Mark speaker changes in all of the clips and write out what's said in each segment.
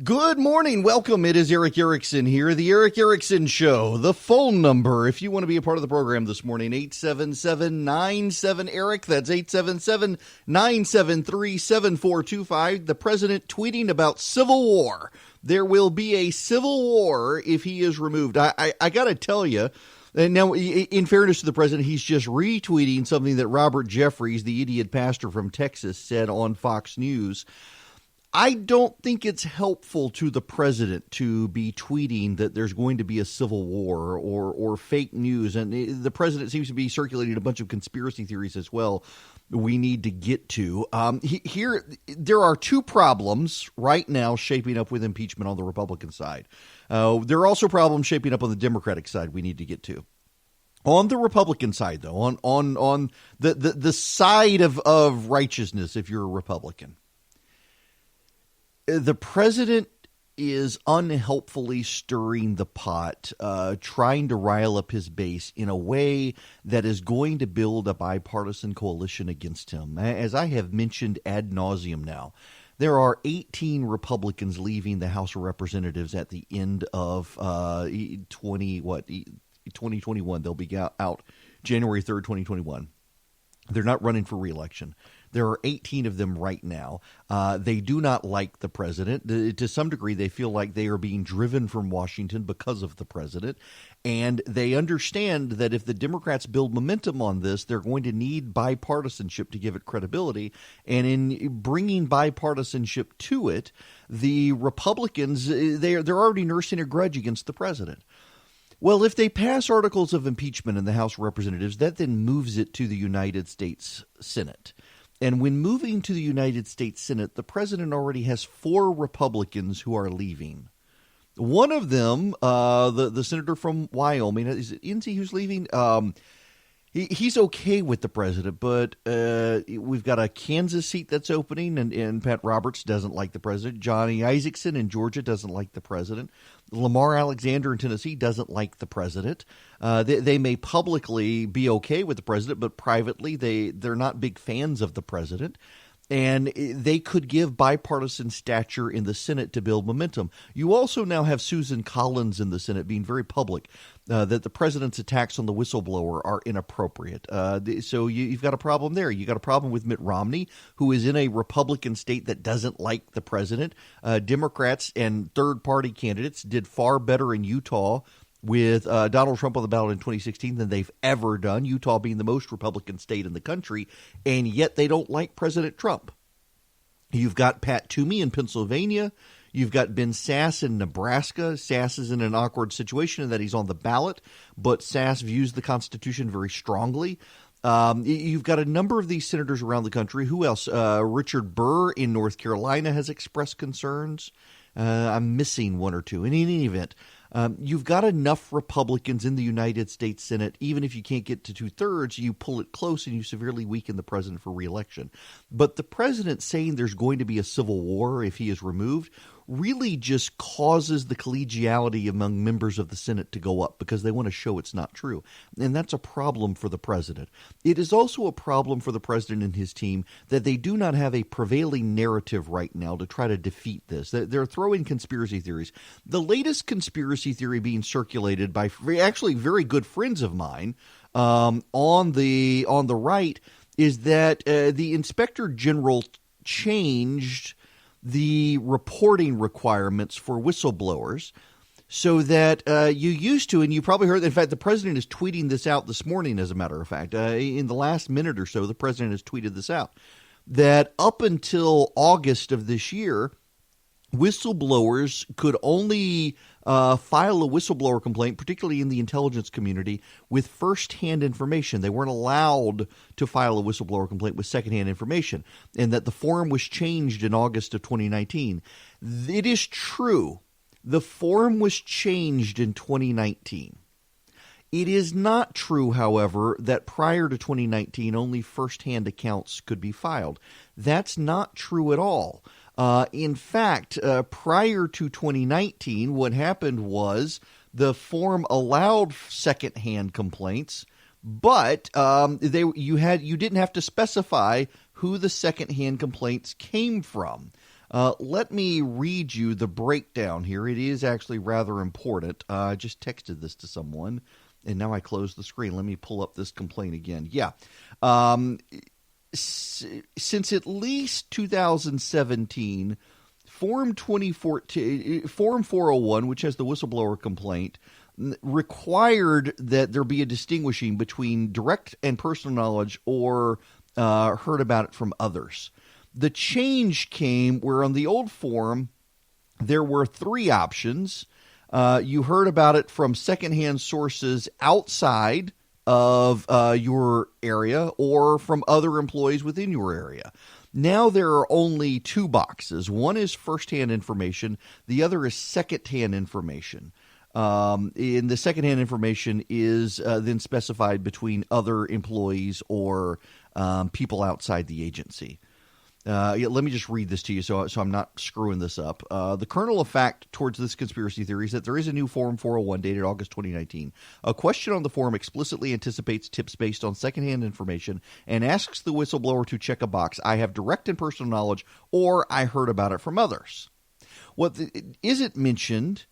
Speaker 1: Good morning. Welcome. It is Eric Erickson here, the Eric Erickson Show. The phone number, if you want to be a part of the program this morning, 877-97-ERIC. That's 877-973-7425. The president tweeting about civil war. There will be a civil war if he is removed. I got to tell you, and now, in fairness to the president, he's just retweeting something that Robert Jeffries, the idiot pastor from Texas, said on Fox News. I don't think it's helpful to the president to be tweeting that there's going to be a civil war or fake news. And the president seems to be circulating a bunch of conspiracy theories as well we need to get to. Here, there are two problems right now shaping up with impeachment on the Republican side. There are also problems shaping up on the Democratic side we need to get to. On the Republican side, though, on the side of righteousness, if you're a Republican, the president is unhelpfully stirring the pot, trying to rile up his base in a way that is going to build a bipartisan coalition against him. As I have mentioned ad nauseum now, there are 18 Republicans leaving the House of Representatives at the end of 2021. They'll be out January 3rd, 2021. They're not running for re-election. There are 18 of them right now. They do not like the president. To some degree, they feel like they are being driven from Washington because of the president. And they understand that if the Democrats build momentum on this, they're going to need bipartisanship to give it credibility. And in bringing bipartisanship to it, the Republicans, they're already nursing a grudge against the president. Well, if they pass articles of impeachment in the House of Representatives, that then moves it to the United States Senate. And when moving to the United States Senate, the president already has 4 Republicans who are leaving. One of them, the senator from Wyoming, is it Enzi who's leaving? He's okay with the president, but we've got a Kansas seat that's opening, and Pat Roberts doesn't like the president. Johnny Isakson in Georgia doesn't like the president. Lamar Alexander in Tennessee doesn't like the president. They may publicly be okay with the president, but privately they're not big fans of the president. And they could give bipartisan stature in the Senate to build momentum. You also now have Susan Collins in the Senate being very public that the president's attacks on the whistleblower are inappropriate. So you've got a problem there. You've got a problem with Mitt Romney, who is in a Republican state that doesn't like the president. Democrats and third-party candidates did far better in Utah with Donald Trump on the ballot in 2016 than they've ever done, Utah being the most Republican state in the country, and yet they don't like President Trump. You've got Pat Toomey in Pennsylvania. You've got Ben Sasse in Nebraska. Sasse is in an awkward situation in that he's on the ballot, but Sasse views the Constitution very strongly. You've got a number of these senators around the country. Who else? Richard Burr in North Carolina has expressed concerns. I'm missing one or two. In any event, you've got enough Republicans in the United States Senate, even if you can't get to 2/3, you pull it close and you severely weaken the president for re-election. But the president saying there's going to be a civil war if he is removed really just causes the collegiality among members of the Senate to go up because they want to show it's not true. And that's a problem for the president. It is also a problem for the president and his team that they do not have a prevailing narrative right now to try to defeat this. They're throwing conspiracy theories. The latest conspiracy theory being circulated by actually very good friends of mine on the right is that the inspector general changed the reporting requirements for whistleblowers so that you used to, and you probably heard, in fact, the president is tweeting this out this morning, as a matter of fact. In the last minute or so, the president has tweeted this out, that up until August of this year, whistleblowers could only file a whistleblower complaint, particularly in the intelligence community, with firsthand information. They weren't allowed to file a whistleblower complaint with secondhand information, and that the form was changed in August of 2019. It is true. The form was changed in 2019. It is not true, however, that prior to 2019, only firsthand accounts could be filed. That's not true at all. In fact, prior to 2019, what happened was the form allowed secondhand complaints, but you didn't have to specify who the secondhand complaints came from. Let me read you the breakdown here. It is actually rather important. I just texted this to someone, and now I closed the screen. Let me pull up this complaint again. Yeah. Since at least 2017, Form 2014, Form 401, which has the whistleblower complaint, required that there be a distinguishing between direct and personal knowledge or heard about it from others. The change came where on the old form, there were three options. You heard about it from secondhand sources outside of your area or from other employees within your area. Now there are only two boxes. One is firsthand information. The other is secondhand information. And the secondhand information is then specified between other employees or people outside the agency. Let me just read this to you so I'm not screwing this up. The kernel of fact towards this conspiracy theory is that there is a new Form 401 dated August 2019. A question on the form explicitly anticipates tips based on secondhand information and asks the whistleblower to check a box, I have direct and personal knowledge, or I heard about it from others. What isn't mentioned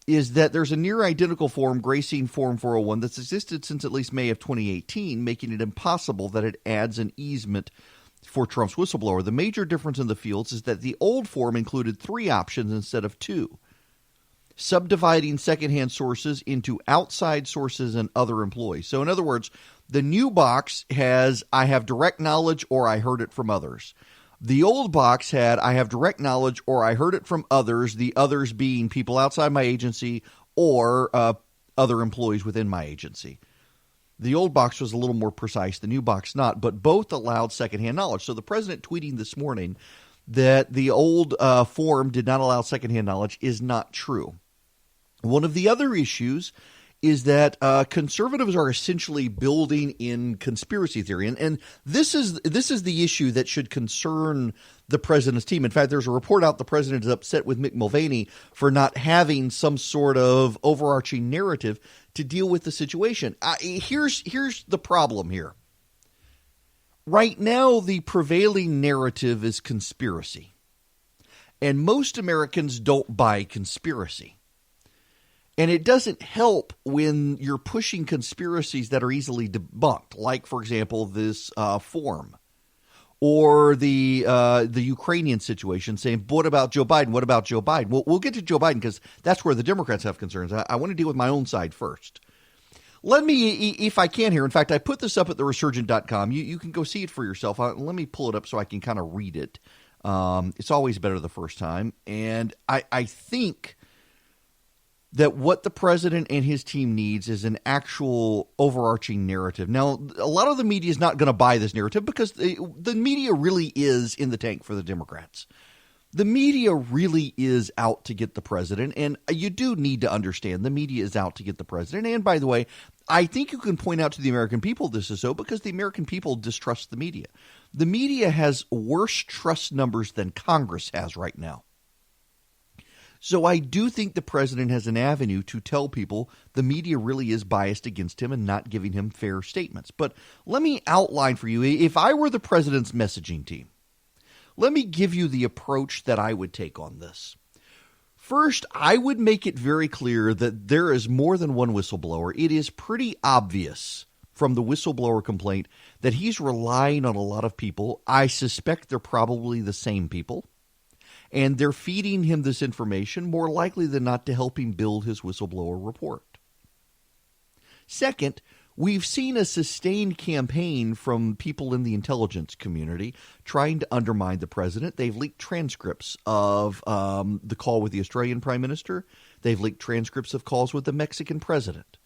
Speaker 1: is that there's a near identical form gracing Form 401 that's existed since at least May of 2018, making it impossible that it adds an easement for Trump's whistleblower. The major difference in the fields is that the old form included three options instead of two, subdividing secondhand sources into outside sources and other employees. So in other words, the new box has I have direct knowledge or I heard it from others. The old box had I have direct knowledge or I heard it from others, the others being people outside my agency or other employees within my agency. The old box was a little more precise, the new box not, but both allowed secondhand knowledge. So the president tweeting this morning that the old form did not allow secondhand knowledge is not true. One of the other issues is that conservatives are essentially building in conspiracy theory. And this is the issue that should concern the president's team. In fact, there's a report out the president is upset with Mick Mulvaney for not having some sort of overarching narrative to deal with the situation. Here's the problem here. Right now, the prevailing narrative is conspiracy. And most Americans don't buy conspiracy. And it doesn't help when you're pushing conspiracies that are easily debunked, like, for example, this form or the Ukrainian situation saying, what about Joe Biden? What about Joe Biden? Well, we'll get to Joe Biden because that's where the Democrats have concerns. I want to deal with my own side first. Let me, if I can here, in fact, I put this up at theresurgent.com. You can go see it for yourself. Let me pull it up so I can kind of read it. It's always better the first time. And I think that what the president and his team needs is an actual overarching narrative. Now, a lot of the media is not going to buy this narrative because the media really is in the tank for the Democrats. The media really is out to get the president, and you do need to understand the media is out to get the president. And by the way, I think you can point out to the American people this is so because the American people distrust the media. The media has worse trust numbers than Congress has right now. So I do think the president has an avenue to tell people the media really is biased against him and not giving him fair statements. But let me outline for you, if I were the president's messaging team, let me give you the approach that I would take on this. First, I would make it very clear that there is more than one whistleblower. It is pretty obvious from the whistleblower complaint that he's relying on a lot of people. I suspect they're probably the same people. And they're feeding him this information more likely than not to help him build his whistleblower report. Second, we've seen a sustained campaign from people in the intelligence community trying to undermine the president. They've leaked transcripts of the call with the Australian prime minister. They've leaked transcripts of calls with the Mexican president.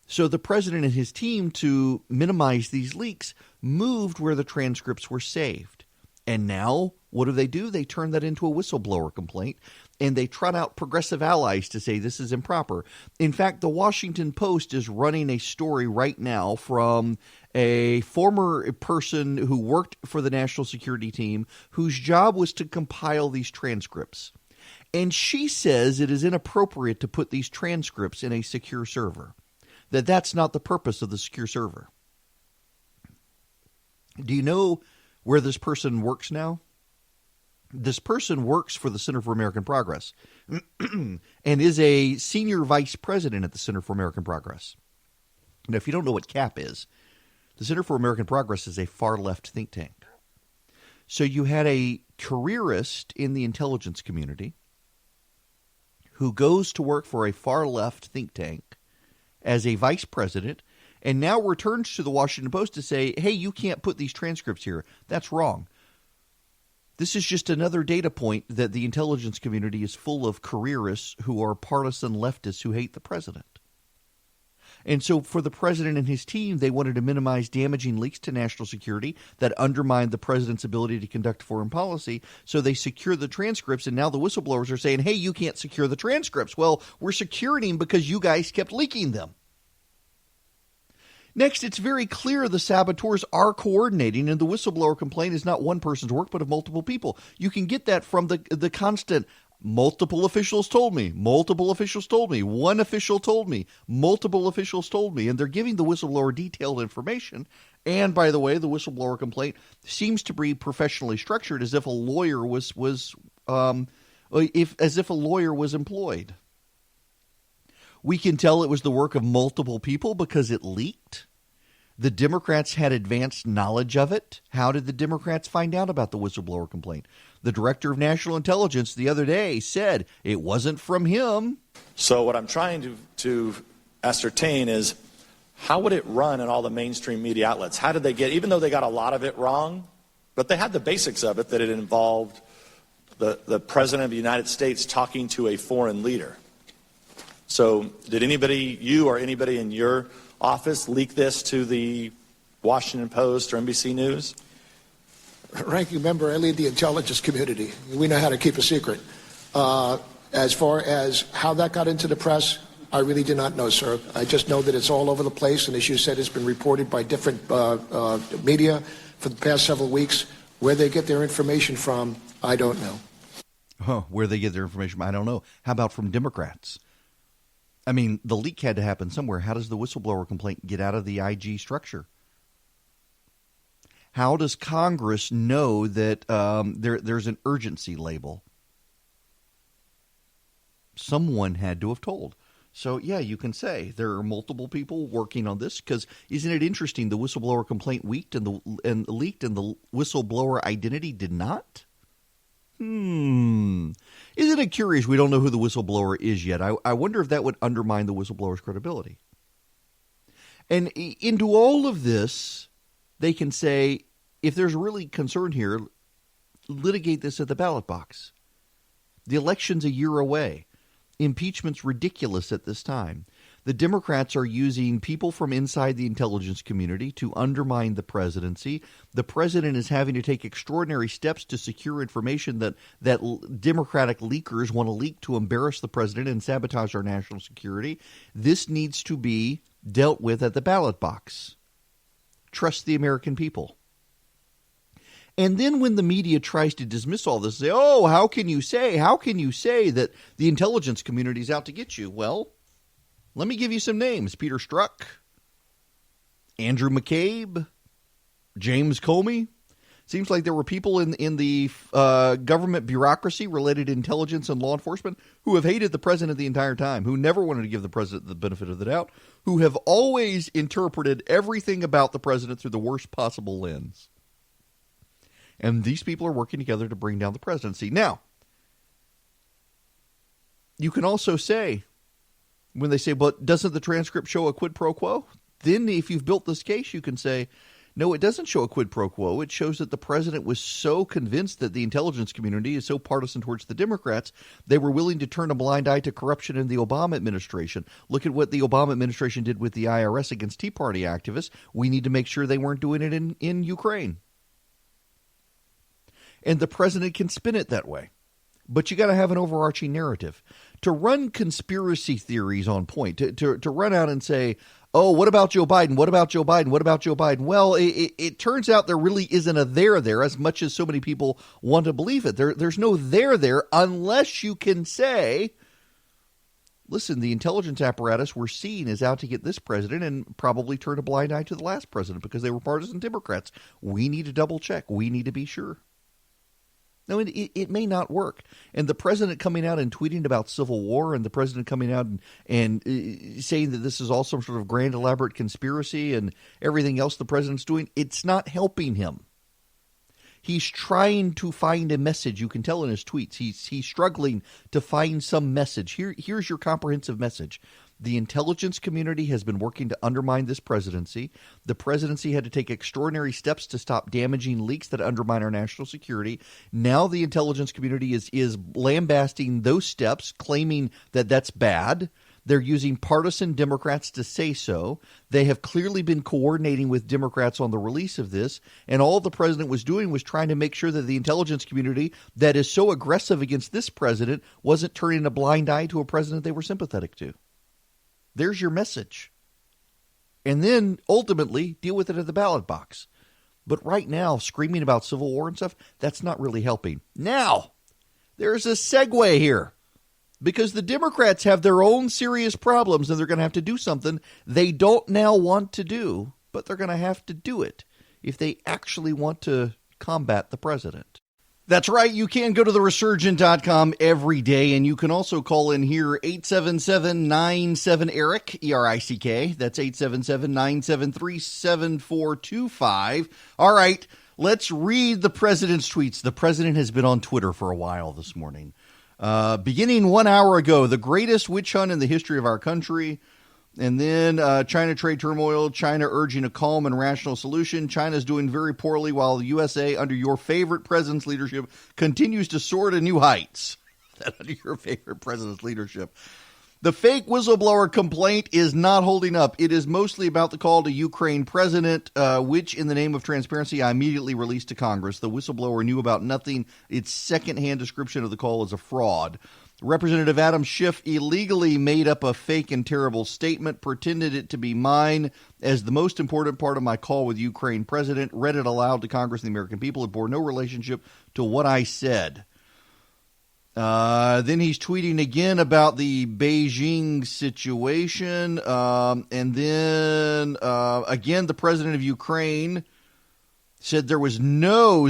Speaker 1: So the president and his team, to minimize these leaks, moved where the transcripts were saved. And now, what do? They turn that into a whistleblower complaint, and they trot out progressive allies to say this is improper. In fact, the Washington Post is running a story right now from a former person who worked for the national security team whose job was to compile these transcripts. And she says it is inappropriate to put these transcripts in a secure server, that's not the purpose of the secure server. Do you know where this person works now? This person works for the Center for American Progress and is a senior vice president at the Center for American Progress. Now, if you don't know what CAP is, the Center for American Progress is a far-left think tank. So you had a careerist in the intelligence community who goes to work for a far-left think tank as a vice president and now returns to the Washington Post to say, hey, you can't put these transcripts here. That's wrong. This is just another data point that the intelligence community is full of careerists who are partisan leftists who hate the president. And so for the president and his team, they wanted to minimize damaging leaks to national security that undermined the president's ability to conduct foreign policy. So they secure the transcripts, and now the whistleblowers are saying, hey, you can't secure the transcripts. Well, we're securing them because you guys kept leaking them. Next, it's very clear the saboteurs are coordinating, and the whistleblower complaint is not one person's work, but of multiple people. You can get that from the constant multiple officials told me, multiple officials told me, one official told me, multiple officials told me, and they're giving the whistleblower detailed information. And by the way, the whistleblower complaint seems to be professionally structured as if a lawyer was employed. We can tell it was the work of multiple people because it leaked. The Democrats had advanced knowledge of it. How did the Democrats find out about the whistleblower complaint? The director of national intelligence the other day said it wasn't from him.
Speaker 2: So what I'm trying to ascertain is how would it run in all the mainstream media outlets? How did they get, even though they got a lot of it wrong, but they had the basics of it, that it involved the president of the United States talking to a foreign leader. So did anybody, you or anybody in your office, leak this to the Washington Post or NBC News?
Speaker 3: Ranking member, I lead the intelligence community. We know how to keep a secret. As far as how that got into the press, I really do not know, sir. I just know that it's all over the place, and as you said, it's been reported by different media for the past several weeks. Where they get their information from, I don't know.
Speaker 1: Where they get their information from, I don't know. How about from Democrats? I mean, the leak had to happen somewhere. How does the whistleblower complaint get out of the IG structure? How does Congress know that there's an urgency label? Someone had to have told. So, yeah, you can say there are multiple people working on this because isn't it interesting the whistleblower complaint leaked and the whistleblower identity did not? Isn't it curious we don't know who the whistleblower is yet? I wonder if that would undermine the whistleblower's credibility. And into all of this, they can say, if there's really concern here, litigate this at the ballot box. The election's a year away. Impeachment's ridiculous at this time. The Democrats are using people from inside the intelligence community to undermine the presidency. The president is having to take extraordinary steps to secure information that Democratic leakers want to leak to embarrass the president and sabotage our national security. This needs to be dealt with at the ballot box. Trust the American people. And then when the media tries to dismiss all this, say, oh, how can you say that the intelligence community is out to get you? Well, let me give you some names. Peter Strzok, Andrew McCabe, James Comey. Seems like there were people in the government bureaucracy related to intelligence and law enforcement who have hated the president the entire time, who never wanted to give the president the benefit of the doubt, who have always interpreted everything about the president through the worst possible lens. And these people are working together to bring down the presidency. Now, you can also say, when they say, but doesn't the transcript show a quid pro quo? Then if you've built this case, you can say, no, it doesn't show a quid pro quo. It shows that the president was so convinced that the intelligence community is so partisan towards the Democrats, they were willing to turn a blind eye to corruption in the Obama administration. Look at what the Obama administration did with the IRS against Tea Party activists. We need to make sure they weren't doing it in Ukraine. And the president can spin it that way. But you got to have an overarching narrative. To run conspiracy theories on point, to run out and say, oh, what about Joe Biden? What about Joe Biden? What about Joe Biden? Well, it turns out there really isn't a there as much as so many people want to believe it. There's no there unless you can say, listen, the intelligence apparatus we're seeing is out to get this president and probably turn a blind eye to the last president because they were partisan Democrats. We need to double check. We need to be sure. No, it may not work. And the president coming out and tweeting about civil war, and the president coming out and saying that this is all some sort of grand elaborate conspiracy and everything else the president's doing, it's not helping him. He's trying to find a message. You can tell in his tweets. He's struggling to find some message. Here's your comprehensive message. The intelligence community has been working to undermine this presidency. The presidency had to take extraordinary steps to stop damaging leaks that undermine our national security. Now the intelligence community is lambasting those steps, claiming that that's bad. They're using partisan Democrats to say so. They have clearly been coordinating with Democrats on the release of this. And all the president was doing was trying to make sure that the intelligence community that is so aggressive against this president wasn't turning a blind eye to a president they were sympathetic to. There's your message. And then ultimately deal with it at the ballot box. But right now, screaming about civil war and stuff, that's not really helping. Now, there's a segue here. Because the Democrats have their own serious problems and they're going to have to do something they don't now want to do, but they're going to have to do it if they actually want to combat the president. That's right. You can go to theresurgent.com every day, and you can also call in here 877-97-ERIC, E-R-I-C-K. That's 877-973-7425. All right, let's read the president's tweets. The president has been on Twitter for a while this morning. Beginning 1 hour ago, the greatest witch hunt in the history of our country. And then China trade turmoil, China urging a calm and rational solution. China's doing very poorly while the USA, under your favorite president's leadership, continues to soar to new heights. That under your favorite president's leadership. The fake whistleblower complaint is not holding up. It is mostly about the call to Ukraine president, which, in the name of transparency, I immediately released to Congress. The whistleblower knew about nothing. Its secondhand description of the call is a fraud. Representative Adam Schiff illegally made up a fake and terrible statement, pretended it to be mine as the most important part of my call with Ukraine president, read it aloud to Congress and the American people. It bore no relationship to what I said. Then he's tweeting again about the Beijing situation. And then again, the president of Ukraine said there was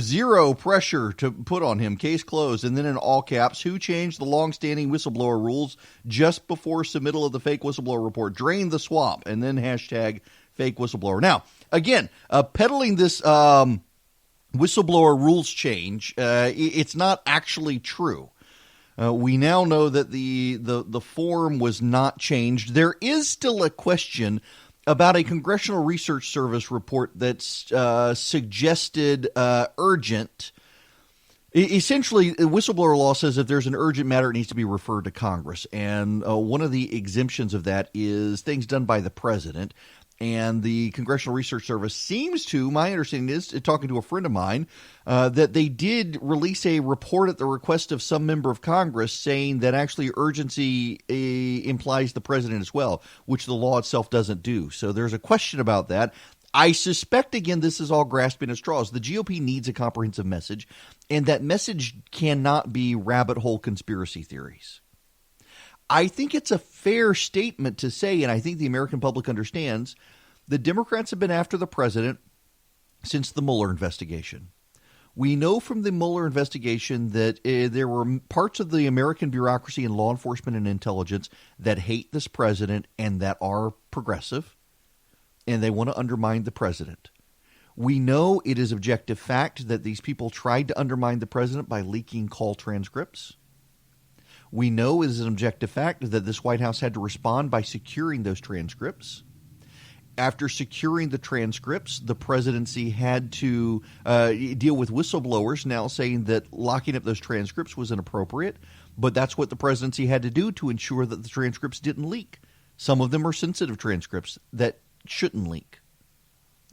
Speaker 1: zero pressure to put on him. Case closed. And then in all caps, who changed the longstanding whistleblower rules just before submittal of the fake whistleblower report? Drain the swamp. And then hashtag fake whistleblower. Now, again, peddling this whistleblower rules change, it's not actually true. We now know that the form was not changed. There is still a question about a Congressional Research Service report that's suggested urgent. Essentially, whistleblower law says if there's an urgent matter, it needs to be referred to Congress. And one of the exemptions of that is things done by the president. And the Congressional Research Service seems to, my understanding is, talking to a friend of mine, that they did release a report at the request of some member of Congress saying that actually urgency implies the president as well, which the law itself doesn't do. So there's a question about that. I suspect, again, this is all grasping at straws. The GOP needs a comprehensive message, and that message cannot be rabbit hole conspiracy theories. I think it's a fair statement to say, and I think the American public understands, the Democrats have been after the president since the Mueller investigation. We know from the Mueller investigation that there were parts of the American bureaucracy and law enforcement and intelligence that hate this president and that are progressive, and they want to undermine the president. We know it is objective fact that these people tried to undermine the president by leaking call transcripts. We know it is an objective fact that this White House had to respond by securing those transcripts. After securing the transcripts, the presidency had to deal with whistleblowers now saying that locking up those transcripts was inappropriate, but that's what the presidency had to do to ensure that the transcripts didn't leak. Some of them are sensitive transcripts that shouldn't leak.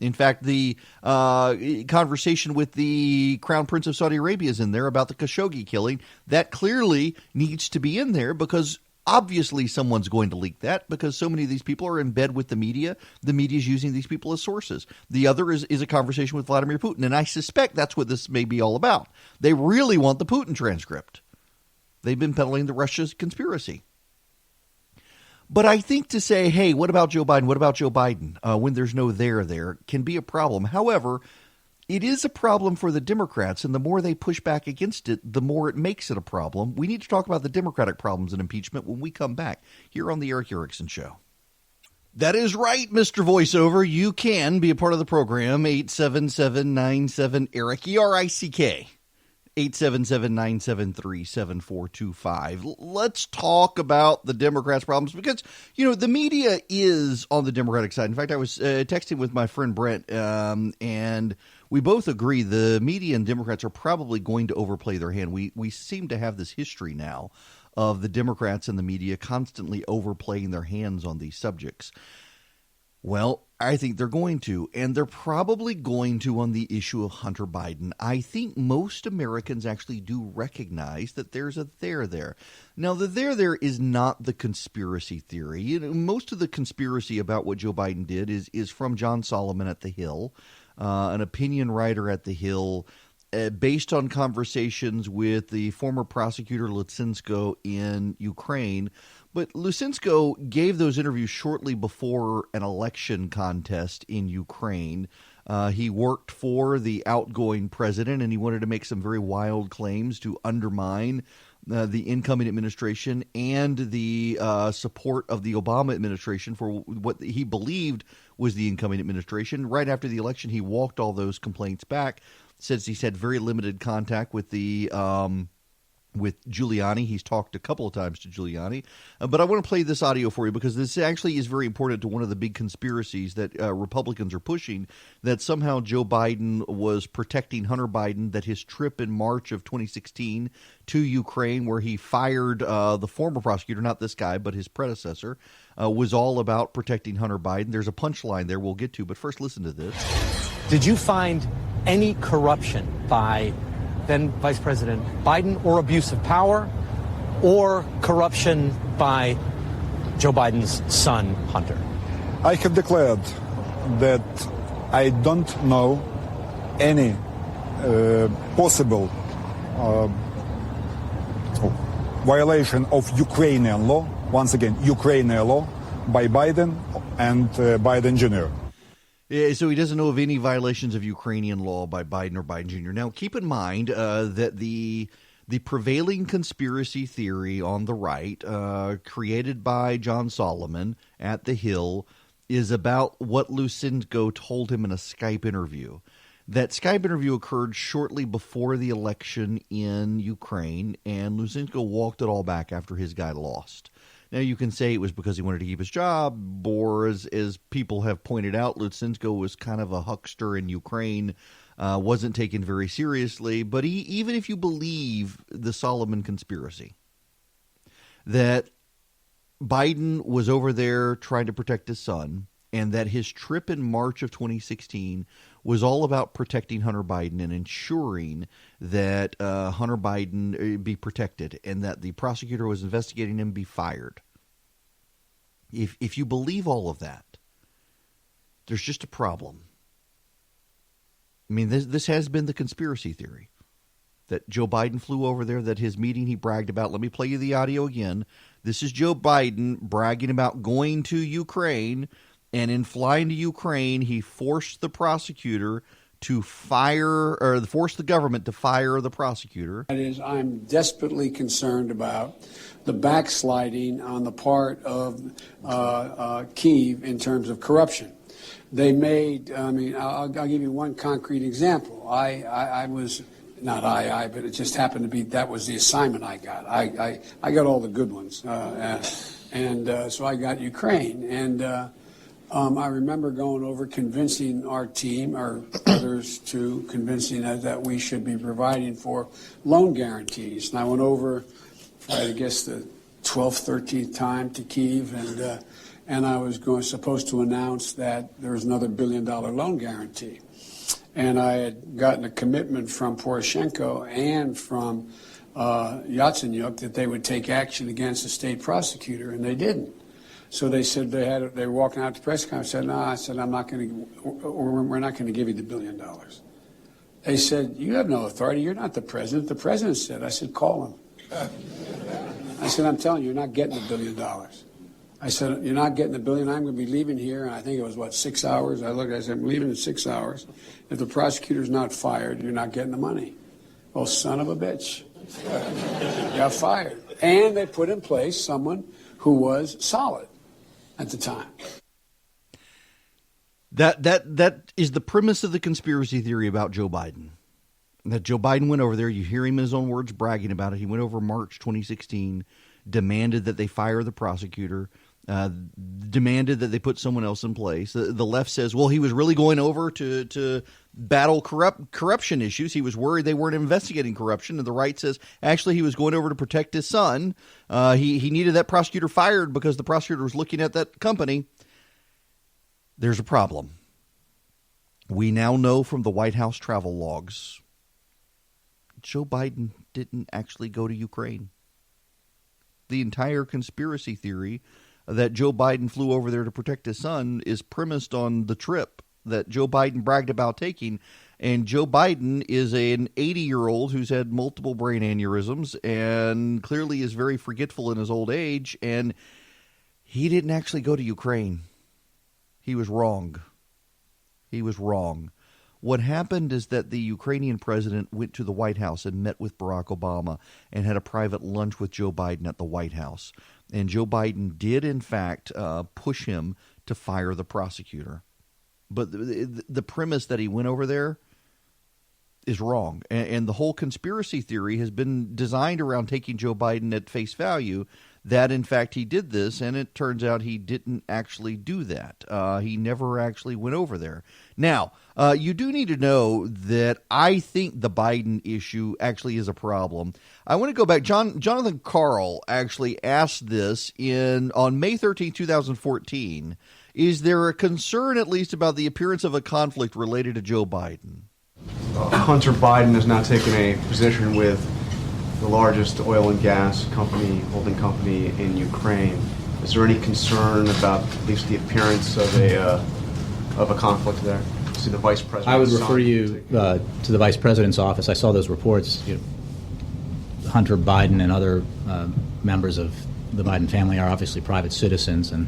Speaker 1: In fact, the conversation with the Crown Prince of Saudi Arabia is in there about the Khashoggi killing. That clearly needs to be in there because obviously someone's going to leak that because so many of these people are in bed with the media. The media is using these people as sources. The other is a conversation with Vladimir Putin, and I suspect that's what this may be all about. They really want the Putin transcript. They've been peddling the Russia's conspiracy. But I think to say, hey, what about Joe Biden? What about Joe Biden? When there's no there can be a problem. However, It is a problem for the Democrats, and the more they push back against it, the more it makes it a problem. We need to talk about the Democratic problems in impeachment when we come back here on the Eric Erickson Show. That is right, Mr. Voiceover. You can be a part of the program. 877-97-ERIC, E-R-I-C-K. 877-973-7425. Let's talk about the Democrats' problems because, the media is on the Democratic side. In fact, I was texting with my friend Brent, and we both agree the media and Democrats are probably going to overplay their hand. We seem to have this history now of the Democrats and the media constantly overplaying their hands on these subjects. Well, I think they're going to, and they're probably going to on the issue of Hunter Biden. I think most Americans actually do recognize that there's a there there. Now, the there is not the conspiracy theory. Most of the conspiracy about what Joe Biden did is from John Solomon at The Hill, an opinion writer at The Hill, based on conversations with the former prosecutor Lutsenko in Ukraine. But Lutsenko gave those interviews shortly before an election contest in Ukraine. He worked for the outgoing president, and he wanted to make some very wild claims to undermine the incoming administration and the support of the Obama administration for what he believed was the incoming administration. Right after the election, he walked all those complaints back, says he's had very limited contact with with Giuliani. He's talked a couple of times to Giuliani. But I want to play this audio for you because this actually is very important to one of the big conspiracies that Republicans are pushing, that somehow Joe Biden was protecting Hunter Biden, that his trip in March of 2016 to Ukraine, where he fired the former prosecutor, not this guy, but his predecessor, was all about protecting Hunter Biden. There's a punchline there we'll get to, but first listen to this.
Speaker 4: Did you find any corruption by then Vice President Biden, or abuse of power, or corruption by Joe Biden's son, Hunter?
Speaker 5: I have declared that I don't know any possible violation of Ukrainian law, once again, Ukrainian law, by Biden and Biden Jr.
Speaker 1: So he doesn't know of any violations of Ukrainian law by Biden or Biden Jr. Now, keep in mind that the prevailing conspiracy theory on the right, created by John Solomon at The Hill, is about what Lutsenko told him in a Skype interview. That Skype interview occurred shortly before the election in Ukraine, and Lutsenko walked it all back after his guy lost. Now, you can say it was because he wanted to keep his job, or as people have pointed out, Lutsenko was kind of a huckster in Ukraine, wasn't taken very seriously. But even if you believe the Solomon conspiracy, that Biden was over there trying to protect his son, and that his trip in March of 2016 was all about protecting Hunter Biden and ensuring that Hunter Biden be protected and that the prosecutor who was investigating him be fired. If you believe all of that, there's just a problem. I mean, this has been the conspiracy theory, that Joe Biden flew over there, that his meeting he bragged about. Let me play you the audio again. This is Joe Biden bragging about going to Ukraine. And in flying to Ukraine, he forced the prosecutor to fire, or forced the government to fire the prosecutor.
Speaker 6: That is, I'm desperately concerned about the backsliding on the part of Kyiv in terms of corruption. They made, I'll give you one concrete example. I was, not but it just happened to be, that was the assignment I got. I got all the good ones. So I got Ukraine. And I remember going over, convincing our team, or others too, convincing us that we should be providing for loan guarantees. And I went over, I guess, the 12th, 13th time to Kyiv, and I was supposed to announce that there was another $1 billion loan guarantee. And I had gotten a commitment from Poroshenko and from Yatsenyuk that they would take action against the state prosecutor, and they didn't. So they said they were walking out to press conference. I said, no, we're not going to give you the $1 billion. They said, you have no authority. You're not the president. The president said. I said, call him. I said, I'm telling you, you're not getting the $1 billion. I said, you're not getting the $1 billion. I'm going to be leaving here. And I think it was, 6 hours? I said, I'm leaving in 6 hours. If the prosecutor's not fired, you're not getting the money. Oh, son of a bitch. Got fired. And they put in place someone who was solid at the time.
Speaker 1: That is the premise of the conspiracy theory about Joe Biden. That Joe Biden went over there. You hear him in his own words bragging about it. He went over March 2016, demanded that they fire the prosecutor, demanded that they put someone else in place. The left says, well, he was really going over to battle corruption issues. He was worried they weren't investigating corruption. And the right says, actually, he was going over to protect his son. He needed that prosecutor fired because the prosecutor was looking at that company. There's a problem. We now know from the White House travel logs, Joe Biden didn't actually go to Ukraine. The entire conspiracy theory that Joe Biden flew over there to protect his son is premised on the trip that Joe Biden bragged about taking. And Joe Biden is an 80-year-old who's had multiple brain aneurysms and clearly is very forgetful in his old age. And he didn't actually go to Ukraine. He was wrong. He was wrong. What happened is that the Ukrainian president went to the White House and met with Barack Obama and had a private lunch with Joe Biden at the White House. And Joe Biden did, in fact, push him to fire the prosecutor. But the premise that he went over there is wrong. And the whole conspiracy theory has been designed around taking Joe Biden at face value, that, in fact, he did this, and it turns out he didn't actually do that. He never actually went over there. Now, you do need to know that I think the Biden issue actually is a problem. I want to go back. Jonathan Karl actually asked this on May 13, 2014. Is there a concern, at least, about the appearance of a conflict related to Joe Biden?
Speaker 7: Hunter Biden has now taken a position with the largest oil and gas holding company in Ukraine. Is there any concern about at least the appearance of a conflict there? See the vice president.
Speaker 8: I would refer you to the vice president's office. I saw those reports. Hunter Biden and other members of the Biden family are obviously private citizens, and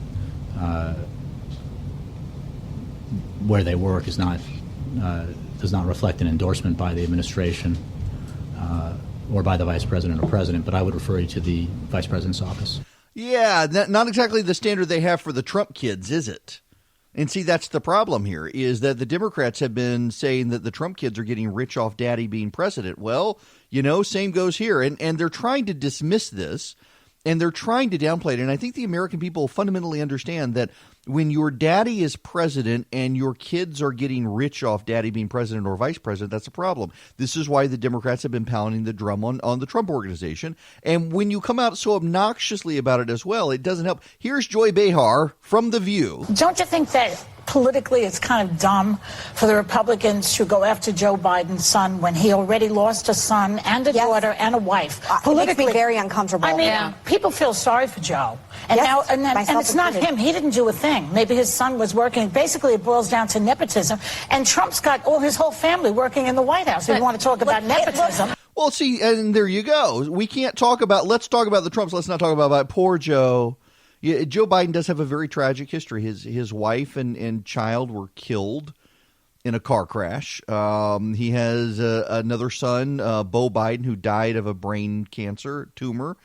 Speaker 8: where they work does not reflect an endorsement by the administration or by the vice president or president, but I would refer you to the vice president's office.
Speaker 1: Yeah, not exactly the standard they have for the Trump kids, is it? And see, that's the problem here, is that the Democrats have been saying that the Trump kids are getting rich off daddy being president. Well, same goes here. And they're trying to dismiss this, and they're trying to downplay it. And I think the American people fundamentally understand that when your daddy is president and your kids are getting rich off daddy being president or vice president, that's a problem. This is why the Democrats have been pounding the drum on the Trump organization. And when you come out so obnoxiously about it as well, it doesn't help. Here's Joy Behar from The View.
Speaker 9: Don't you think that politically it's kind of dumb for the Republicans to go after Joe Biden's son when he already lost a son and a daughter and a wife?
Speaker 10: Politically, it makes me very uncomfortable.
Speaker 9: I mean, people feel sorry for Joe. And and it's not him. He didn't do a thing. Maybe his son was working. Basically, it boils down to nepotism. And Trump's got his whole family working in the White House. We want to talk about nepotism.
Speaker 1: Well, see, and there you go. We can't talk about – let's talk about the Trumps. Let's not talk about poor Joe. Yeah, Joe Biden does have a very tragic history. His wife and child were killed in a car crash. He has another son, Beau Biden, who died of a brain cancer tumor.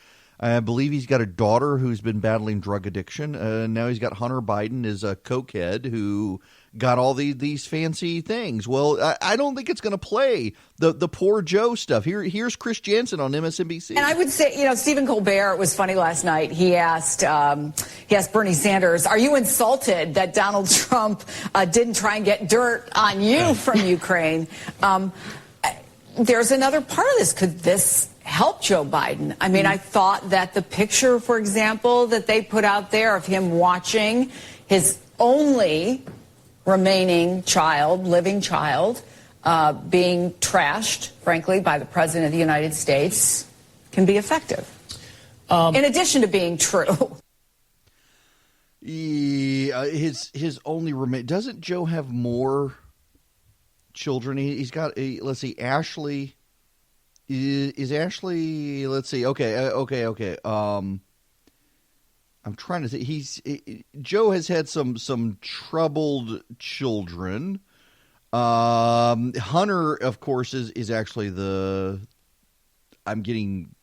Speaker 1: I believe he's got a daughter who's been battling drug addiction. Now he's got Hunter Biden as a cokehead who got all these fancy things. Well, I don't think it's going to play the poor Joe stuff. Here's Chris Jansen on MSNBC.
Speaker 10: And I would say, Stephen Colbert, it was funny last night. He asked Bernie Sanders, are you insulted that Donald Trump didn't try and get dirt on you from Ukraine? There's another part of this. Could this help Joe Biden? I mean, I thought that the picture, for example, that they put out there of him watching his only remaining living child, being trashed, frankly, by the President of the United States, can be effective. In addition to being true.
Speaker 1: His only remain. Doesn't Joe have more children? He's got let's see, Ashley. Is Ashley? Let's see. Okay. I'm trying to think. Joe has had some troubled children. Hunter, of course, is actually I'm getting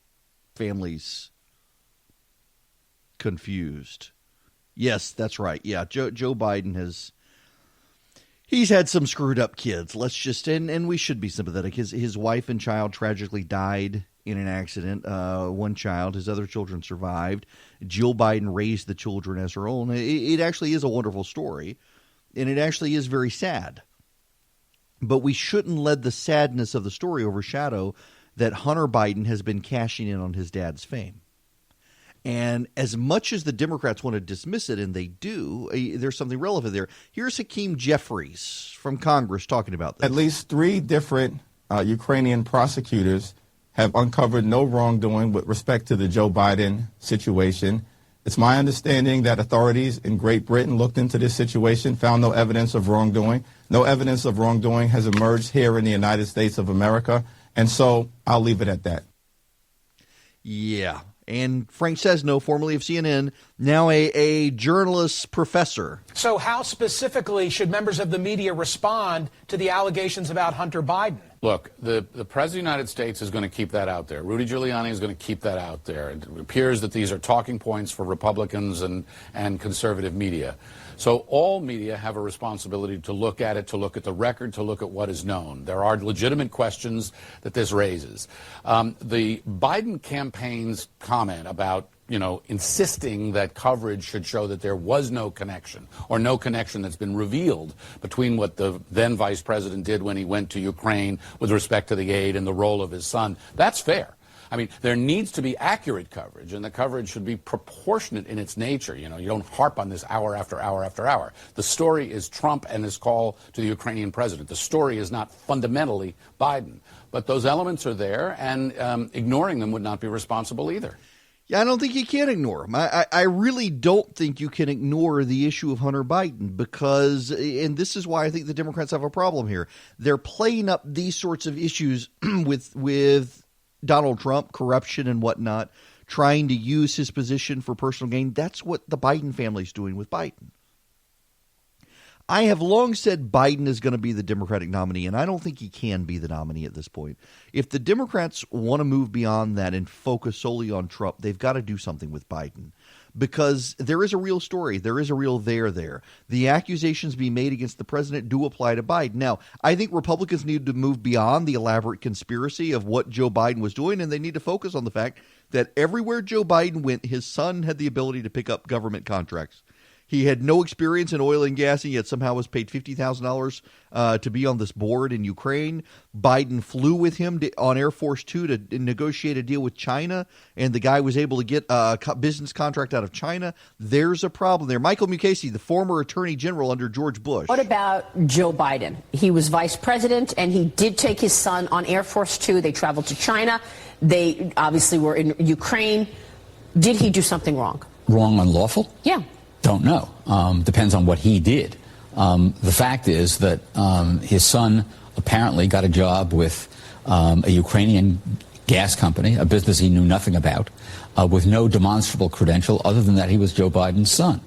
Speaker 1: families confused. Yes, that's right. Yeah, Joe Biden he's had some screwed up kids. Let's just and we should be sympathetic. His wife and child tragically died in an accident. One child, his other children survived. Jill Biden raised the children as her own. It actually is a wonderful story, and it actually is very sad. But we shouldn't let the sadness of the story overshadow that Hunter Biden has been cashing in on his dad's fame. And as much as the Democrats want to dismiss it, and they do, there's something relevant there. Here's Hakeem Jeffries from Congress talking about this.
Speaker 11: At least 3 different Ukrainian prosecutors have uncovered no wrongdoing with respect to the Joe Biden situation. It's my understanding that authorities in Great Britain looked into this situation, found no evidence of wrongdoing. No evidence of wrongdoing has emerged here in the United States of America. And so I'll leave it at that.
Speaker 1: Yeah. And Frank Sesno, formerly of CNN, now a journalist professor.
Speaker 12: So how specifically should members of the media respond to the allegations about Hunter Biden?
Speaker 13: Look, the President of the United States is going to keep that out there. Rudy Giuliani is going to keep that out there. It appears that these are talking points for Republicans and conservative media. So all media have a responsibility to look at it, to look at the record, to look at what is known. There are legitimate questions that this raises. The Biden campaign's comment about insisting that coverage should show that there was no connection or no connection that's been revealed between what the then vice president did when he went to Ukraine with respect to the aid and the role of his son. That's fair. I mean, there needs to be accurate coverage, and the coverage should be proportionate in its nature. You don't harp on this hour after hour after hour. The story is Trump and his call to the Ukrainian president. The story is not fundamentally Biden. But those elements are there, and ignoring them would not be responsible either.
Speaker 1: Yeah, I don't think you can ignore them. I really don't think you can ignore the issue of Hunter Biden because, and this is why I think the Democrats have a problem here, they're playing up these sorts of issues with Donald Trump, corruption and whatnot, trying to use his position for personal gain. That's what the Biden family's doing with Biden. I have long said Biden is going to be the Democratic nominee, and I don't think he can be the nominee at this point. If the Democrats want to move beyond that and focus solely on Trump, they've got to do something with Biden because there is a real story. There is a real there. The accusations being made against the president do apply to Biden. Now, I think Republicans need to move beyond the elaborate conspiracy of what Joe Biden was doing, and they need to focus on the fact that everywhere Joe Biden went, his son had the ability to pick up government contracts. He had no experience in oil and gas, and yet somehow was paid $50,000 to be on this board in Ukraine. Biden flew with him on Air Force Two to negotiate a deal with China, and the guy was able to get a business contract out of China. There's a problem there. Michael Mukasey, the former attorney general under George Bush.
Speaker 14: What about Joe Biden? He was vice president, and he did take his son on Air Force Two. They traveled to China. They obviously were in Ukraine. Did he do something wrong?
Speaker 15: Wrong, unlawful?
Speaker 14: Yeah.
Speaker 15: Don't know. Depends on what he did. The fact is that his son apparently got a job with a Ukrainian gas company, a business he knew nothing about, with no demonstrable credential other than that he was Joe Biden's son.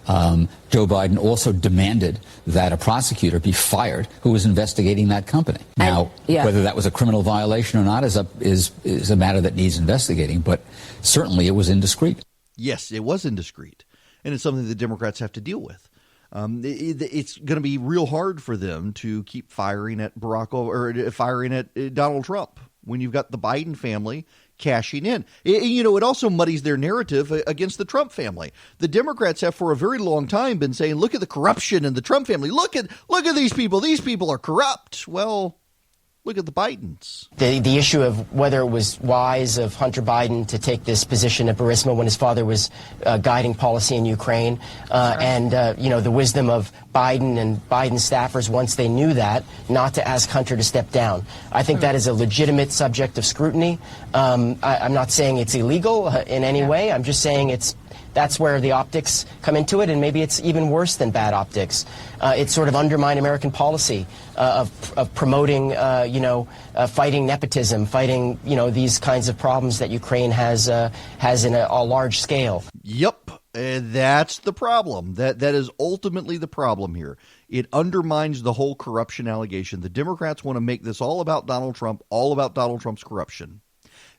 Speaker 15: Joe Biden also demanded that a prosecutor be fired who was investigating that company. Now, whether that was a criminal violation or not is a matter that needs investigating, but certainly it was indiscreet.
Speaker 1: Yes, it was indiscreet. And it's something the Democrats have to deal with. It's going to be real hard for them to keep firing at Donald Trump when you've got the Biden family cashing in. It also muddies their narrative against the Trump family. The Democrats have for a very long time been saying, look at the corruption in the Trump family. Look at these people. These people are corrupt. Well, look at the Bidens.
Speaker 16: The issue of whether it was wise of Hunter Biden to take this position at Burisma when his father was guiding policy in Ukraine, and the wisdom of Biden and Biden staffers once they knew that, not to ask Hunter to step down. I think that is a legitimate subject of scrutiny. I'm not saying it's illegal in any way. I'm just saying that's where the optics come into it, and maybe it's even worse than bad optics. It's sort of undermined American policy of promoting, fighting nepotism, fighting, these kinds of problems that Ukraine has in a large scale.
Speaker 1: Yep. That's the problem. That is ultimately the problem here. It undermines the whole corruption allegation. The Democrats want to make this all about Donald Trump, all about Donald Trump's corruption.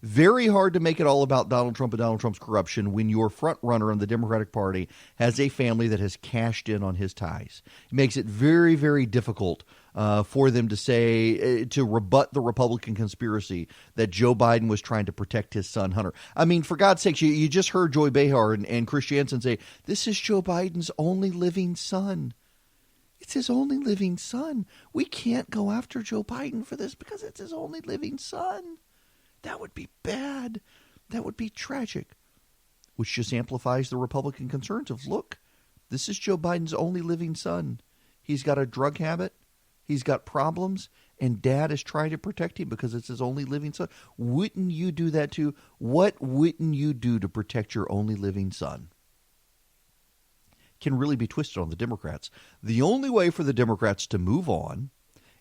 Speaker 1: Very hard to make it all about Donald Trump and Donald Trump's corruption when your front runner in the Democratic Party has a family that has cashed in on his ties. It makes it very, very difficult for them to say, to rebut the Republican conspiracy that Joe Biden was trying to protect his son, Hunter. I mean, for God's sakes, you just heard Joy Behar and Chris Jansen say, this is Joe Biden's only living son. It's his only living son. We can't go after Joe Biden for this because it's his only living son. That would be bad. That would be tragic. Which just amplifies the Republican concerns of, look, this is Joe Biden's only living son. He's got a drug habit. He's got problems. And Dad is trying to protect him because it's his only living son. Wouldn't you do that too? What wouldn't you do to protect your only living son? Can really be twisted on the Democrats. The only way for the Democrats to move on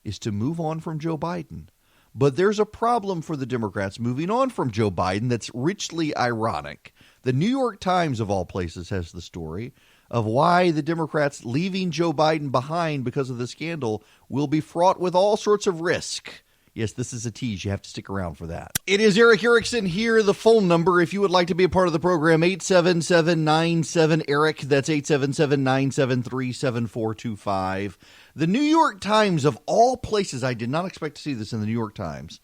Speaker 1: is to move on from Joe Biden. But there's a problem for the Democrats moving on from Joe Biden that's richly ironic. The New York Times, of all places, has the story of why the Democrats leaving Joe Biden behind because of the scandal will be fraught with all sorts of risk. Yes, this is a tease. You have to stick around for that. It is Eric Erickson here. The phone number, if you would like to be a part of the program, 877-97-ERIC. That's 877-973-7425. The New York Times, of all places, I did not expect to see this in the New York Times,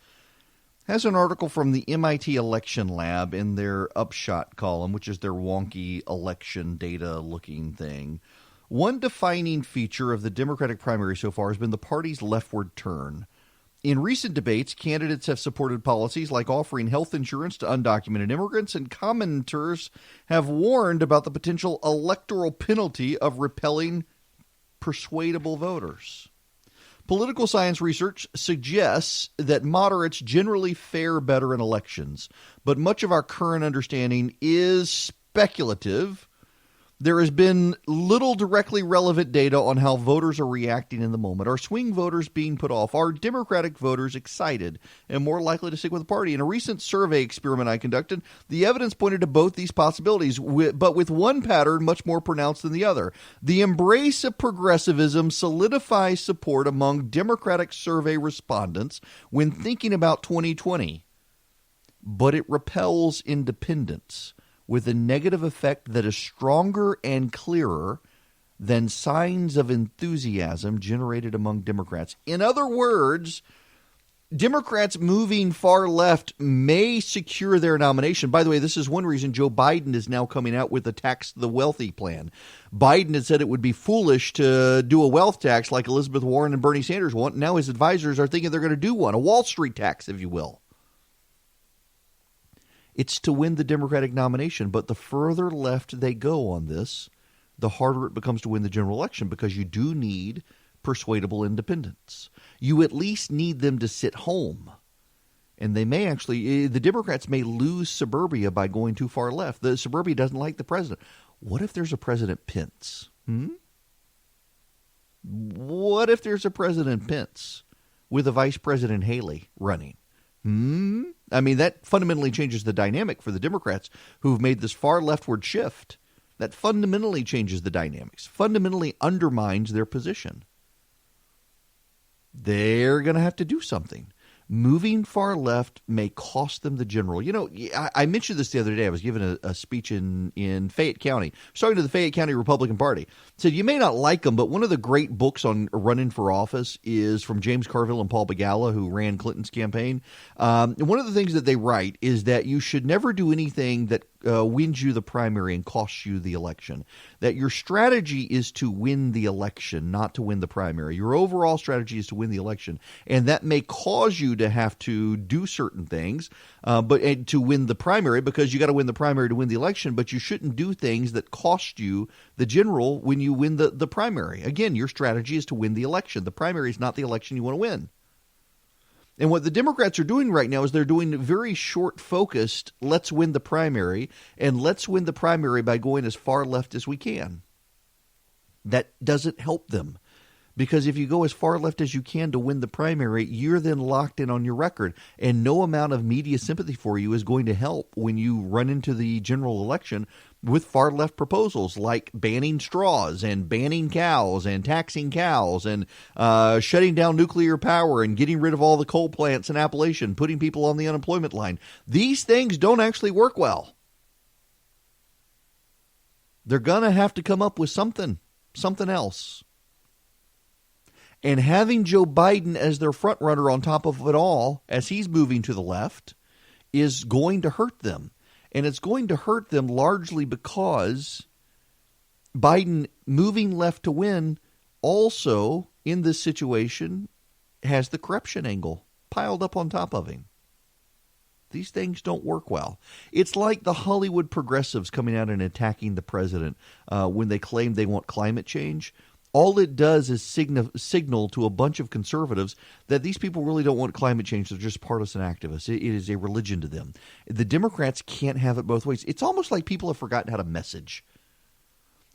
Speaker 1: has an article from the MIT Election Lab in their Upshot column, which is their wonky election data looking thing. One defining feature of the Democratic primary so far has been the party's leftward turn. In recent debates, candidates have supported policies like offering health insurance to undocumented immigrants, and commenters have warned about the potential electoral penalty of repelling persuadable voters. Political science research suggests that moderates generally fare better in elections, but much of our current understanding is speculative. There has been little directly relevant data on how voters are reacting in the moment. Are swing voters being put off? Are Democratic voters excited and more likely to stick with the party? In a recent survey experiment I conducted, the evidence pointed to both these possibilities, but with one pattern much more pronounced than the other. The embrace of progressivism solidifies support among Democratic survey respondents when thinking about 2020, but it repels independents, with a negative effect that is stronger and clearer than signs of enthusiasm generated among Democrats. In other words, Democrats moving far left may secure their nomination. By the way, this is one reason Joe Biden is now coming out with a tax the wealthy plan. Biden had said it would be foolish to do a wealth tax like Elizabeth Warren and Bernie Sanders want. Now his advisors are thinking they're going to do one, a Wall Street tax, if you will. It's to win the Democratic nomination, but the further left they go on this, the harder it becomes to win the general election, because you do need persuadable independents. You at least need them to sit home. And they may actually, the Democrats may lose suburbia by going too far left. The suburbia doesn't like the president. What if there's a President Pence? What if there's a President Pence with a Vice President Haley running? I mean, that fundamentally changes the dynamic for the Democrats who've made this far leftward shift. That fundamentally changes the dynamics, fundamentally undermines their position. They're going to have to do something. Moving far left may cost them the general. You know, I mentioned this the other day. I was giving a speech in Fayette County. I was talking to the Fayette County Republican Party. I said, you may not like them, but one of the great books on running for office is from James Carville and Paul Begala, who ran Clinton's campaign. And one of the things that they write is that you should never do anything that wins you the primary and costs you the election. That your strategy is to win the election, not to win the primary. Your overall strategy is to win the election. And that may cause you to have to do certain things but to win the primary, because you got to win the primary to win the election, but you shouldn't do things that cost you the general when you win the primary. Again, your strategy is to win the election. The primary is not the election you want to win. And what the Democrats are doing right now is they're doing very short-focused, let's win the primary, and let's win the primary by going as far left as we can. That doesn't help them, because if you go as far left as you can to win the primary, you're then locked in on your record, and no amount of media sympathy for you is going to help when you run into the general election, with far left proposals like banning straws and banning cows and taxing cows and shutting down nuclear power and getting rid of all the coal plants in Appalachian, putting people on the unemployment line. These things don't actually work well. They're going to have to come up with something else. And having Joe Biden as their front runner on top of it all, as he's moving to the left, is going to hurt them. And it's going to hurt them largely because Biden moving left to win also in this situation has the corruption angle piled up on top of him. These things don't work well. It's like the Hollywood progressives coming out and attacking the president when they claim they want climate change. All it does is signal to a bunch of conservatives that these people really don't want climate change. They're just partisan activists. It is a religion to them. The Democrats can't have it both ways. It's almost like people have forgotten how to message.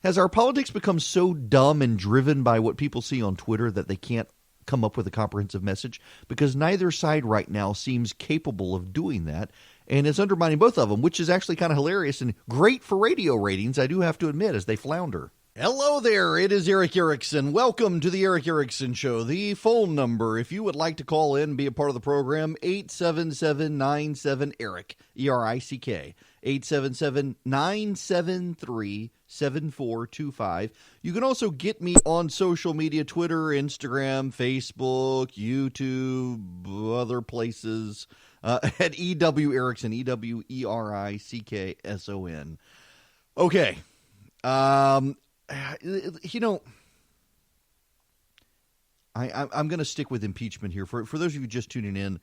Speaker 1: Has our politics become so dumb and driven by what people see on Twitter that they can't come up with a comprehensive message? Because neither side right now seems capable of doing that, and it's undermining both of them, which is actually kind of hilarious and great for radio ratings, I do have to admit, as they flounder. Hello there, it is Eric Erickson. Welcome to the Eric Erickson Show. The phone number, if you would like to call in and be a part of the program, 877-97-ERIC, E-R-I-C-K, 877-973-7425. You can also get me on social media, Twitter, Instagram, Facebook, YouTube, other places, at E.W. Erickson, E-W-E-R-I-C-K-S-O-N. Okay. You know, I'm going to stick with impeachment here. For those of you just tuning in,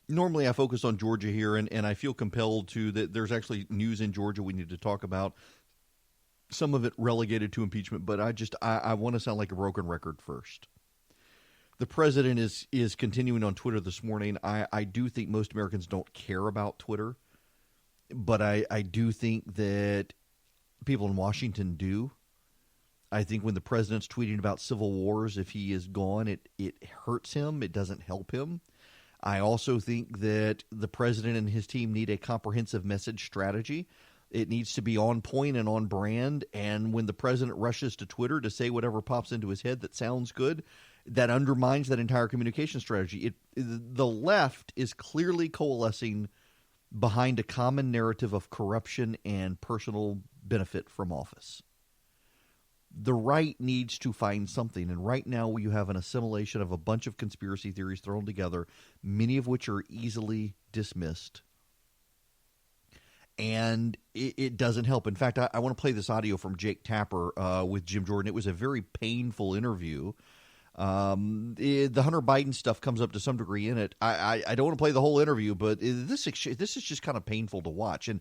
Speaker 1: normally I focus on Georgia here, and I feel compelled to that there's actually news in Georgia we need to talk about. Some of it relegated to impeachment, but I want to sound like a broken record first. The president is continuing on Twitter this morning. I do think most Americans don't care about Twitter, but I do think that people in Washington do. I think when the president's tweeting about civil wars, if he is gone, it hurts him. It doesn't help him. I also think that the president and his team need a comprehensive message strategy. It needs to be on point and on brand. And when the president rushes to Twitter to say whatever pops into his head that sounds good, that undermines that entire communication strategy. The left is clearly coalescing behind a common narrative of corruption and personal benefit from office. The right needs to find something, and right now you have an assimilation of a bunch of conspiracy theories thrown together, many of which are easily dismissed, and it doesn't help. In fact, I want to play this audio from Jake Tapper with Jim Jordan. It was a very painful interview. The Hunter Biden stuff comes up to some degree in it. I don't want to play the whole interview, but this is just kind of painful to watch. And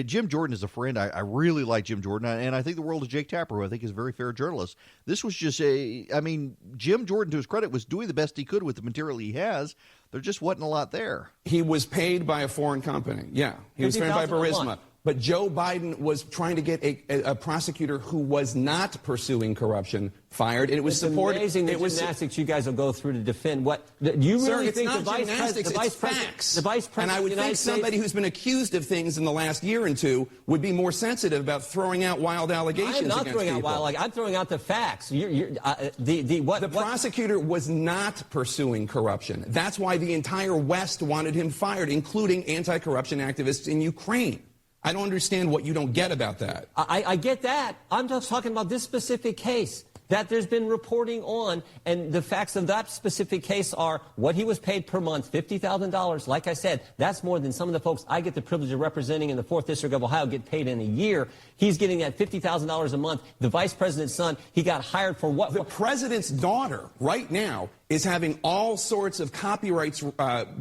Speaker 1: Jim Jordan is a friend. I really like Jim Jordan, and I think the world of Jake Tapper, who I think is a very fair journalist. This was just Jim Jordan, to his credit, was doing the best he could with the material he has. There just wasn't a lot there.
Speaker 17: He was paid by a foreign company. Yeah, he was paid by Burisma. But Joe Biden was trying to get a prosecutor who was not pursuing corruption fired, and it was supported.
Speaker 18: It's amazing the gymnastics you guys will go through to defend what you really
Speaker 17: Sir,
Speaker 18: think.
Speaker 17: It's not gymnastics, it's facts. The vice president, and I would think somebody who's been accused of things in the last year or two would be more sensitive about throwing out wild allegations.
Speaker 18: I'm not
Speaker 17: against
Speaker 18: throwing
Speaker 17: people.
Speaker 18: out wild. I'm throwing out the facts.
Speaker 17: The prosecutor was not pursuing corruption. That's why the entire West wanted him fired, including anti-corruption activists in Ukraine. I don't understand what you don't get about that.
Speaker 18: I get that. I'm just talking about this specific case that there's been reporting on, and the facts of that specific case are what he was paid per month, $50,000. Like I said, that's more than some of the folks I get the privilege of representing in the 4th District of Ohio get paid in a year. He's getting that $50,000 a month. The vice president's son, he got hired for what?
Speaker 17: The president's daughter right now is having all sorts of copyrights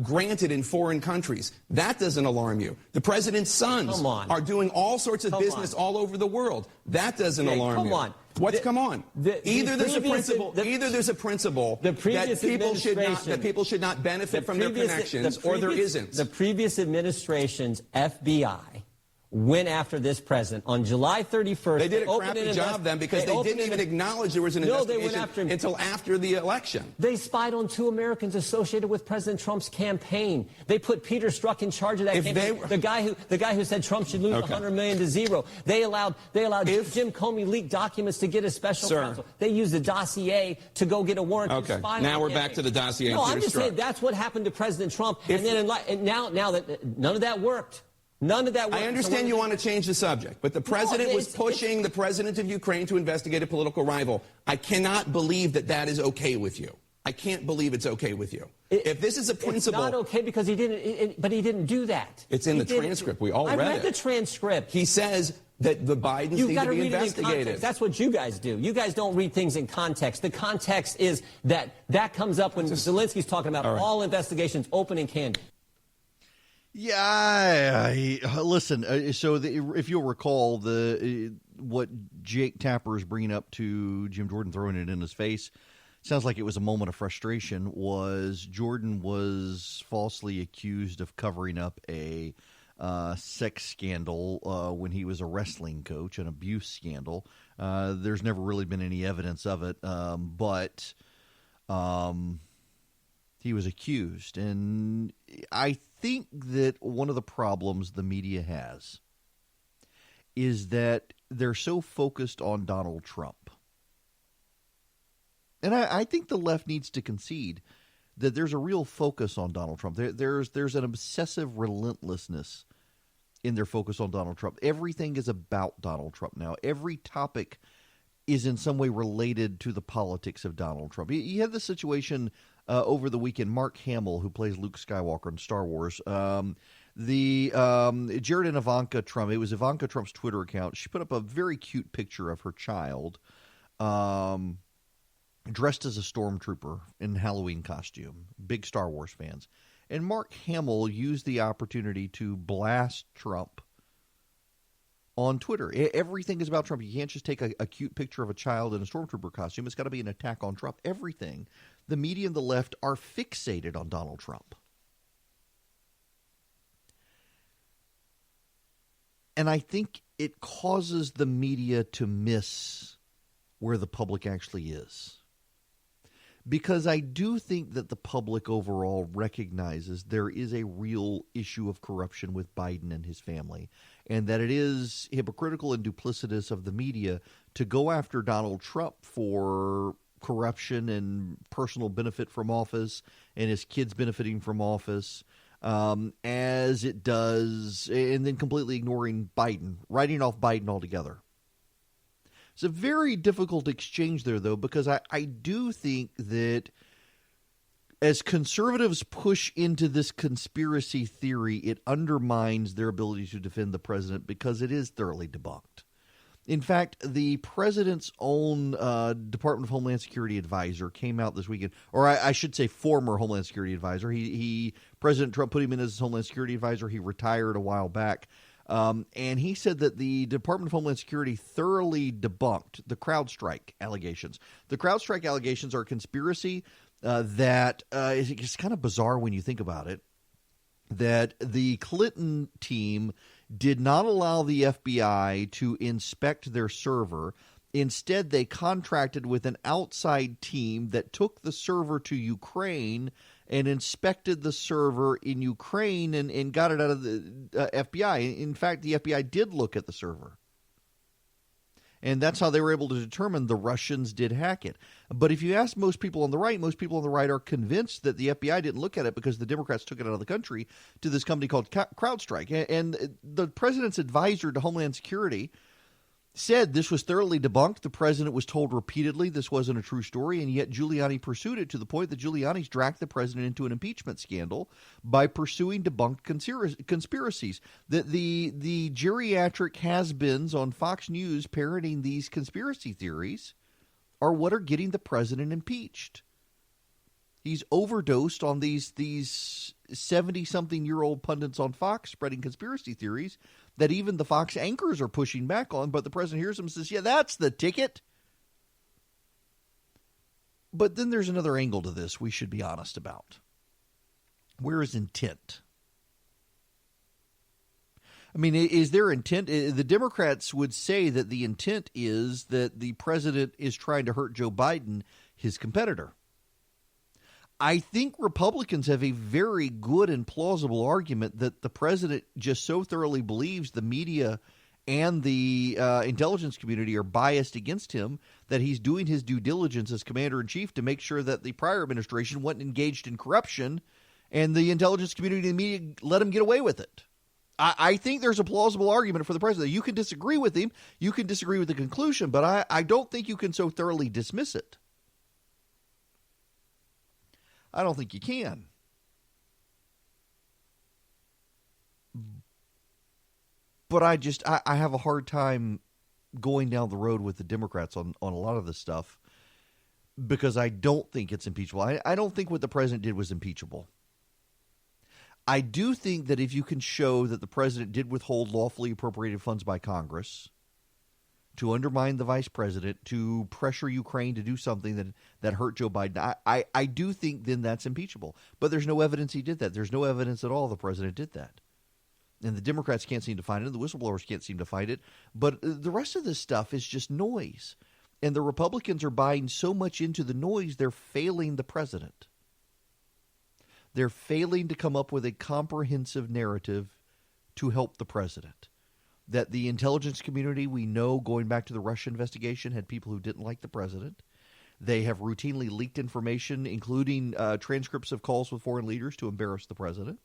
Speaker 17: granted in foreign countries. That doesn't alarm you. The president's sons are doing all sorts of business all over the world. That doesn't alarm you.
Speaker 18: Come on.
Speaker 17: What's come on? Either there's a principle that people should not benefit from their connections, or there isn't.
Speaker 18: The previous administration's FBI went after this president on July 31st.
Speaker 17: They did a crappy job then because they didn't even acknowledge there was an investigation until after the election.
Speaker 18: They spied on 2 Americans associated with President Trump's campaign. They put Peter Strzok in charge of that campaign. The guy who said Trump should lose $100 million to zero. They allowed Jim Comey leak documents to get a special counsel. They used the dossier to go get a warrant to spy on
Speaker 17: now
Speaker 18: the
Speaker 17: we're
Speaker 18: campaign.
Speaker 17: back to the dossier.
Speaker 18: No,
Speaker 17: and
Speaker 18: I'm just saying that's what happened to President Trump. And now that none of that worked. None of that worked.
Speaker 17: I understand you want to change the subject, but the president was pushing the president of Ukraine to investigate a political rival. I cannot believe that is okay with you. I can't believe it's okay with you. If this is a principle...
Speaker 18: It's not okay because he didn't do that.
Speaker 17: It's in the transcript. We all read it.
Speaker 18: I read the transcript.
Speaker 17: He says that the Bidens need to be investigated.
Speaker 18: That's what you guys do. You guys don't read things in context. The context is that comes up when Zelensky's talking about all investigations open and candid.
Speaker 1: Yeah, listen. So if you'll recall, what Jake Tapper is bringing up to Jim Jordan, throwing it in his face, sounds like it was a moment of frustration. Was Jordan was falsely accused of covering up a sex scandal when he was a wrestling coach, an abuse scandal. There's never really been any evidence of it, but he was accused, and I think that one of the problems the media has is that they're so focused on Donald Trump. And I think the left needs to concede that there's a real focus on Donald Trump. There's an obsessive relentlessness in their focus on Donald Trump. Everything is about Donald Trump now. Every topic is in some way related to the politics of Donald Trump. You had the situation over the weekend. Mark Hamill, who plays Luke Skywalker in Star Wars, Jared and Ivanka Trump, it was Ivanka Trump's Twitter account. She put up a very cute picture of her child dressed as a stormtrooper in Halloween costume. Big Star Wars fans. And Mark Hamill used the opportunity to blast Trump on Twitter. Everything is about Trump. You can't just take a cute picture of a child in a stormtrooper costume. It's got to be an attack on Trump. Everything. The media and the left are fixated on Donald Trump. And I think it causes the media to miss where the public actually is. Because I do think that the public overall recognizes there is a real issue of corruption with Biden and his family, and that it is hypocritical and duplicitous of the media to go after Donald Trump for corruption and personal benefit from office and his kids benefiting from office, as it does, and then completely ignoring Biden, writing off Biden altogether. It's a very difficult exchange there, though, because I do think that as conservatives push into this conspiracy theory, it undermines their ability to defend the president because it is thoroughly debunked. In fact, the president's own Department of Homeland Security advisor came out this weekend, or I should say former Homeland Security advisor. President Trump put him in as his Homeland Security advisor. He retired a while back. And he said that the Department of Homeland Security thoroughly debunked the CrowdStrike allegations. The CrowdStrike allegations are a conspiracy that is kind of bizarre when you think about it, that the Clinton team did not allow the FBI to inspect their server. Instead, they contracted with an outside team that took the server to Ukraine and inspected the server in Ukraine and got it out of the FBI. In fact, the FBI did look at the server. And that's how they were able to determine the Russians did hack it. But if you ask most people on the right are convinced that the FBI didn't look at it because the Democrats took it out of the country to this company called CrowdStrike. And the president's advisor to Homeland Security said this was thoroughly debunked. The president was told repeatedly this wasn't a true story, and yet Giuliani pursued it to the point that Giuliani's dragged the president into an impeachment scandal by pursuing debunked conspiracies. The geriatric has-beens on Fox News parroting these conspiracy theories are what are getting the president impeached. He's overdosed on these 70-something-year-old pundits on Fox spreading conspiracy theories that even the Fox anchors are pushing back on, but the president hears them and says, yeah, that's the ticket. But then there's another angle to this we should be honest about. Where is intent? I mean, is their intent? The Democrats would say that the intent is that the president is trying to hurt Joe Biden, his competitor. I think Republicans have a very good and plausible argument that the president just so thoroughly believes the media and the intelligence community are biased against him that he's doing his due diligence as commander-in-chief to make sure that the prior administration wasn't engaged in corruption and the intelligence community and the media let him get away with it. I think there's a plausible argument for the president. You can disagree with him. You can disagree with the conclusion, but I don't think you can so thoroughly dismiss it. I don't think you can. But I have a hard time going down the road with the Democrats on a lot of this stuff because I don't think it's impeachable. I don't think what the president did was impeachable. I do think that if you can show that the president did withhold lawfully appropriated funds by Congress to undermine the vice president, to pressure Ukraine to do something that hurt Joe Biden, I do think then that's impeachable. But there's no evidence he did that. There's no evidence at all the president did that. And the Democrats can't seem to find it. The whistleblowers can't seem to find it. But the rest of this stuff is just noise. And the Republicans are buying so much into the noise, they're failing the president. They're failing to come up with a comprehensive narrative to help the president. That the intelligence community, we know, going back to the Russia investigation, had people who didn't like the president. They have routinely leaked information, including transcripts of calls with foreign leaders to embarrass the president.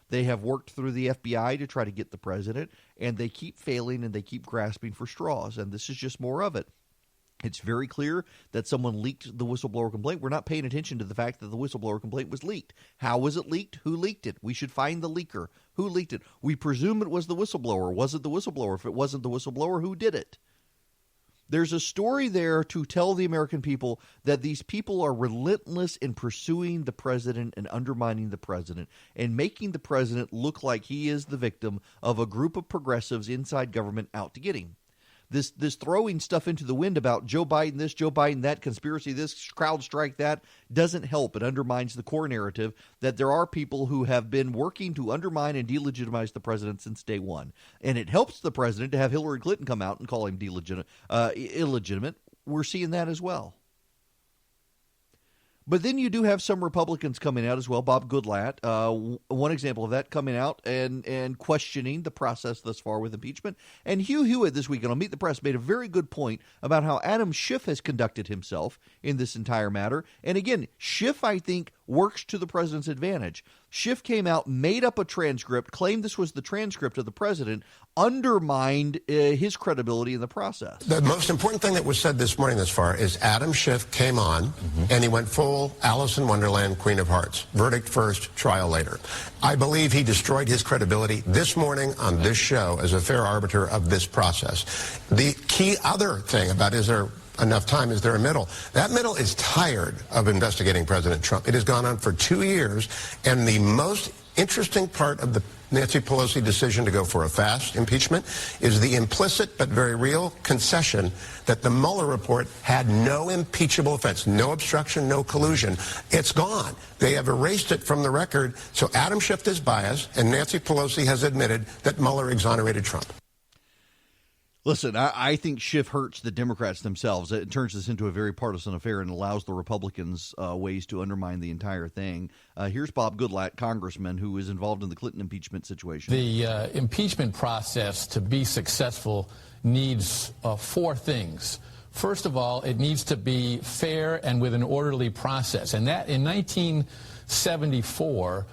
Speaker 1: They have worked through the FBI to try to get the president, and they keep failing and they keep grasping for straws, and this is just more of it. It's very clear that someone leaked the whistleblower complaint. We're not paying attention to the fact that the whistleblower complaint was leaked. How was it leaked? Who leaked it? We should find the leaker. Who leaked it? We presume it was the whistleblower. Was it the whistleblower? If it wasn't the whistleblower, who did it? There's a story there to tell the American people that these people are relentless in pursuing the president and undermining the president and making the president look like he is the victim of a group of progressives inside government out to get him. This throwing stuff into the wind about Joe Biden this, Joe Biden that, conspiracy this, crowd strike that, doesn't help. It undermines the core narrative that there are people who have been working to undermine and delegitimize the president since day one. And it helps the president to have Hillary Clinton come out and call him illegitimate. We're seeing that as well. But then you do have some Republicans coming out as well. Bob Goodlatte, one example of that, coming out and questioning the process thus far with impeachment. And Hugh Hewitt this weekend on Meet the Press made a very good point about how Adam Schiff has conducted himself in this entire matter. And again, Schiff, I think, works to the president's advantage. Schiff came out, made up a transcript, claimed this was the transcript of the president, undermined his credibility in the process.
Speaker 19: The most important thing that was said this morning thus far is Adam Schiff came on and he went full Alice in Wonderland, Queen of Hearts. Verdict first, trial later. I believe he destroyed his credibility this morning on this show as a fair arbiter of this process. The key other thing about is there enough time, is there a middle? That middle is tired of investigating President Trump. It has gone on for 2 years, and the most interesting part of the Nancy Pelosi decision to go for a fast impeachment is the implicit but very real concession that the Mueller report had no impeachable offense, no obstruction, no collusion. It's gone. They have erased it from the record. So Adam Schiff is biased, and Nancy Pelosi has admitted that Mueller exonerated Trump.
Speaker 1: Listen, I think Schiff hurts the Democrats themselves. It turns this into a very partisan affair and allows the Republicans ways to undermine the entire thing. Here's Bob Goodlatte, congressman who is involved in the Clinton impeachment situation.
Speaker 20: The impeachment process, to be successful, needs 4 things. First of all, it needs to be fair and with an orderly process. And that in 1974,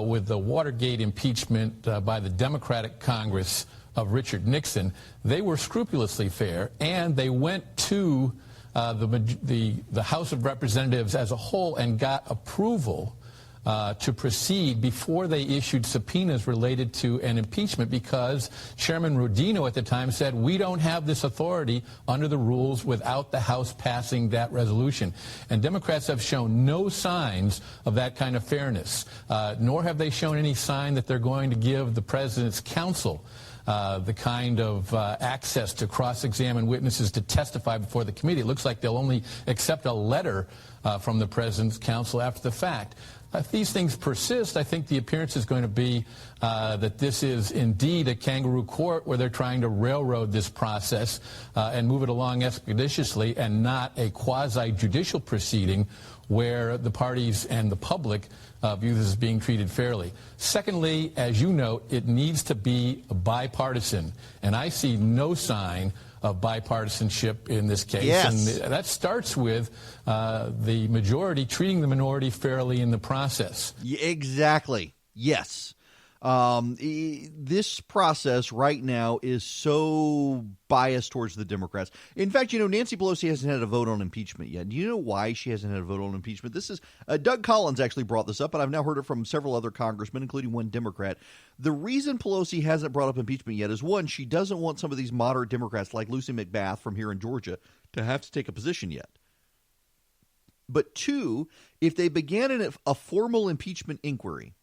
Speaker 20: with the Watergate impeachment by the Democratic Congress of Richard Nixon, they were scrupulously fair, and they went to the House of Representatives as a whole and got approval to proceed before they issued subpoenas related to an impeachment, because Chairman Rodino at the time said, we don't have this authority under the rules without the House passing that resolution. And Democrats have shown no signs of that kind of fairness, nor have they shown any sign that they're going to give the president's counsel the kind of access to cross-examine witnesses to testify before the committee. It looks like they'll only accept a letter from the president's counsel after the fact. If these things persist, I think the appearance is going to be that this is indeed a kangaroo court where they're trying to railroad this process and move it along expeditiously, and not a quasi-judicial proceeding where the parties and the public view this as being treated fairly. Secondly, as you note, it needs to be bipartisan, and I see no sign of bipartisanship in this case.
Speaker 1: Yes.
Speaker 20: And that starts with the majority treating the minority fairly in the process.
Speaker 1: Exactly. Yes. This process right now is so biased towards the Democrats. In fact, Nancy Pelosi hasn't had a vote on impeachment yet. Do you know why she hasn't had a vote on impeachment? This is Doug Collins actually brought this up, and I've now heard it from several other congressmen, including one Democrat. The reason Pelosi hasn't brought up impeachment yet is, one, she doesn't want some of these moderate Democrats like Lucy McBath from here in Georgia to have to take a position yet. But two, if they began a formal impeachment inquiry,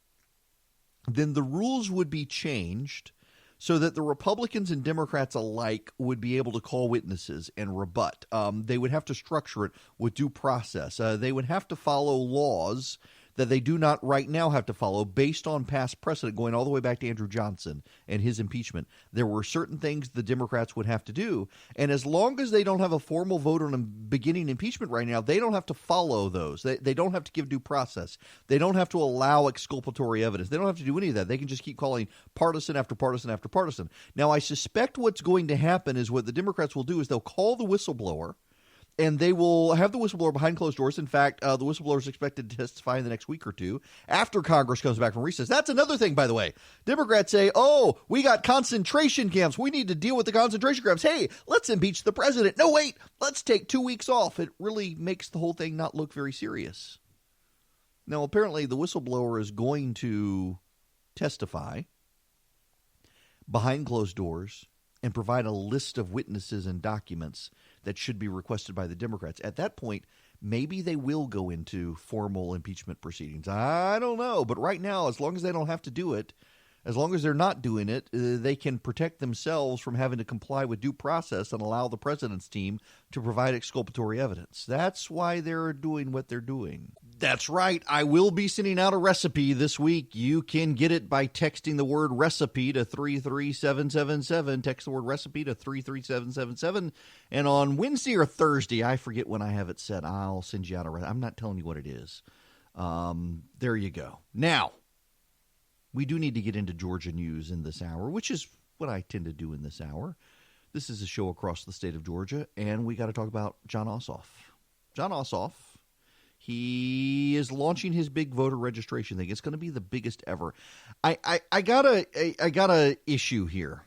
Speaker 1: then the rules would be changed so that the Republicans and Democrats alike would be able to call witnesses and rebut. They would have to structure it with due process. They would have to follow laws that they do not right now have to follow based on past precedent going all the way back to Andrew Johnson and his impeachment. There were certain things the Democrats would have to do, and as long as they don't have a formal vote on a beginning impeachment right now, they don't have to follow those. They don't have to give due process. They don't have to allow exculpatory evidence. They don't have to do any of that. They can just keep calling partisan after partisan after partisan. Now, I suspect what's going to happen is what the Democrats will do is they'll call the whistleblower, and they will have the whistleblower behind closed doors. In fact, the whistleblower is expected to testify in the next week or two after Congress comes back from recess. That's another thing, by the way. Democrats say, oh, we got concentration camps. We need to deal with the concentration camps. Hey, let's impeach the president. No, wait, let's take 2 weeks off. It really makes the whole thing not look very serious. Now, apparently, the whistleblower is going to testify behind closed doors and provide a list of witnesses and documents that should be requested by the Democrats. At that point, maybe they will go into formal impeachment proceedings. I don't know. But right now, as long as they don't have to do it, as long as they're not doing it, they can protect themselves from having to comply with due process and allow the president's team to provide exculpatory evidence. That's why they're doing what they're doing. That's right. I will be sending out a recipe this week. You can get it by texting the word recipe to 33777. Text the word recipe to 33777. And on Wednesday or Thursday, I forget when I have it set, I'll send you out a recipe. I'm not telling you what it is. There you go. Now, we do need to get into Georgia news in this hour, which is what I tend to do in this hour. This is a show across the state of Georgia, and we got to talk about Jon Ossoff. Jon Ossoff, he is launching his big voter registration thing. It's going to be the biggest ever. I got a issue here.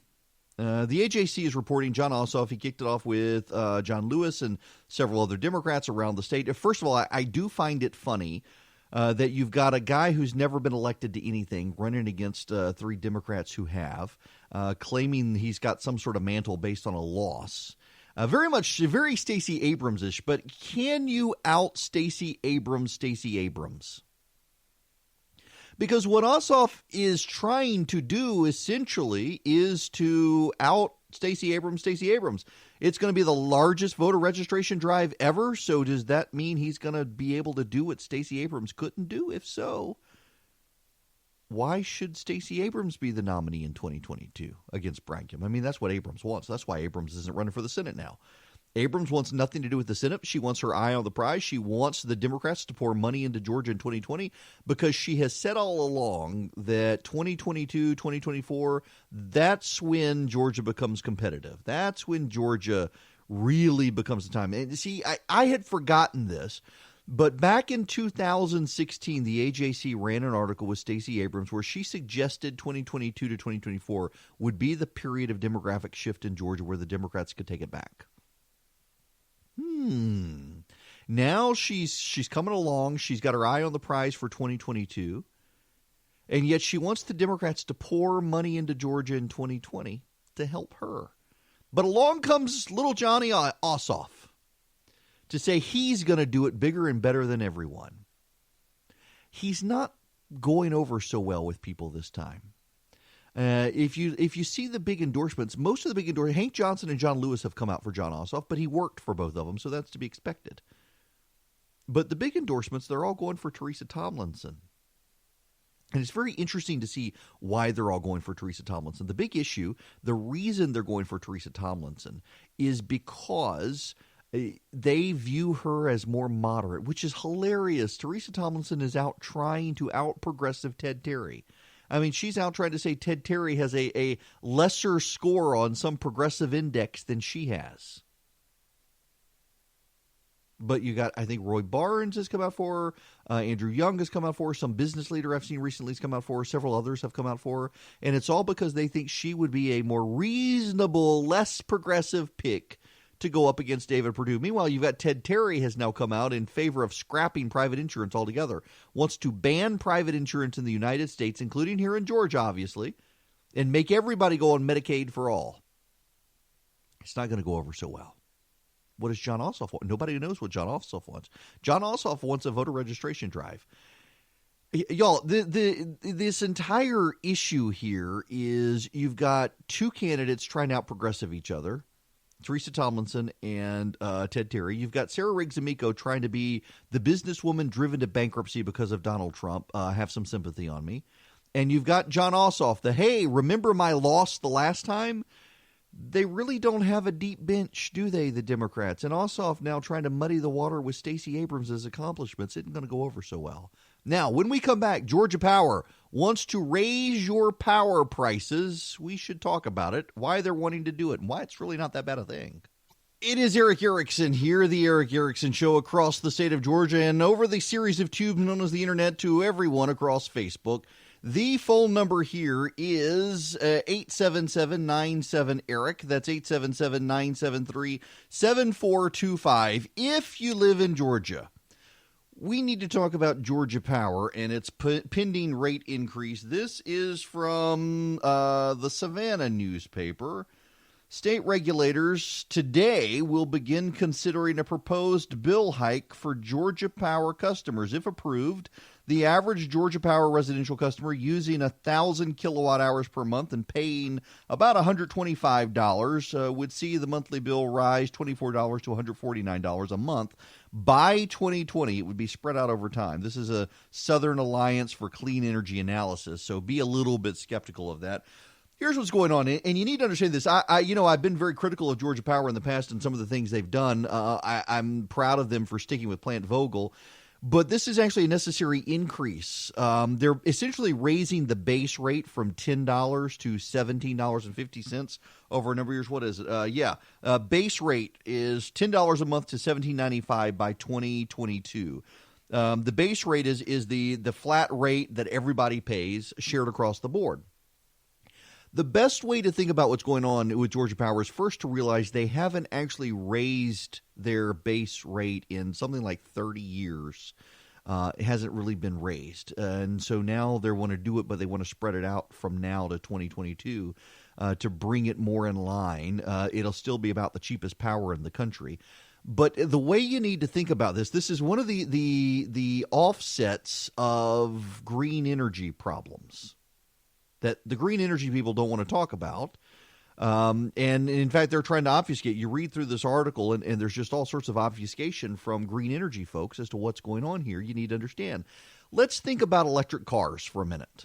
Speaker 1: The AJC is reporting Jon Ossoff. He kicked it off with John Lewis and several other Democrats around the state. First of all, I do find it funny that you've got a guy who's never been elected to anything running against three Democrats who have, claiming he's got some sort of mantle based on a loss. Very Stacey Abrams-ish, but can you out Stacey Abrams? Because what Ossoff is trying to do essentially is to out Stacey Abrams. It's going to be the largest voter registration drive ever. So does that mean he's going to be able to do what Stacey Abrams couldn't do? If so, why should Stacey Abrams be the nominee in 2022 against Brankham? I mean, that's what Abrams wants. That's why Abrams isn't running for the Senate now. Abrams wants nothing to do with the Senate. She wants her eye on the prize. She wants the Democrats to pour money into Georgia in 2020 because she has said all along that 2022, 2024, that's when Georgia becomes competitive. That's when Georgia really becomes the time. And see, I had forgotten this, but back in 2016, the AJC ran an article with Stacey Abrams where she suggested 2022 to 2024 would be the period of demographic shift in Georgia where the Democrats could take it back. Now she's coming along. She's got her eye on the prize for 2022. And yet she wants the Democrats to pour money into Georgia in 2020 to help her. But along comes little Johnny Ossoff to say he's going to do it bigger and better than everyone. He's not going over so well with people this time. If you see the big endorsements, most of the big endorsements, Hank Johnson and John Lewis have come out for Jon Ossoff, but he worked for both of them, so that's to be expected. But the big endorsements, they're all going for Teresa Tomlinson. And it's very interesting to see why they're all going for Teresa Tomlinson. The big issue, the reason they're going for Teresa Tomlinson is because they view her as more moderate, which is hilarious. Teresa Tomlinson is out trying to out-progressive Ted Terry. I mean, she's out trying to say Ted Terry has a lesser score on some progressive index than she has. But you got, I think, Roy Barnes has come out for her. Andrew Young has come out for her. Some business leader I've seen recently has come out for her. Several others have come out for her. And it's all because they think she would be a more reasonable, less progressive pick to go up against David Perdue. Meanwhile, you've got Ted Terry has now come out in favor of scrapping private insurance altogether. Wants to ban private insurance in the United States, including here in Georgia, obviously, and make everybody go on Medicaid for all. It's not going to go over so well. What does John Ossoff want? Nobody knows what John Ossoff wants. John Ossoff wants a voter registration drive. Y'all, this entire issue here is you've got two candidates trying to out-progressive each other, Teresa Tomlinson and Ted Terry. You've got Sarah Riggs-Amico trying to be the businesswoman driven to bankruptcy because of Donald Trump. Have some sympathy on me. And you've got John Ossoff, the, hey, remember my loss the last time? They really don't have a deep bench, do they, the Democrats? And Ossoff now trying to muddy the water with Stacey Abrams' accomplishments isn't going to go over so well. Now, when we come back, Georgia Power wants to raise your power prices. We should talk about it, why they're wanting to do it, and why it's really not that bad a thing. It is Eric Erickson here, the Eric Erickson Show across the state of Georgia and over the series of tubes known as the Internet to everyone across Facebook. The phone number here is 877-97-ERIC. That's 877-973-7425. If you live in Georgia, we need to talk about Georgia Power and its pending rate increase. This is from the Savannah newspaper. State regulators today will begin considering a proposed bill hike for Georgia Power customers. If approved, the average Georgia Power residential customer using 1,000 kilowatt hours per month and paying about $125 would see the monthly bill rise $24 to $149 a month. By 2020, it would be spread out over time. This is a Southern Alliance for Clean Energy Analysis, so be a little bit skeptical of that. Here's what's going on, and you need to understand this. I've been very critical of Georgia Power in the past and some of the things they've done. I'm proud of them for sticking with Plant Vogtle, but this is actually a necessary increase. They're essentially raising the base rate from $10 to $17.50 over a number of years. What is it? Base rate is $10 a month to $17.95 by 2022. The base rate is the flat rate that everybody pays, shared across the board. The best way to think about what's going on with Georgia Power is first to realize they haven't actually raised their base rate in something like 30 years. It hasn't really been raised. And so now they want to do it, but they want to spread it out from now to 2022 to bring it more in line. It'll still be about the cheapest power in the country. But the way you need to think about this is one of the offsets of green energy problems that the green energy people don't want to talk about. And in fact, they're trying to obfuscate. You read through this article, and there's just all sorts of obfuscation from green energy folks as to what's going on here. You need to understand. Let's think about electric cars for a minute.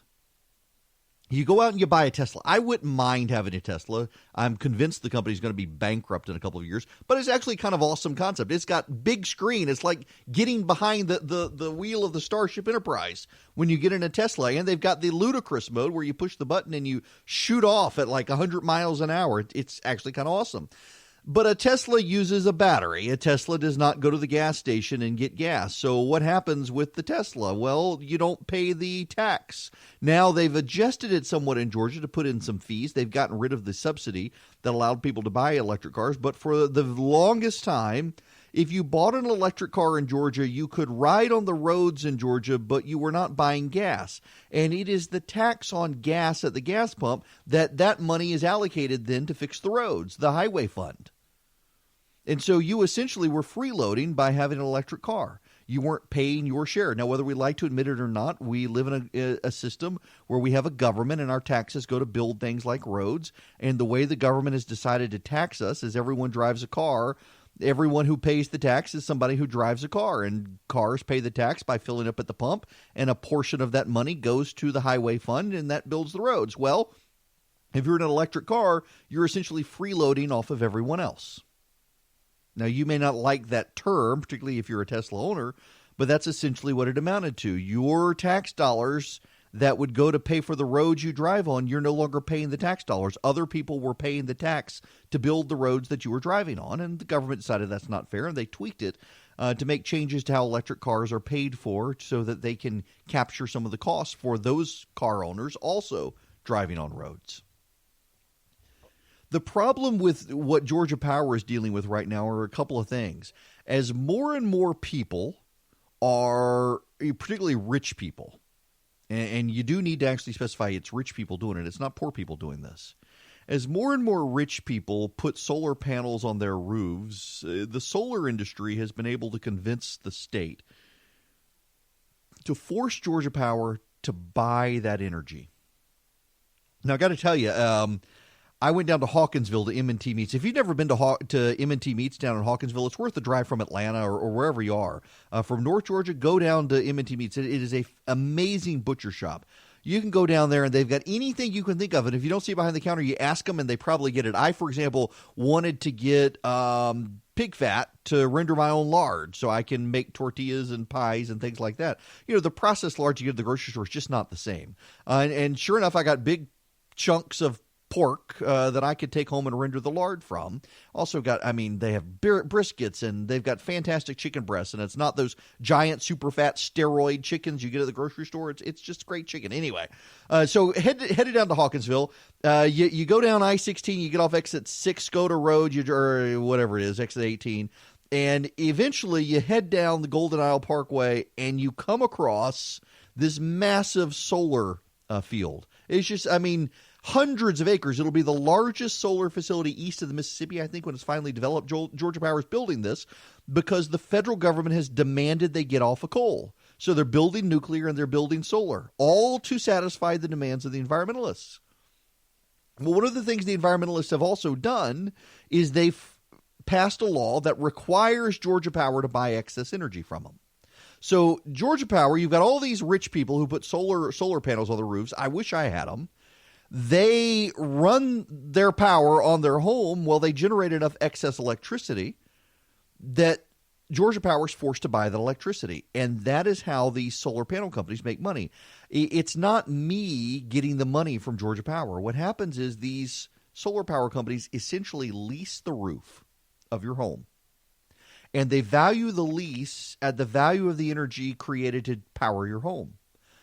Speaker 1: You go out and you buy a Tesla. I wouldn't mind having a Tesla. I'm convinced the company's going to be bankrupt in a couple of years, but it's actually kind of awesome concept. It's got big screen. It's like getting behind the wheel of the Starship Enterprise when you get in a Tesla, and they've got the ludicrous mode where you push the button and you shoot off at like 100 miles an hour. It's actually kind of awesome. But a Tesla uses a battery. A Tesla does not go to the gas station and get gas. So what happens with the Tesla? Well, you don't pay the tax. Now they've adjusted it somewhat in Georgia to put in some fees. They've gotten rid of the subsidy that allowed people to buy electric cars. But for the longest time, if you bought an electric car in Georgia, you could ride on the roads in Georgia, but you were not buying gas. And it is the tax on gas at the gas pump that money is allocated then to fix the roads, the highway fund. And so you essentially were freeloading by having an electric car. You weren't paying your share. Now, whether we like to admit it or not, we live in a system where we have a government and our taxes go to build things like roads. And the way the government has decided to tax us is everyone drives a car Everyone who pays the tax is somebody who drives a car, and cars pay the tax by filling up at the pump, and a portion of that money goes to the highway fund, and that builds the roads. Well, if you're in an electric car, you're essentially freeloading off of everyone else. Now, you may not like that term, particularly if you're a Tesla owner, but that's essentially what it amounted to. Your tax dollars that would go to pay for the roads you drive on, you're no longer paying the tax dollars. Other people were paying the tax to build the roads that you were driving on, and the government decided that's not fair, and they tweaked it to make changes to how electric cars are paid for so that they can capture some of the costs for those car owners also driving on roads. The problem with what Georgia Power is dealing with right now are a couple of things. As more and more people are, particularly rich people, and you do need to actually specify it's rich people doing it. It's not poor people doing this. As more and more rich people put solar panels on their roofs, the solar industry has been able to convince the state to force Georgia Power to buy that energy. Now, I got to tell you, I went down to Hawkinsville to M&T Meats. If you've never been to M&T Meats down in Hawkinsville, it's worth the drive from Atlanta or wherever you are. From North Georgia, go down to M&T Meats. It is an amazing butcher shop. You can go down there, and they've got anything you can think of. And if you don't see it behind the counter, you ask them, and they probably get it. I, for example, wanted to get pig fat to render my own lard so I can make tortillas and pies and things like that. You know, the processed lard you get at the grocery store is just not the same. And sure enough, I got big chunks of pork that I could take home and render the lard from. Also got, they have briskets, and they've got fantastic chicken breasts, and it's not those giant super fat steroid chickens you get at the grocery store. It's just great chicken. Anyway, so headed down to Hawkinsville. You go down I-16, you get off exit 6, go to road, or whatever it is, exit 18, and eventually you head down the Golden Isle Parkway, and you come across this massive solar field. It's just, hundreds of acres. It'll be the largest solar facility east of the Mississippi, I think, when it's finally developed. Georgia Power is building this because the federal government has demanded they get off of coal. So they're building nuclear and they're building solar, all to satisfy the demands of the environmentalists. Well, one of the things the environmentalists have also done is they've passed a law that requires Georgia Power to buy excess energy from them. So Georgia Power, you've got all these rich people who put solar panels on the roofs. I wish I had them. They run their power on their home while they generate enough excess electricity that Georgia Power is forced to buy that electricity. And that is how these solar panel companies make money. It's not me getting the money from Georgia Power. What happens is these solar power companies essentially lease the roof of your home. And they value the lease at the value of the energy created to power your home.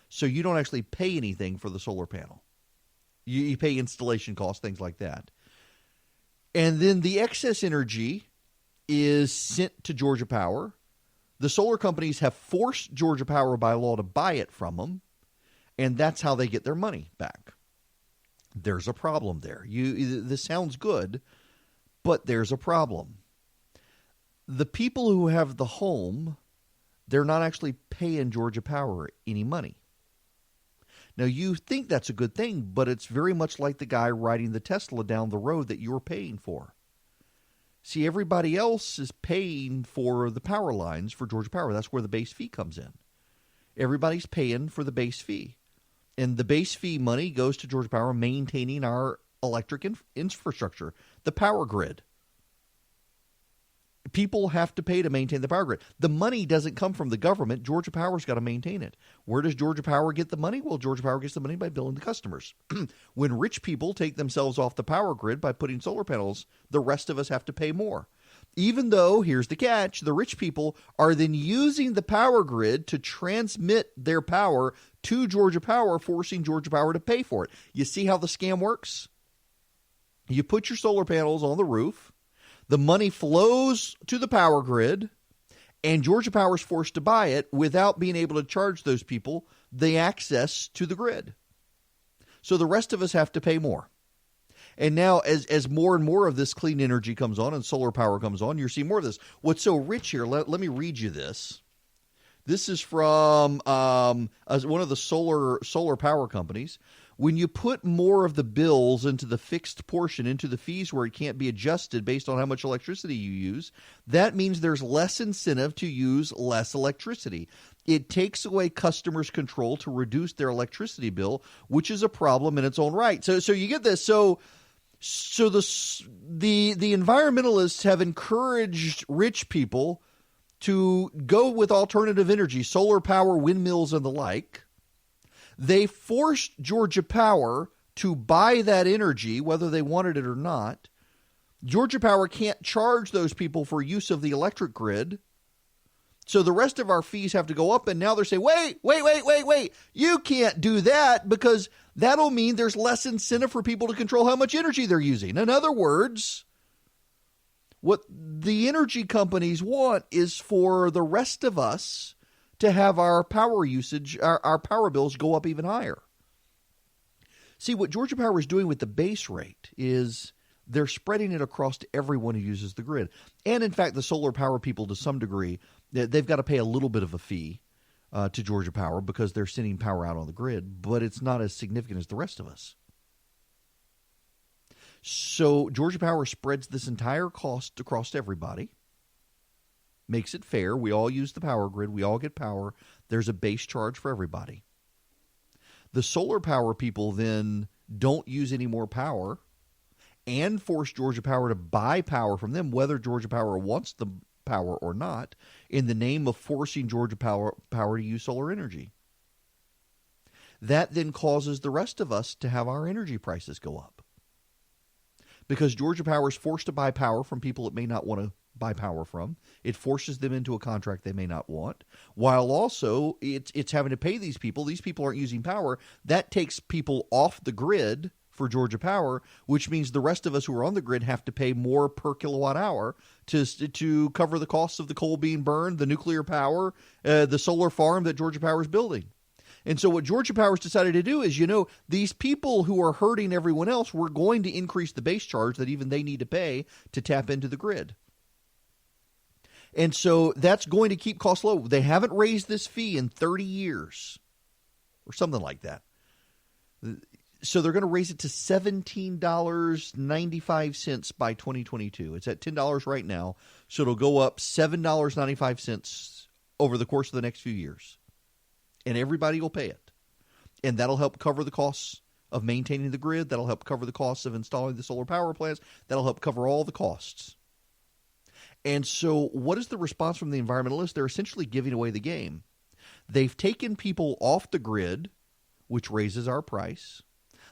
Speaker 1: So you don't actually pay anything for the solar panel. You pay installation costs, things like that. And then the excess energy is sent to Georgia Power. The solar companies have forced Georgia Power by law to buy it from them, and that's how they get their money back. There's a problem there. This sounds good, but there's a problem. The people who have the home, they're not actually paying Georgia Power any money. Now, you think that's a good thing, but it's very much like the guy riding the Tesla down the road that you're paying for. See, everybody else is paying for the power lines for Georgia Power. That's where the base fee comes in. Everybody's paying for the base fee. And the base fee money goes to Georgia Power maintaining our electric infrastructure, the power grid. People have to pay to maintain the power grid. The money doesn't come from the government. Georgia Power's got to maintain it. Where does Georgia Power get the money? Well, Georgia Power gets the money by billing the customers. When rich people take themselves off the power grid by putting solar panels, the rest of us have to pay more. Even though, here's the catch, the rich people are then using the power grid to transmit their power to Georgia Power, forcing Georgia Power to pay for it. You see how the scam works? You put your solar panels on the roof. The money flows to the power grid, and Georgia Power is forced to buy it without being able to charge those people the access to the grid. So the rest of us have to pay more. And now as more and more of this clean energy comes on and solar power comes on, you're seeing more of this. What's so rich here, let me read you this. This is from one of the solar power companies. When you put more of the bills into the fixed portion, into the fees where it can't be adjusted based on how much electricity you use, that means there's less incentive to use less electricity. It takes away customers' control to reduce their electricity bill, which is a problem in its own right. So you get this. So the environmentalists have encouraged rich people to go with alternative energy, solar power, windmills, and the like. They forced Georgia Power to buy that energy, whether they wanted it or not. Georgia Power can't charge those people for use of the electric grid. So the rest of our fees have to go up, and now they're saying, wait. You can't do that because that'll mean there's less incentive for people to control how much energy they're using. In other words, what the energy companies want is for the rest of us to have our power usage, our power bills go up even higher. See, what Georgia Power is doing with the base rate is they're spreading it across to everyone who uses the grid. And in fact, the solar power people, to some degree, they've got to pay a little bit of a fee to Georgia Power because they're sending power out on the grid, but it's not as significant as the rest of us. So Georgia Power spreads this entire cost across everybody, makes it fair. We all use the power grid. We all get power. There's a base charge for everybody. The solar power people then don't use any more power and force Georgia Power to buy power from them, whether Georgia Power wants the power or not, in the name of forcing Georgia Power to use solar energy. That then causes the rest of us to have our energy prices go up. Because Georgia Power is forced to buy power from people it may not want to buy power from. It forces them into a contract they may not want, while also it's having to pay these people. These people aren't using power. That takes people off the grid for Georgia Power, which means the rest of us who are on the grid have to pay more per kilowatt hour to cover the costs of the coal being burned, the nuclear power, the solar farm that Georgia Power is building. And so what Georgia Power has decided to do is, these people who are hurting everyone else, we're going to increase the base charge that even they need to pay to tap into the grid. And so that's going to keep costs low. They haven't raised this fee in 30 years or something like that. So they're going to raise it to $17.95 by 2022. It's at $10 right now. So it'll go up $7.95 over the course of the next few years. And everybody will pay it. And that'll help cover the costs of maintaining the grid. That'll help cover the costs of installing the solar power plants. That'll help cover all the costs. And so what is the response from the environmentalists? They're essentially giving away the game. They've taken people off the grid, which raises our price.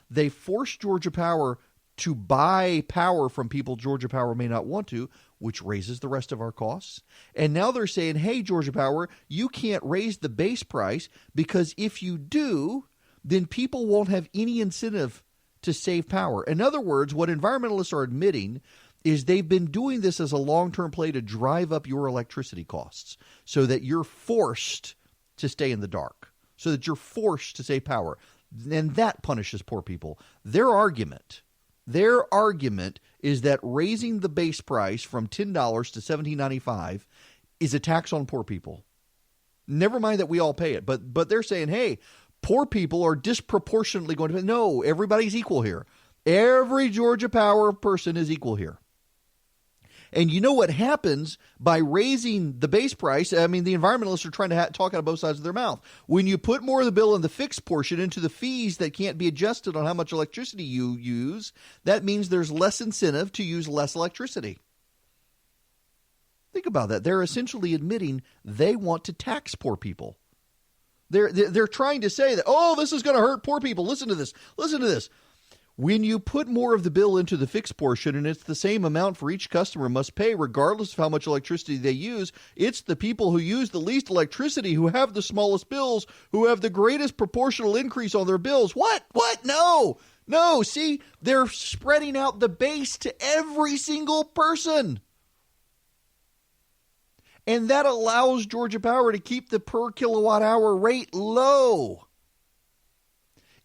Speaker 1: They forced Georgia Power to buy power from people Georgia Power may not want to, which raises the rest of our costs. And now they're saying, hey, Georgia Power, you can't raise the base price because if you do, then people won't have any incentive to save power. In other words, what environmentalists are admitting is they've been doing this as a long-term play to drive up your electricity costs so that you're forced to stay in the dark, so that you're forced to save power. And that punishes poor people. Their argument is that raising the base price from $10 to $17.95 is a tax on poor people. Never mind that we all pay it, but they're saying, hey, poor people are disproportionately going to pay. No, everybody's equal here. Every Georgia Power person is equal here. And you know what happens by raising the base price? I mean, the environmentalists are trying to talk out of both sides of their mouth. When you put more of the bill in the fixed portion into the fees that can't be adjusted on how much electricity you use, that means there's less incentive to use less electricity. Think about that. They're essentially admitting they want to tax poor people. They're trying to say that, oh, this is going to hurt poor people. Listen to this. Listen to this. When you put more of the bill into the fixed portion and it's the same amount for each customer must pay regardless of how much electricity they use, it's the people who use the least electricity who have the smallest bills, who have the greatest proportional increase on their bills. What? No. See, they're spreading out the base to every single person. And that allows Georgia Power to keep the per kilowatt hour rate low.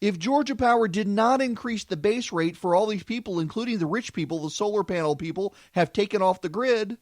Speaker 1: If Georgia Power did not increase the base rate for all these people, including the rich people, the solar panel people, have taken off the grid,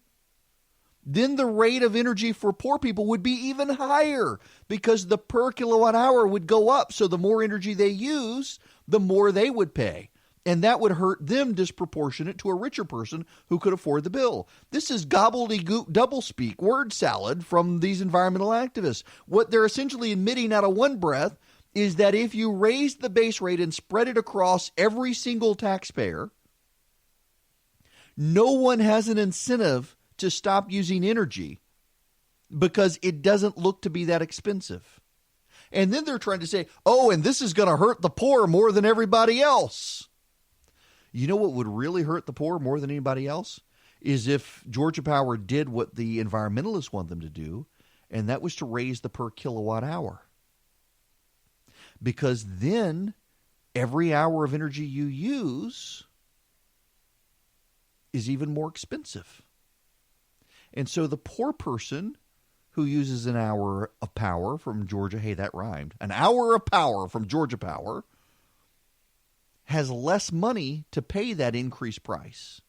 Speaker 1: then the rate of energy for poor people would be even higher because the per kilowatt hour would go up. So the more energy they use, the more they would pay. And that would hurt them disproportionate to a richer person who could afford the bill. This is gobbledygook doublespeak, word salad from these environmental activists. What they're essentially admitting out of one breath is that if you raise the base rate and spread it across every single taxpayer, no one has an incentive to stop using energy because it doesn't look to be that expensive. And then they're trying to say, oh, and this is going to hurt the poor more than everybody else. You know what would really hurt the poor more than anybody else? Is if Georgia Power did what the environmentalists want them to do, and that was to raise the per kilowatt hour. Because then every hour of energy you use is even more expensive. And so the poor person who uses an hour of power from Georgia, hey, that rhymed, an hour of power from Georgia Power, has less money to pay that increased price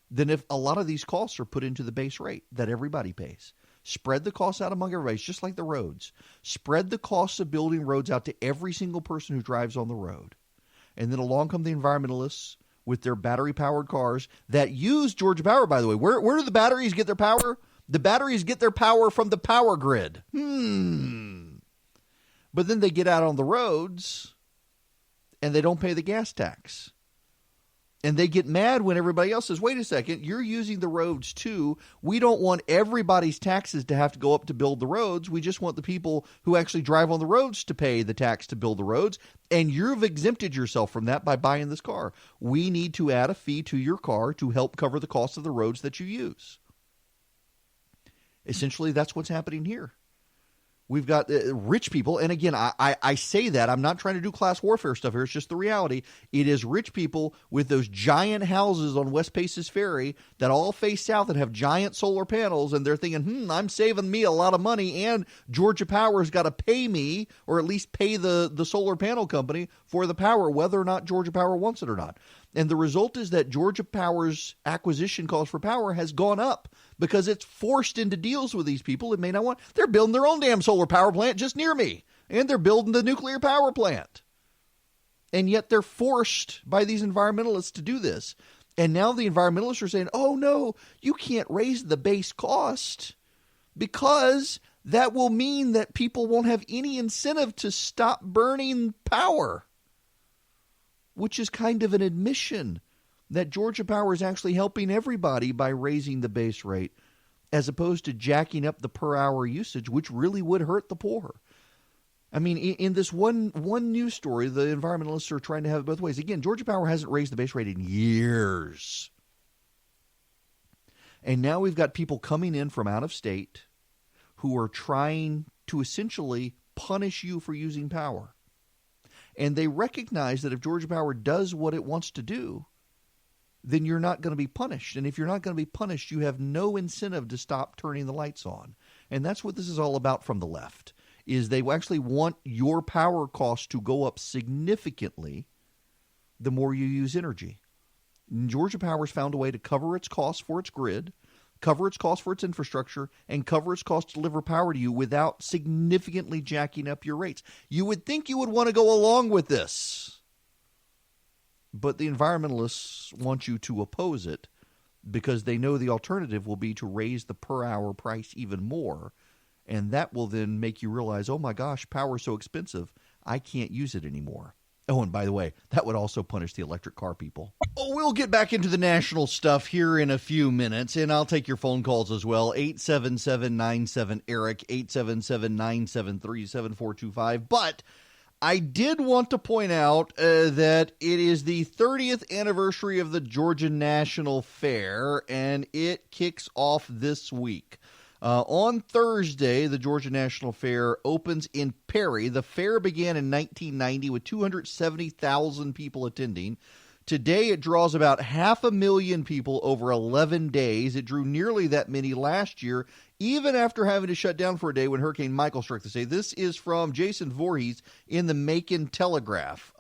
Speaker 1: than if a lot of these costs are put into the base rate that everybody pays. Spread the costs out among everybody. It's just like the roads. Spread the costs of building roads out to every single person who drives on the road. And then along come the environmentalists with their battery-powered cars that use Georgia Power, by the way. Where do the batteries get their power? The batteries get their power from the power grid. But then they get out on the roads and they don't pay the gas tax. And they get mad when everybody else says, wait a second, you're using the roads too. We don't want everybody's taxes to have to go up to build the roads. We just want the people who actually drive on the roads to pay the tax to build the roads. And you've exempted yourself from that by buying this car. We need to add a fee to your car to help cover the cost of the roads that you use. Essentially, that's what's happening here. We've got rich people, and again, I say that. I'm not trying to do class warfare stuff here. It's just the reality. It is rich people with those giant houses on West Paces Ferry that all face south and have giant solar panels, and they're thinking, I'm saving me a lot of money, and Georgia Power's got to pay me, or at least pay the solar panel company for the power, whether or not Georgia Power wants it or not. And the result is that Georgia Power's acquisition cost for power has gone up because it's forced into deals with these people it may not want. They're building their own damn solar power plant just near me, and they're building the nuclear power plant. And yet they're forced by these environmentalists to do this. And now the environmentalists are saying, oh, no, you can't raise the base cost because that will mean that people won't have any incentive to stop burning power, which is kind of an admission that Georgia Power is actually helping everybody by raising the base rate as opposed to jacking up the per hour usage, which really would hurt the poor. I mean, in this one news story, the environmentalists are trying to have it both ways. Again, Georgia Power hasn't raised the base rate in years. And now we've got people coming in from out of state who are trying to essentially punish you for using power. And they recognize that if Georgia Power does what it wants to do, then you're not going to be punished. And if you're not going to be punished, you have no incentive to stop turning the lights on. And that's what this is all about from the left, is they actually want your power costs to go up significantly the more you use energy. And Georgia Power's found a way to cover its costs for its grid, cover its costs for its infrastructure, and cover its costs to deliver power to you without significantly jacking up your rates. You would think you would want to go along with this, but the environmentalists want you to oppose it because they know the alternative will be to raise the per hour price even more, and that will then make you realize, oh my gosh, power's so expensive, I can't use it anymore. Oh, and by the way, that would also punish the electric car people. Oh, we'll get back into the national stuff here in a few minutes, and I'll take your phone calls as well. 877-97-ERIC, 877-973-7425. But I did want to point out that it is the 30th anniversary of the Georgia National Fair, and it kicks off this week. On Thursday, the Georgia National Fair opens in Perry. The fair began in 1990 with 270,000 people attending. Today, it draws about 500,000 people over 11 days. It drew nearly that many last year, even after having to shut down for a day when Hurricane Michael struck the state. This is from Jason Voorhees in the Macon Telegraph.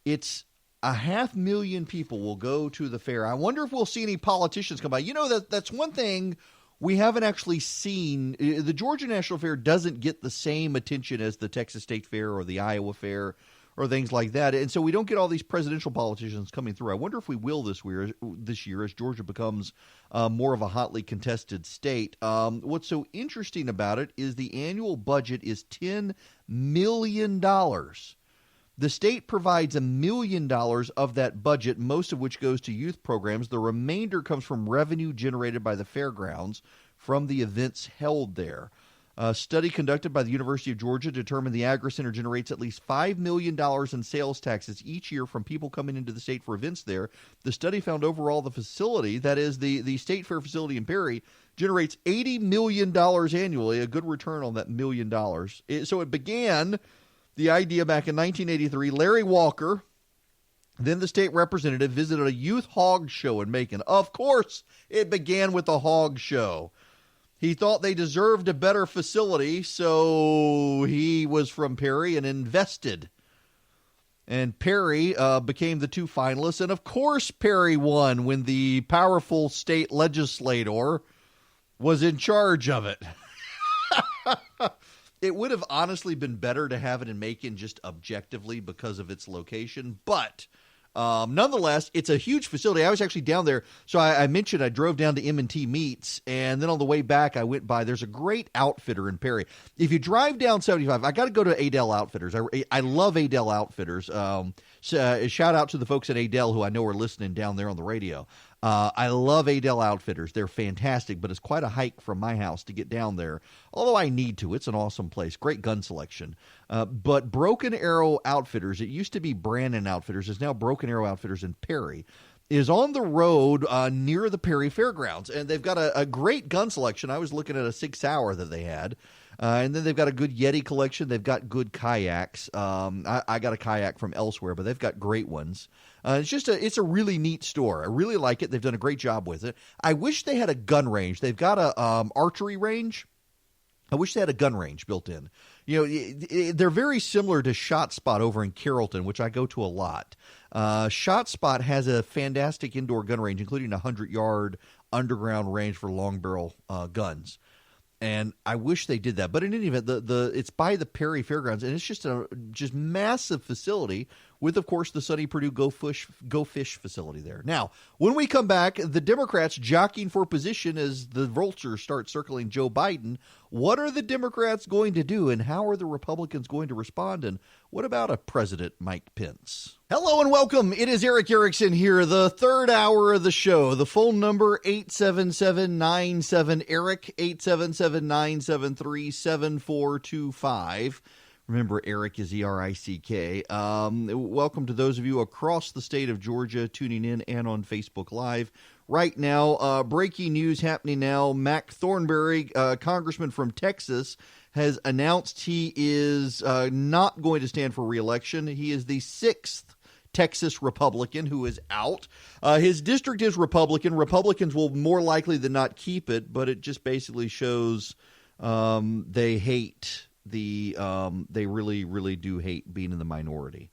Speaker 1: It's 500,000 people will go to the fair. I wonder if we'll see any politicians come by. You know, that's one thing we haven't actually seen. The Georgia National Fair doesn't get the same attention as the Texas State Fair or the Iowa Fair or things like that. And so we don't get all these presidential politicians coming through. I wonder if we will this year as Georgia becomes more of a hotly contested state. What's so interesting about it is the annual budget is $10 million. The state provides $1 million of that budget, most of which goes to youth programs. The remainder comes from revenue generated by the fairgrounds from the events held there. A study conducted by the University of Georgia determined the Agri Center generates at least $5 million in sales taxes each year from people coming into the state for events there. The study found overall the facility, that is the State Fair facility in Perry, generates $80 million annually, a good return on that $1 million. So it began, the idea back in 1983, Larry Walker, then the state representative, visited a youth hog show in Macon. Of course, it began with a hog show. He thought they deserved a better facility, so he was from Perry and invested. And Perry became the two finalists. And, of course, Perry won when the powerful state legislator was in charge of it. It would have honestly been better to have it in Macon just objectively because of its location, but nonetheless, it's a huge facility. I was actually down there. So I mentioned I drove down to M&T Meats, and then on the way back, I went by. There's a great outfitter in Perry. If you drive down 75, I got to go to Adel Outfitters. I love Adel Outfitters. Shout out to the folks at Adel who I know are listening down there on the radio. I love Adel Outfitters. They're fantastic, but it's quite a hike from my house to get down there. Although I need to. It's an awesome place. Great gun selection. But Broken Arrow Outfitters, it used to be Brandon Outfitters, is now Broken Arrow Outfitters in Perry, is on the road near the Perry Fairgrounds. And they've got a great gun selection. I was looking at a 6-hour that they had. And then they've got a good Yeti collection. They've got good kayaks. I got a kayak from elsewhere, but they've got great ones. It's a really neat store. I really like it. They've done a great job with it. I wish they had a gun range. They've got a archery range. I wish they had a gun range built in. You know, they're very similar to Shot Spot over in Carrollton, which I go to a lot. Shot Spot has a fantastic indoor gun range, including a 100-yard underground range for long barrel guns. And I wish they did that. But in any event, it's by the Perry Fairgrounds, and it's just a massive facility with, of course, the Sonny Perdue Go Fish facility there. Now, when we come back, the Democrats jockeying for position as the vultures start circling Joe Biden. What are the Democrats going to do, and how are the Republicans going to respond? And what about a President Mike Pence? Hello and welcome. It is Eric Erickson here, the third hour of the show. The phone number, 877-97-ERIC, 877-973-7425. Remember, Eric is E-R-I-C-K. Welcome to those of you across the state of Georgia tuning in and on Facebook Live. Right now, breaking news happening now. Mac Thornberry, congressman from Texas, has announced he is not going to stand for re-election. He is the 6th Texas Republican who is out. His district is Republican. Republicans will more likely than not keep it, but it just basically shows they hate they really, really do hate being in the minority.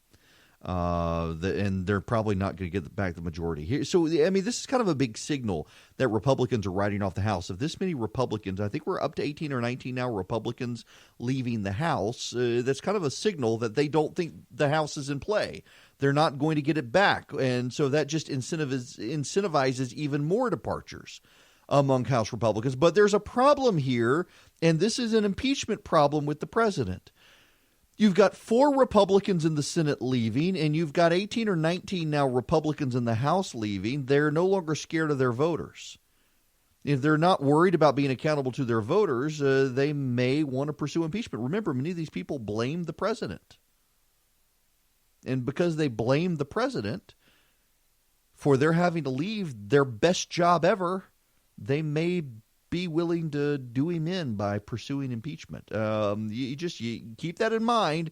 Speaker 1: And they're probably not going to get back the majority here. So, I mean, this is kind of a big signal that Republicans are writing off the House. If this many Republicans, I think we're up to 18 or 19 now, Republicans leaving the House, that's kind of a signal that they don't think the House is in play. They're not going to get it back. And so that just incentivizes even more departures among House Republicans. But there's a problem here, and this is an impeachment problem with the president. You've got 4 Republicans in the Senate leaving, and you've got 18 or 19 now Republicans in the House leaving. They're no longer scared of their voters. If they're not worried about being accountable to their voters, they may want to pursue impeachment. Remember, many of these people blame the president. And because they blame the president for their having to leave their best job ever, they may be willing to do him in by pursuing impeachment. You keep that in mind.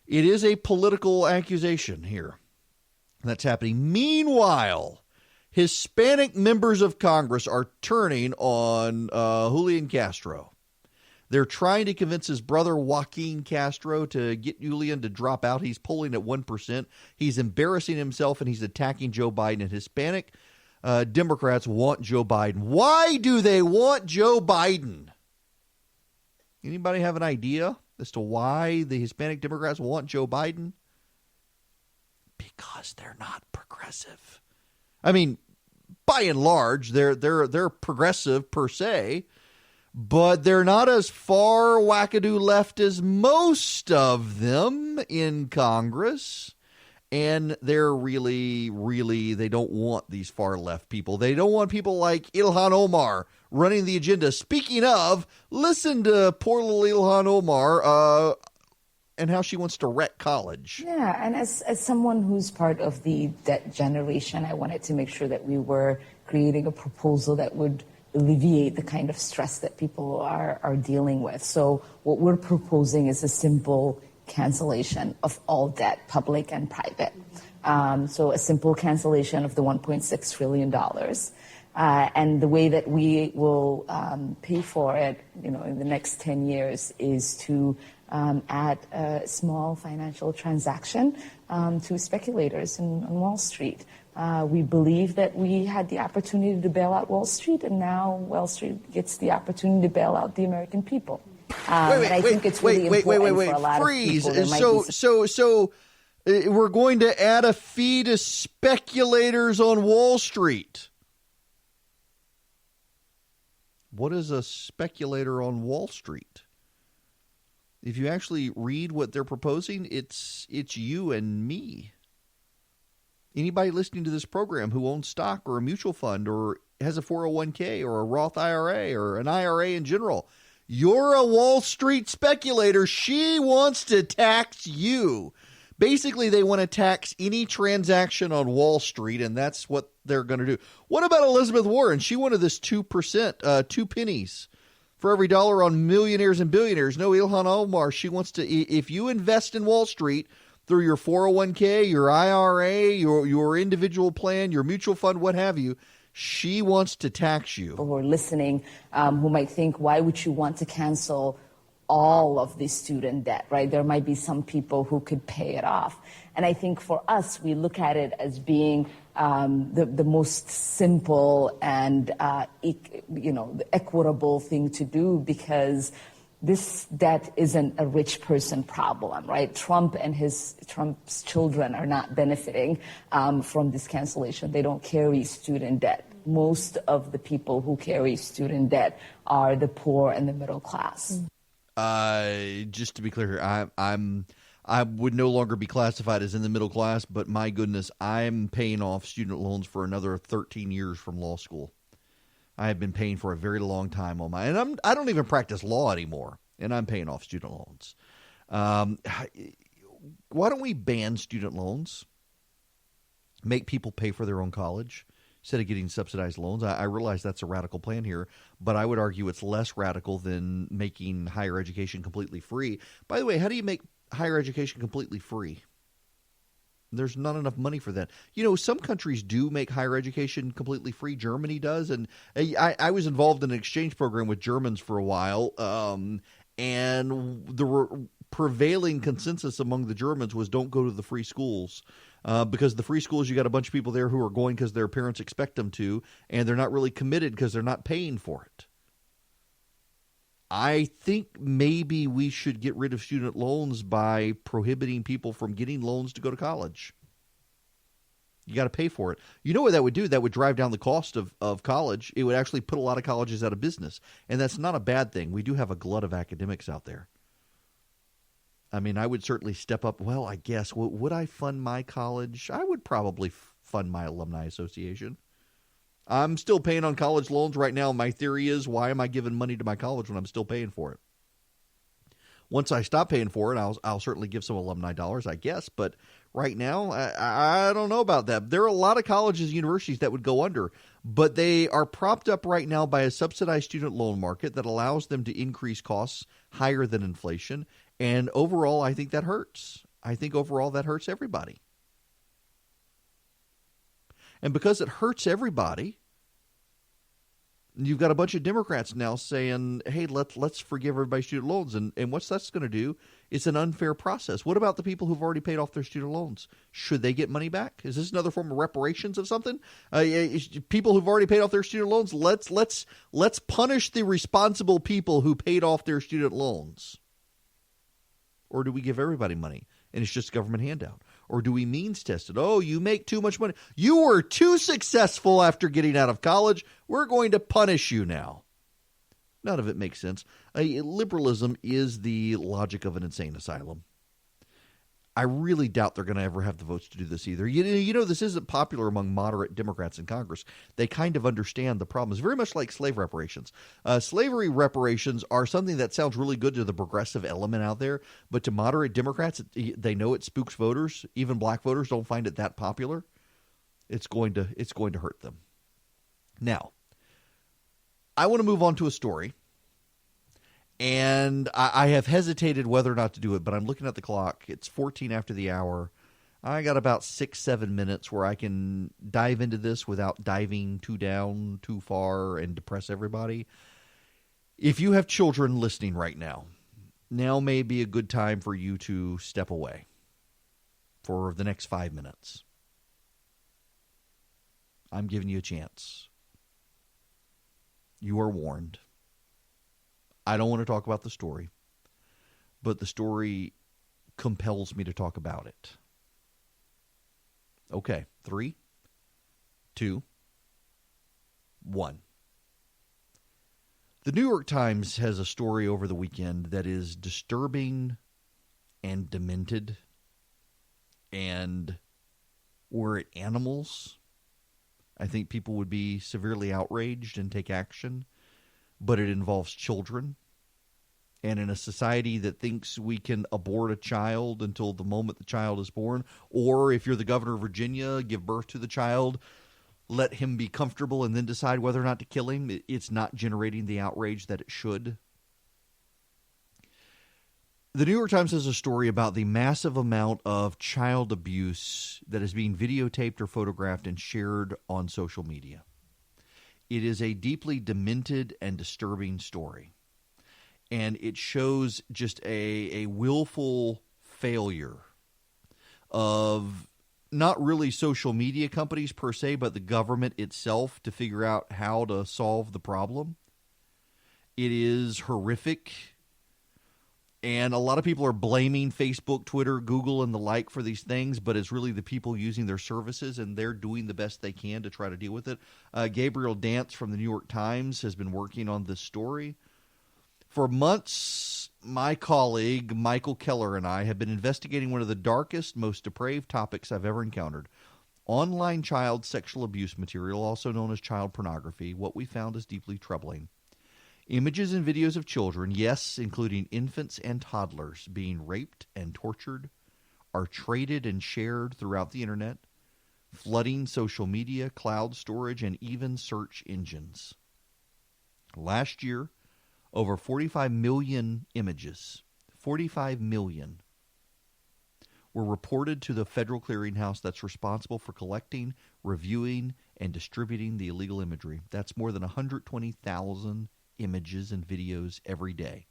Speaker 1: It is a political accusation here that's happening. Meanwhile, Hispanic members of Congress are turning on Julian Castro. They're trying to convince his brother Joaquin Castro to get Julian to drop out. He's polling at 1%. He's embarrassing himself, and he's attacking Joe Biden. And Hispanic Democrats want Joe Biden. Why do they want Joe Biden? Anybody have an idea as to why the Hispanic Democrats want Joe Biden? because they're not progressive. I mean, by and large, they're progressive per se, but they're not as far wackadoo left as most of them in Congress. And they're really, they don't want these far left people. They don't want people like Ilhan Omar running the agenda. Speaking of, listen to poor little Ilhan Omar and how she wants to wreck college.
Speaker 21: Yeah, and as someone who's part of the debt generation, I wanted to make sure that we were creating a proposal that would alleviate the kind of stress that people are dealing with. So what we're proposing is a simple cancellation of all debt, public and private. So a simple cancellation of the $1.6 trillion. And the way that we will pay for it, in the next 10 years is to add a small financial transaction to speculators on Wall Street. We believe that we had the opportunity to bail out Wall Street, and now Wall Street gets the opportunity to bail out the American people. And I think it's really important for a lot
Speaker 1: Freeze.
Speaker 21: of people.
Speaker 1: So we're going to add a fee to speculators on Wall Street. What is a speculator on Wall Street? If you actually read what they're proposing, it's you and me. Anybody listening to this program who owns stock or a mutual fund or has a 401k or a Roth IRA or an IRA in general, you're a Wall Street speculator. She wants to tax you. Basically, they want to tax any transaction on Wall Street, and that's what they're going to do. What about Elizabeth Warren? She wanted this 2%, 2 pennies for every dollar on millionaires and billionaires. No, Ilhan Omar, she wants to, if you invest in Wall Street through your 401k, your IRA, your individual plan, your mutual fund, what have you, she wants to tax you.
Speaker 21: People who are listening who might think, why would you want to cancel all of the student debt, right? There might be some people who could pay it off. And I think for us, we look at it as being the most simple and the equitable thing to do, because this debt isn't a rich person problem, right? Trump's children are not benefiting from this cancellation. They don't carry student debt. Most of the people who carry student debt are the poor and the middle class.
Speaker 1: Just to be clear here, I would no longer be classified as in the middle class, but my goodness, I'm paying off student loans for another 13 years from law school. I have been paying for a very long time on I don't even practice law anymore, and I'm paying off student loans. Why don't we ban student loans? Make people pay for their own college instead of getting subsidized loans. I realize that's a radical plan here, but I would argue it's less radical than making higher education completely free. By the way, how do you make higher education completely free? There's not enough money for that. Some countries do make higher education completely free. Germany does. And I was involved in an exchange program with Germans for a while. And the prevailing consensus among the Germans was don't go to the free schools. Because the free schools, you got a bunch of people there who are going because their parents expect them to, and they're not really committed because they're not paying for it. I think maybe we should get rid of student loans by prohibiting people from getting loans to go to college. You got to pay for it. You know what that would do? That would drive down the cost of college. It would actually put a lot of colleges out of business, and that's not a bad thing. We do have a glut of academics out there. I mean, I would certainly step up. Well, I guess, would I fund my college? I would probably fund my alumni association. I'm still paying on college loans right now. My theory is, why am I giving money to my college when I'm still paying for it? Once I stop paying for it, I'll certainly give some alumni dollars, I guess. But right now, I don't know about that. There are a lot of colleges and universities that would go under, but they are propped up right now by a subsidized student loan market that allows them to increase costs higher than inflation. And overall, I think that hurts. I think overall that hurts everybody. And because it hurts everybody, you've got a bunch of Democrats now saying, hey, let's forgive everybody's student loans. And what's that's going to do? It's an unfair process. What about the people who've already paid off their student loans? Should they get money back? Is this another form of reparations of something? People who've already paid off their student loans, let's punish the responsible people who paid off their student loans. Or do we give everybody money and it's just a government handout? Or do we means test it? Oh, you make too much money. You were too successful after getting out of college. We're going to punish you now. None of it makes sense. Liberalism is the logic of an insane asylum. I really doubt they're going to ever have the votes to do this either. You know, this isn't popular among moderate Democrats in Congress. They kind of understand the problems, very much like slave reparations. Slavery reparations are something that sounds really good to the progressive element out there, but to moderate Democrats, they know it spooks voters. Even black voters don't find it that popular. It's going to hurt them. Now, I want to move on to a story. And I have hesitated whether or not to do it, but I'm looking at the clock. It's 14 after the hour. I got about 6-7 minutes where I can dive into this without diving too far and depress everybody. If you have children listening right now, now may be a good time for you to step away for the next 5 minutes. I'm giving you a chance. You are warned. I don't want to talk about the story, but the story compels me to talk about it. Okay, 3, 2, 1. The New York Times has a story over the weekend that is disturbing and demented, and were it animals, I think people would be severely outraged and take action. But it involves children. And in a society that thinks we can abort a child until the moment the child is born, or if you're the governor of Virginia, give birth to the child, let him be comfortable and then decide whether or not to kill him, it's not generating the outrage that it should. The New York Times has a story about the massive amount of child abuse that is being videotaped or photographed and shared on social media. It is a deeply demented and disturbing story. And it shows just a willful failure of not really social media companies per se, but the government itself to figure out how to solve the problem. It is horrific. And a lot of people are blaming Facebook, Twitter, Google, and the like for these things, but it's really the people using their services, and they're doing the best they can to try to deal with it. Gabriel Dance from the New York Times has been working on this story. For months, my colleague, Michael Keller, and I have been investigating one of the darkest, most depraved topics I've ever encountered. Online child sexual abuse material, also known as child pornography, what we found is deeply troubling. Images and videos of children, yes, including infants and toddlers, being raped and tortured, are traded and shared throughout the internet, flooding social media, cloud storage, and even search engines. Last year, over 45 million images, 45 million, were reported to the federal clearinghouse that's responsible for collecting, reviewing, and distributing the illegal imagery. That's more than 120,000 images and videos every day.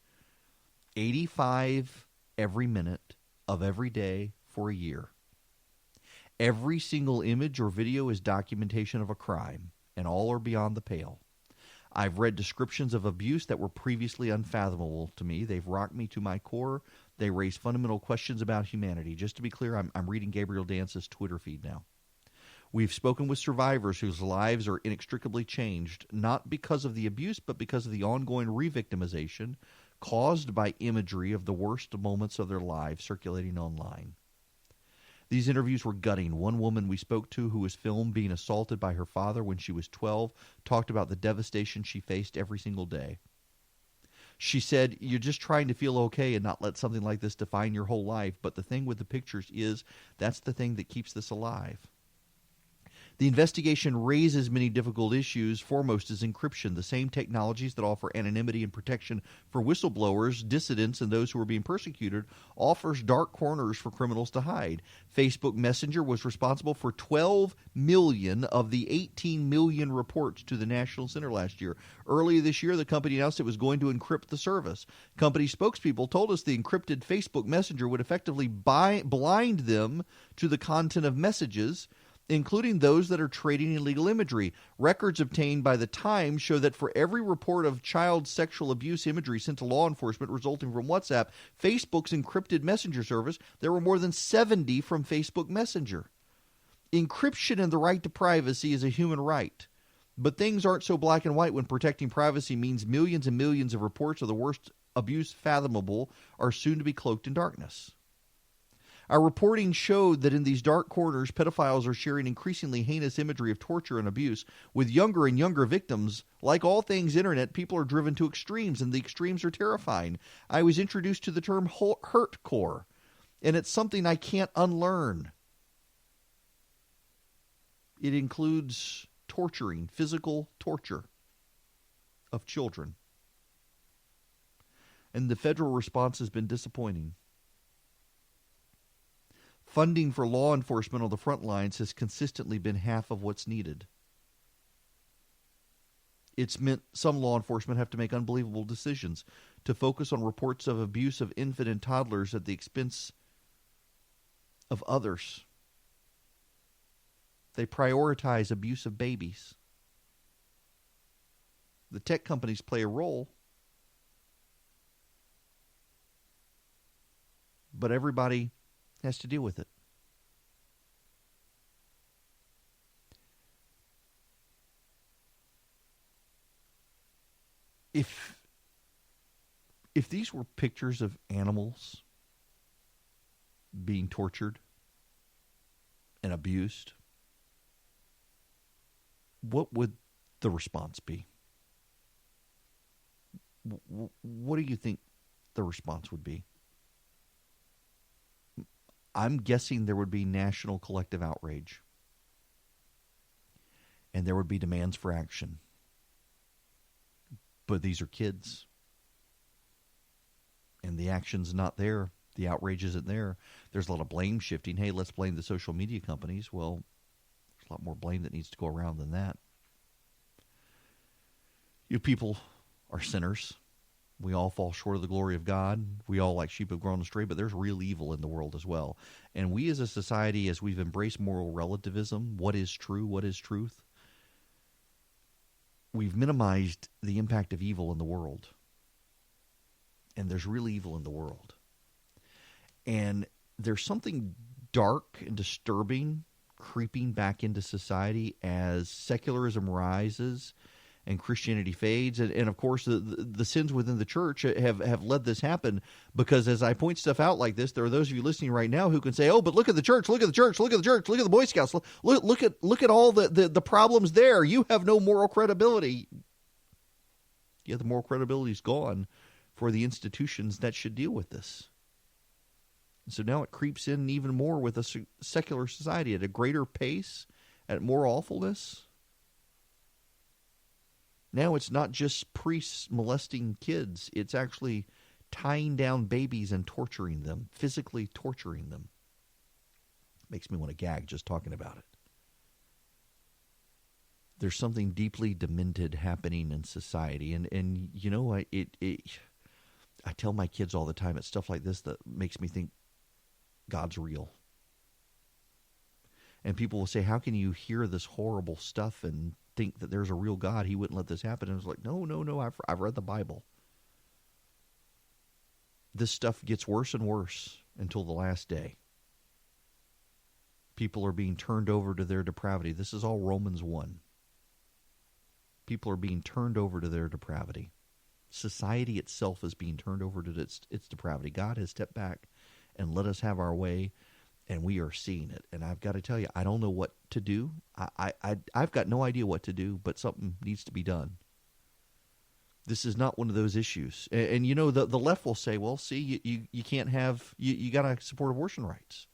Speaker 1: 85 every minute of every day for a year. Every single image or video is documentation of a crime, and all are beyond the pale. I've read descriptions of abuse that were previously unfathomable to me. They've rocked me to my core. They raise fundamental questions about humanity. Just to be clear, I'm reading Gabriel Dance's Twitter feed now. We've spoken with survivors whose lives are inextricably changed, not because of the abuse, but because of the ongoing re-victimization caused by imagery of the worst moments of their lives circulating online. These interviews were gutting. One woman we spoke to, who was filmed being assaulted by her father when she was 12, talked about the devastation she faced every single day. She said, "You're just trying to feel okay and not let something like this define your whole life, but the thing with the pictures is that's the thing that keeps this alive." The investigation raises many difficult issues. Foremost is encryption. The same technologies that offer anonymity and protection for whistleblowers, dissidents, and those who are being persecuted offers dark corners for criminals to hide. Facebook Messenger was responsible for 12 million of the 18 million reports to the National Center last year. Earlier this year, the company announced it was going to encrypt the service. Company spokespeople told us the encrypted Facebook Messenger would effectively blind them to the content of messages including those that are trading illegal imagery. Records obtained by the Times show that for every report of child sexual abuse imagery sent to law enforcement resulting from WhatsApp, Facebook's encrypted messenger service, there were more than 70 from Facebook Messenger. Encryption and the right to privacy is a human right. But things aren't so black and white when protecting privacy means millions and millions of reports of the worst abuse fathomable are soon to be cloaked in darkness. Our reporting showed that in these dark corners, pedophiles are sharing increasingly heinous imagery of torture and abuse with younger and younger victims. Like all things internet, people are driven to extremes, and the extremes are terrifying. I was introduced to the term hurtcore, and it's something I can't unlearn. It includes torturing, physical torture of children. And the federal response has been disappointing. Funding for law enforcement on the front lines has consistently been half of what's needed. It's meant some law enforcement have to make unbelievable decisions to focus on reports of abuse of infant and toddlers at the expense of others. They prioritize abuse of babies. The tech companies play a role, but everybody has to deal with it. If these were pictures of animals being tortured and abused, what would the response be? What do you think the response would be? I'm guessing there would be national collective outrage. And there would be demands for action. But these are kids. And the action's not there. The outrage isn't there. There's a lot of blame shifting. Hey, let's blame the social media companies. Well, there's a lot more blame that needs to go around than that. You people are sinners. We all fall short of the glory of God. We all, like sheep, have grown astray, but there's real evil in the world as well. And we as a society, as we've embraced moral relativism, what is true, what is truth, we've minimized the impact of evil in the world. And there's real evil in the world. And there's something dark and disturbing creeping back into society as secularism rises and Christianity fades. And of course, the sins within the church have led this happen, because as I point stuff out like this, there are those of you listening right now who can say, oh, but look at the church, look at the church, look at the church, look at the Boy Scouts, look at all the problems there. You have no moral credibility. Yeah, the moral credibility is gone for the institutions that should deal with this. And so now it creeps in even more with a secular society at a greater pace, at more awfulness. Now it's not just priests molesting kids. It's actually tying down babies and torturing them, physically torturing them. Makes me want to gag just talking about it. There's something deeply demented happening in society. And you know, I tell my kids all the time, it's stuff like this that makes me think God's real. And people will say, how can you hear this horrible stuff and think that there's a real God? He wouldn't let this happen. And it's like, no, I've read the Bible. This stuff gets worse and worse until the last day. People are being turned over to their depravity. This is all Romans 1. People are being turned over to their depravity. Society itself is being turned over to its depravity. God has stepped back and let us have our way, and we are seeing it. And I've got to tell you, I don't know what to do. I've got no idea what to do, but something needs to be done. This is not one of those issues. And you know, the left will say, well, see, you can't have, you got to support abortion rights.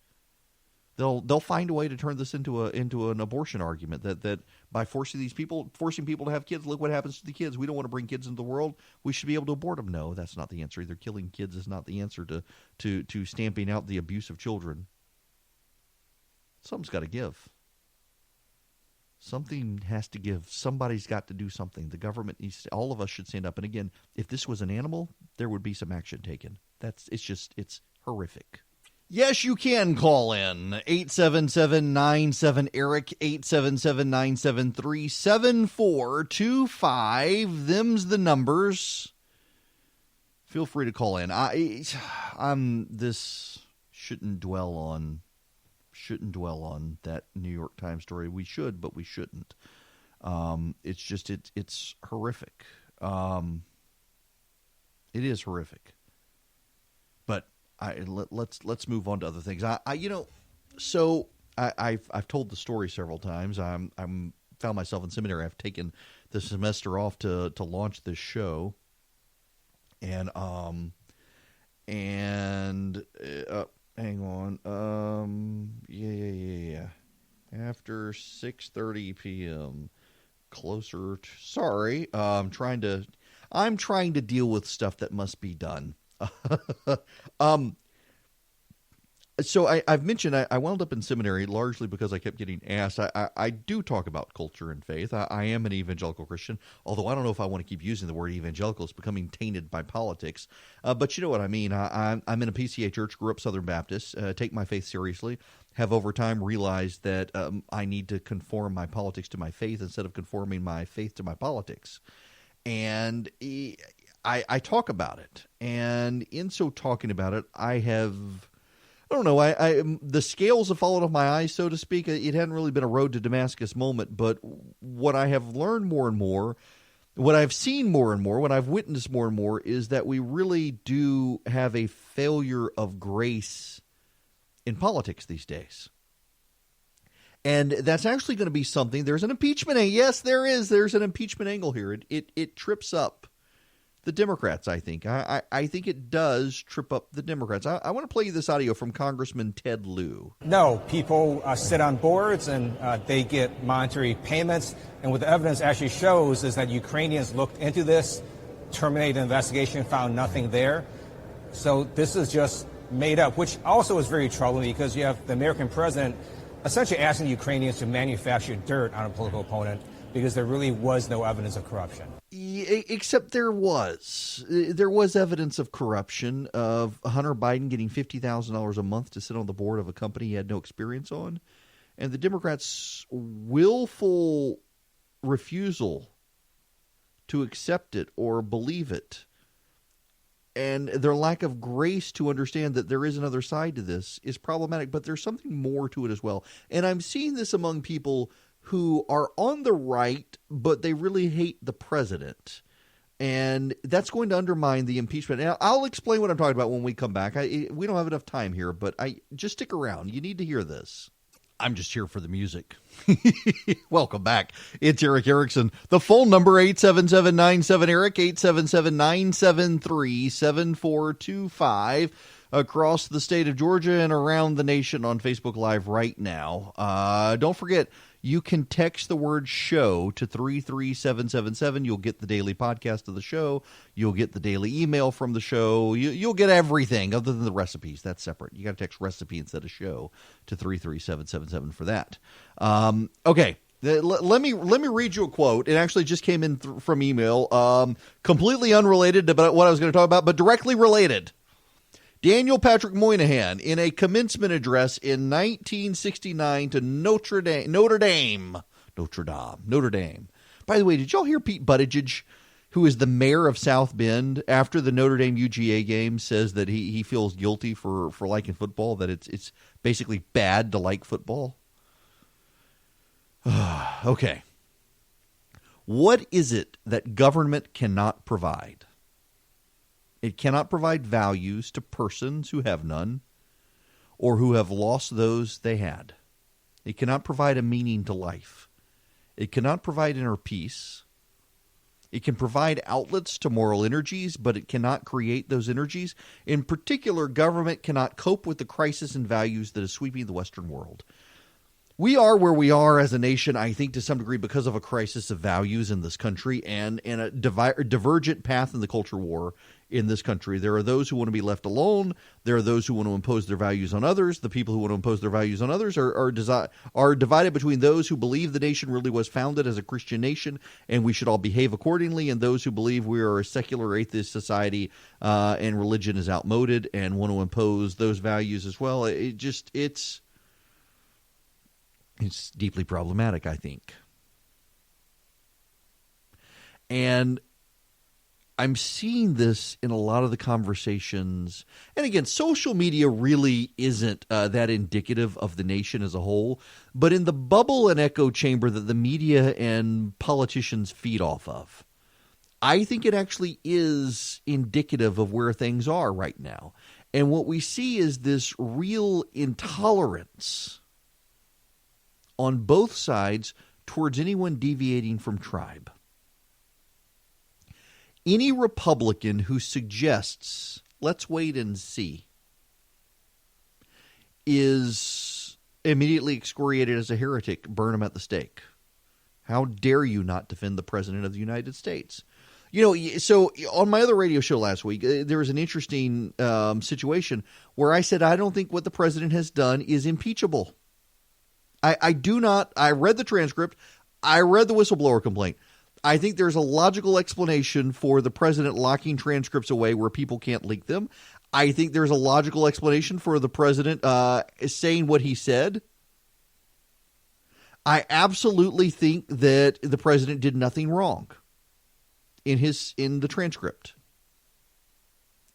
Speaker 1: They'll find a way to turn this into an abortion argument that by forcing people to have kids, look what happens to the kids. We don't want to bring kids into the world. We should be able to abort them. No, that's not the answer. Either killing kids is not the answer to stamping out the abuse of children. Something's got to give. Something has to give. Somebody's got to do something. The government needs to, all of us should stand up. And again, if this was an animal, there would be some action taken. It's horrific. Yes, you can call in. 877-97-ERIC, 877-973-7425. Them's the numbers. Feel free to call in. This shouldn't dwell on that New York Times story. We should, but we shouldn't. It's horrific. It is horrific. But let's move on to other things. I've told the story several times. I'm found myself in seminary. I've taken the semester off to launch this show, and hang on. Yeah. After 6:30 p.m. Closer to, sorry. I'm trying to deal with stuff that must be done. So I've mentioned I wound up in seminary largely because I kept getting asked. I do talk about culture and faith. I am an evangelical Christian, although I don't know if I want to keep using the word evangelical. It's becoming tainted by politics. But you know what I mean. I'm in a PCA church, grew up Southern Baptist, take my faith seriously, have over time realized that I need to conform my politics to my faith instead of conforming my faith to my politics. And I talk about it. And in so talking about it, the scales have fallen off my eyes, so to speak. It hadn't really been a road to Damascus moment, but what I have learned more and more, what I've seen more and more, what I've witnessed more and more is that we really do have a failure of grace in politics these days. And that's actually going to be something. There's an impeachment angle. Yes, there is. There's an impeachment angle here. It trips up the Democrats, I think. I think it does trip up the Democrats. I want to play you this audio from Congressman Ted Lieu.
Speaker 2: No, people sit on boards and they get monetary payments. And what the evidence actually shows is that Ukrainians looked into this, terminated the investigation, found nothing there. So this is just made up, which also is very troubling because you have the American president essentially asking Ukrainians to manufacture dirt on a political opponent because there really was no evidence of corruption.
Speaker 1: Except there was evidence of corruption, of Hunter Biden getting $50,000 a month to sit on the board of a company he had no experience on, and the Democrats' willful refusal to accept it or believe it, and their lack of grace to understand that there is another side to this is problematic, but there's something more to it as well. And I'm seeing this among people who are on the right, but they really hate the president. And that's going to undermine the impeachment. And I'll explain what I'm talking about when we come back. We don't have enough time here, but just stick around. You need to hear this. I'm just here for the music. Welcome back. It's Eric Erickson. The phone number, 877-97-ERIC, 877-973-7425. Across the state of Georgia and around the nation on Facebook Live right now. Don't forget, you can text the word show to 33777. You'll get the daily podcast of the show. You'll get the daily email from the show. You'll get everything other than the recipes. That's separate. You got to text recipe instead of show to 33777 for that. Okay. Let me read you a quote. It actually just came in from email. Completely unrelated to what I was going to talk about, but directly related. Daniel Patrick Moynihan, in a commencement address in 1969 to Notre Dame. By the way, did y'all hear Pete Buttigieg, who is the mayor of South Bend, after the Notre Dame UGA game, says that he feels guilty for liking football, that it's basically bad to like football? Okay. What is it that government cannot provide? It cannot provide values to persons who have none or who have lost those they had. It cannot provide a meaning to life. It cannot provide inner peace. It can provide outlets to moral energies, but it cannot create those energies. In particular, government cannot cope with the crisis in values that is sweeping the Western world. We are where we are as a nation, I think, to some degree because of a crisis of values in this country and a divergent path in the culture war in this country. There are those who want to be left alone. There are those who want to impose their values on others. The people who want to impose their values on others are divided between those who believe the nation really was founded as a Christian nation and we should all behave accordingly, and those who believe we are a secular atheist society and religion is outmoded and want to impose those values as well. It's deeply problematic, I think. And I'm seeing this in a lot of the conversations. And again, social media really isn't that indicative of the nation as a whole. But in the bubble and echo chamber that the media and politicians feed off of, I think it actually is indicative of where things are right now. And what we see is this real intolerance on both sides towards anyone deviating from tribe. Any Republican who suggests, let's wait and see, is immediately excoriated as a heretic, burn him at the stake. How dare you not defend the President of the United States? So on my other radio show last week, there was an interesting situation where I said I don't think what the President has done is impeachable. I do not. I read the transcript. I read the whistleblower complaint. I think there's a logical explanation for the president locking transcripts away where people can't leak them. I think there's a logical explanation for the president saying what he said. I absolutely think that the president did nothing wrong in the transcript.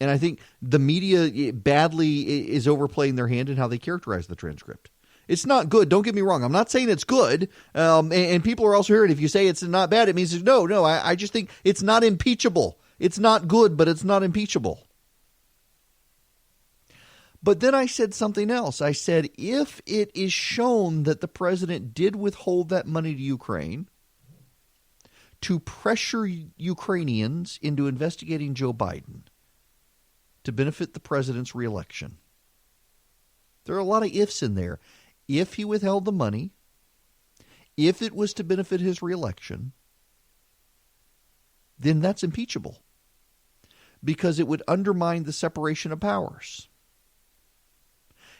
Speaker 1: And I think the media badly is overplaying their hand in how they characterize the transcript. It's not good. Don't get me wrong. I'm not saying it's good. And people are also hearing if you say it's not bad, it means no. I just think it's not impeachable. It's not good, but it's not impeachable. But then I said something else. I said if it is shown that the president did withhold that money to Ukraine to pressure Ukrainians into investigating Joe Biden to benefit the president's reelection, there are a lot of ifs in there. If he withheld the money, if it was to benefit his reelection, then that's impeachable because it would undermine the separation of powers.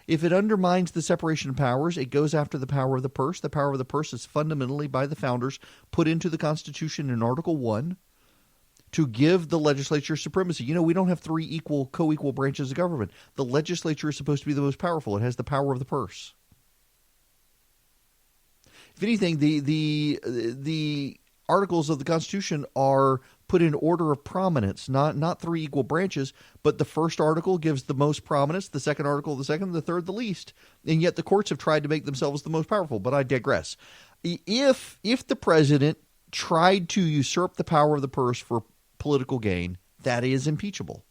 Speaker 1: If it undermines the separation of powers, it goes after the power of the purse. The power of the purse is fundamentally by the founders put into the Constitution in Article 1 to give the legislature supremacy. We don't have three co-equal branches of government. The legislature is supposed to be the most powerful. It has the power of the purse. If anything, the articles of the Constitution are put in order of prominence, not three equal branches, but the first article gives the most prominence, the second article the second, the third the least. And yet the courts have tried to make themselves the most powerful, but I digress. If the president tried to usurp the power of the purse for political gain, that is impeachable.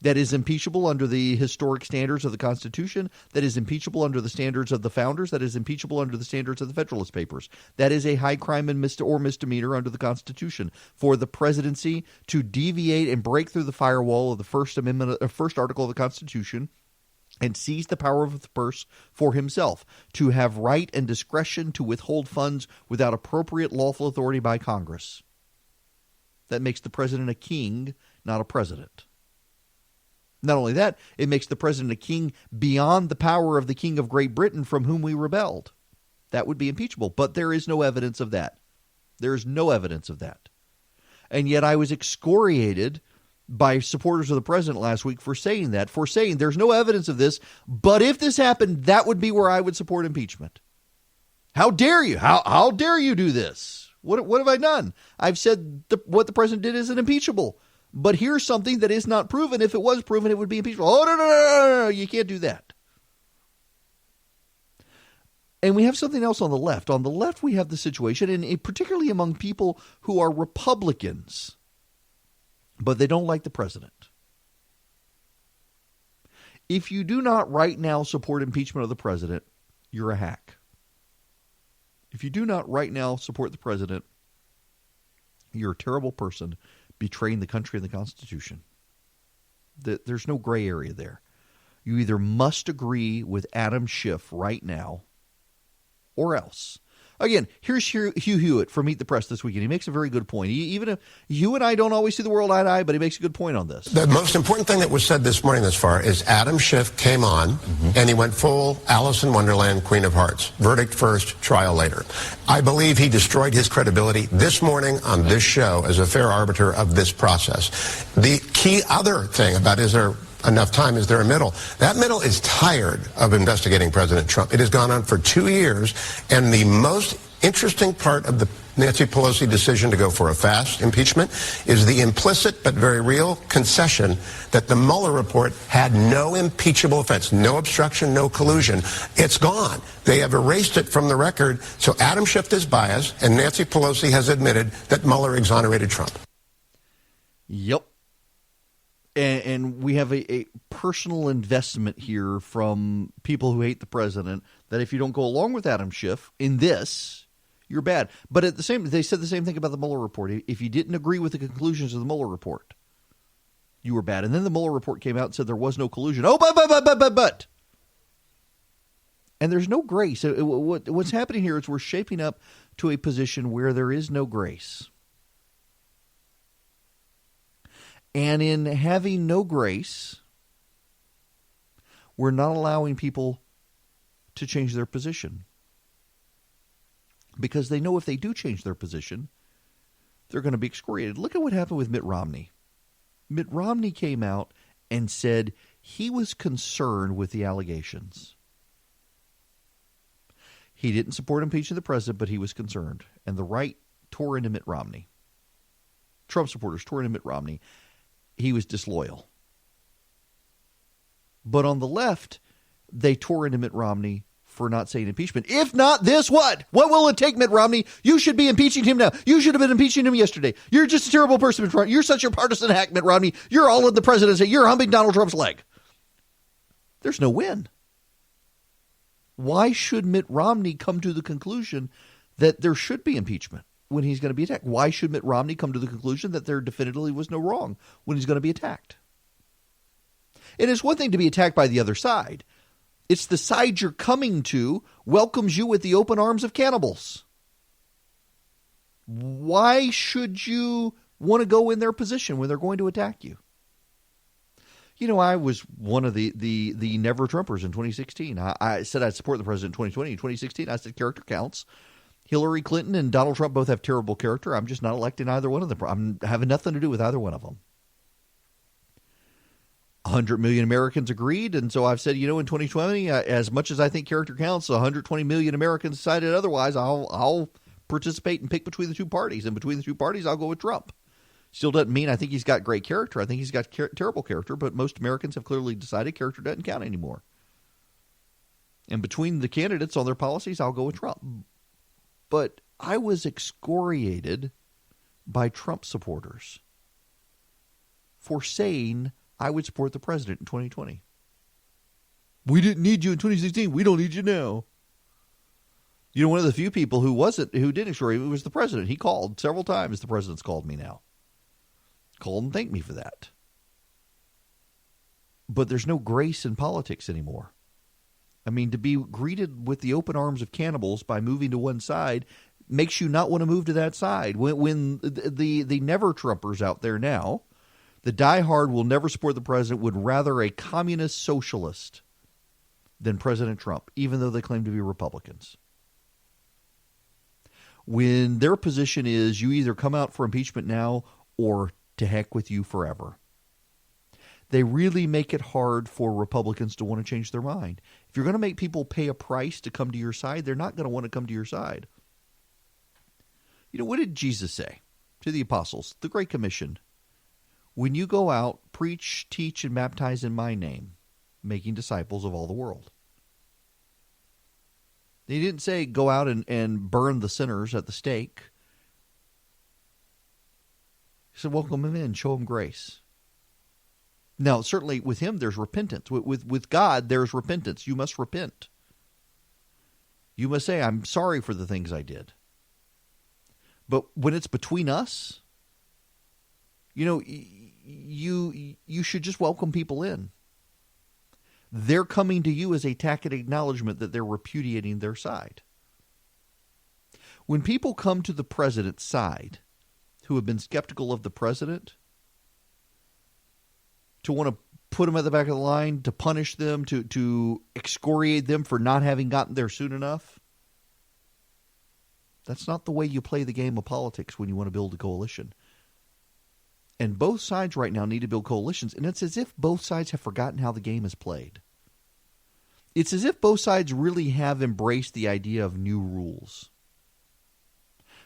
Speaker 1: That is impeachable under the historic standards of the Constitution. That is impeachable under the standards of the founders. That is impeachable under the standards of the Federalist Papers. That is a high crime and misdemeanor under the Constitution for the presidency to deviate and break through the firewall of the First Amendment, first article of the Constitution, and seize the power of the purse for himself, to have right and discretion to withhold funds without appropriate lawful authority by Congress. That makes the president a king, not a president. Not only that, it makes the president a king beyond the power of the king of Great Britain from whom we rebelled. That would be impeachable, but there is no evidence of that. There is no evidence of that. And yet I was excoriated by supporters of the president last week for saying there's no evidence of this, but if this happened, that would be where I would support impeachment. How dare you? How dare you do this? What have I done? I've said what the president did isn't impeachable. But here's something that is not proven. If it was proven, it would be impeachable. Oh, no, you can't do that. And we have something else on the left. On the left, we have the situation, and particularly among people who are Republicans, but they don't like the president. If you do not right now support impeachment of the president, you're a hack. If you do not right now support the president, you're a terrible person betraying the country and the Constitution. There's no gray area there. You either must agree with Adam Schiff right now or else. Again, here's Hugh Hewitt from Meet the Press this weekend. He makes a very good point. Even if you and I don't always see the world eye to eye, but he makes a good point on this.
Speaker 19: The most important thing that was said this morning thus far is Adam Schiff came on and he went full Alice in Wonderland, Queen of Hearts. Verdict first, trial later. I believe he destroyed his credibility this morning on this show as a fair arbiter of this process. The key other thing about is there enough time, is there a middle? That middle is tired of investigating President Trump. It has gone on for 2 years, and the most interesting part of the Nancy Pelosi decision to go for a fast impeachment is the implicit but very real concession that the Mueller report had no impeachable offense, no obstruction, no collusion. It's gone. They have erased it from the record, so Adam Schiff is biased, and Nancy Pelosi has admitted that Mueller exonerated Trump.
Speaker 1: Yep. And we have a personal investment here from people who hate the president that if you don't go along with Adam Schiff in this, you're bad. But at the same, they said the same thing about the Mueller report. If you didn't agree with the conclusions of the Mueller report, you were bad. And then the Mueller report came out and said there was no collusion. Oh, but. And there's no grace. What's happening here is we're shaping up to a position where there is no grace. And in having no grace, we're not allowing people to change their position. Because they know if they do change their position, they're going to be excoriated. Look at what happened with Mitt Romney. Mitt Romney came out and said he was concerned with the allegations. He didn't support impeaching the president, but he was concerned. And the right tore into Mitt Romney. Trump supporters tore into Mitt Romney. He was disloyal. But on the left, they tore into Mitt Romney for not saying impeachment. If not this, what? What will it take, Mitt Romney? You should be impeaching him now. You should have been impeaching him yesterday. You're just a terrible person, Mitt Romney. You're such a partisan hack, Mitt Romney. You're all in the presidency. You're humping Donald Trump's leg. There's no win. Why should Mitt Romney come to the conclusion that there should be impeachment when he's going to be attacked? Why should Mitt Romney come to the conclusion that there definitively was no wrong when he's going to be attacked? And it's one thing to be attacked by the other side. It's the side you're coming to welcomes you with the open arms of cannibals. Why should you want to go in their position when they're going to attack you? You know, I was one of the never Trumpers in 2016. I said I'd support the president in 2020. In 2016, I said character counts. Hillary Clinton and Donald Trump both have terrible character. I'm just not electing either one of them. I'm having nothing to do with either one of them. 100 million Americans agreed, and so I've said, you know, in 2020, as much as I think character counts, 120 million Americans decided otherwise. I'll participate and pick between the two parties, and between the two parties, I'll go with Trump. Still doesn't mean I think he's got great character. I think he's got terrible character, but most Americans have clearly decided character doesn't count anymore. And between the candidates on their policies, I'll go with Trump. But I was excoriated by Trump supporters for saying I would support the president in 2020. We didn't need you in 2016. We don't need you now. You know, one of the few people who didn't excoriate me was the president. He called several times. The president's called me now. Called and thanked me for that. But there's no grace in politics anymore. I mean, to be greeted with the open arms of cannibals by moving to one side makes you not want to move to that side. When the never-Trumpers out there now, the diehard will never support the president, would rather a communist socialist than President Trump, even though they claim to be Republicans. When their position is you either come out for impeachment now or to heck with you forever. They really make it hard for Republicans to want to change their mind. If you're going to make people pay a price to come to your side, they're not going to want to come to your side. You know, what did Jesus say to the apostles, the Great Commission? When you go out, preach, teach, and baptize in my name, making disciples of all the world. He didn't say go out and burn the sinners at the stake. He said welcome them in, show them grace. Now, certainly with him, there's repentance. With God, there's repentance. You must repent. You must say, I'm sorry for the things I did. But when it's between us, you know, you should just welcome people in. They're coming to you as a tacit acknowledgement that they're repudiating their side. When people come to the president's side who have been skeptical of the president, to want to put them at the back of the line, to punish them, to excoriate them for not having gotten there soon enough, that's not the way you play the game of politics when you want to build a coalition. And both sides right now need to build coalitions, and it's as if both sides have forgotten how the game is played. It's as if both sides really have embraced the idea of new rules,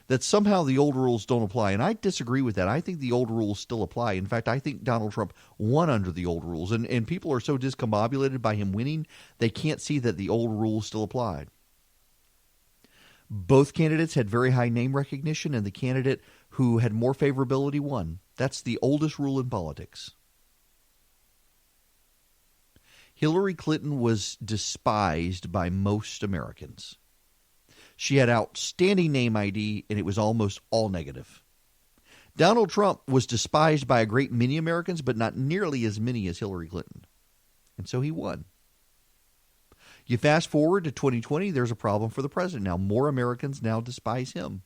Speaker 1: that somehow the old rules don't apply. And I disagree with that. I think the old rules still apply. In fact, I think Donald Trump won under the old rules. And people are so discombobulated by him winning, they can't see that the old rules still applied. Both candidates had very high name recognition, and the candidate who had more favorability won. That's the oldest rule in politics. Hillary Clinton was despised by most Americans. She had outstanding name ID, and it was almost all negative. Donald Trump was despised by a great many Americans, but not nearly as many as Hillary Clinton. And so he won. You fast forward to 2020, there's a problem for the president now. More Americans now despise him.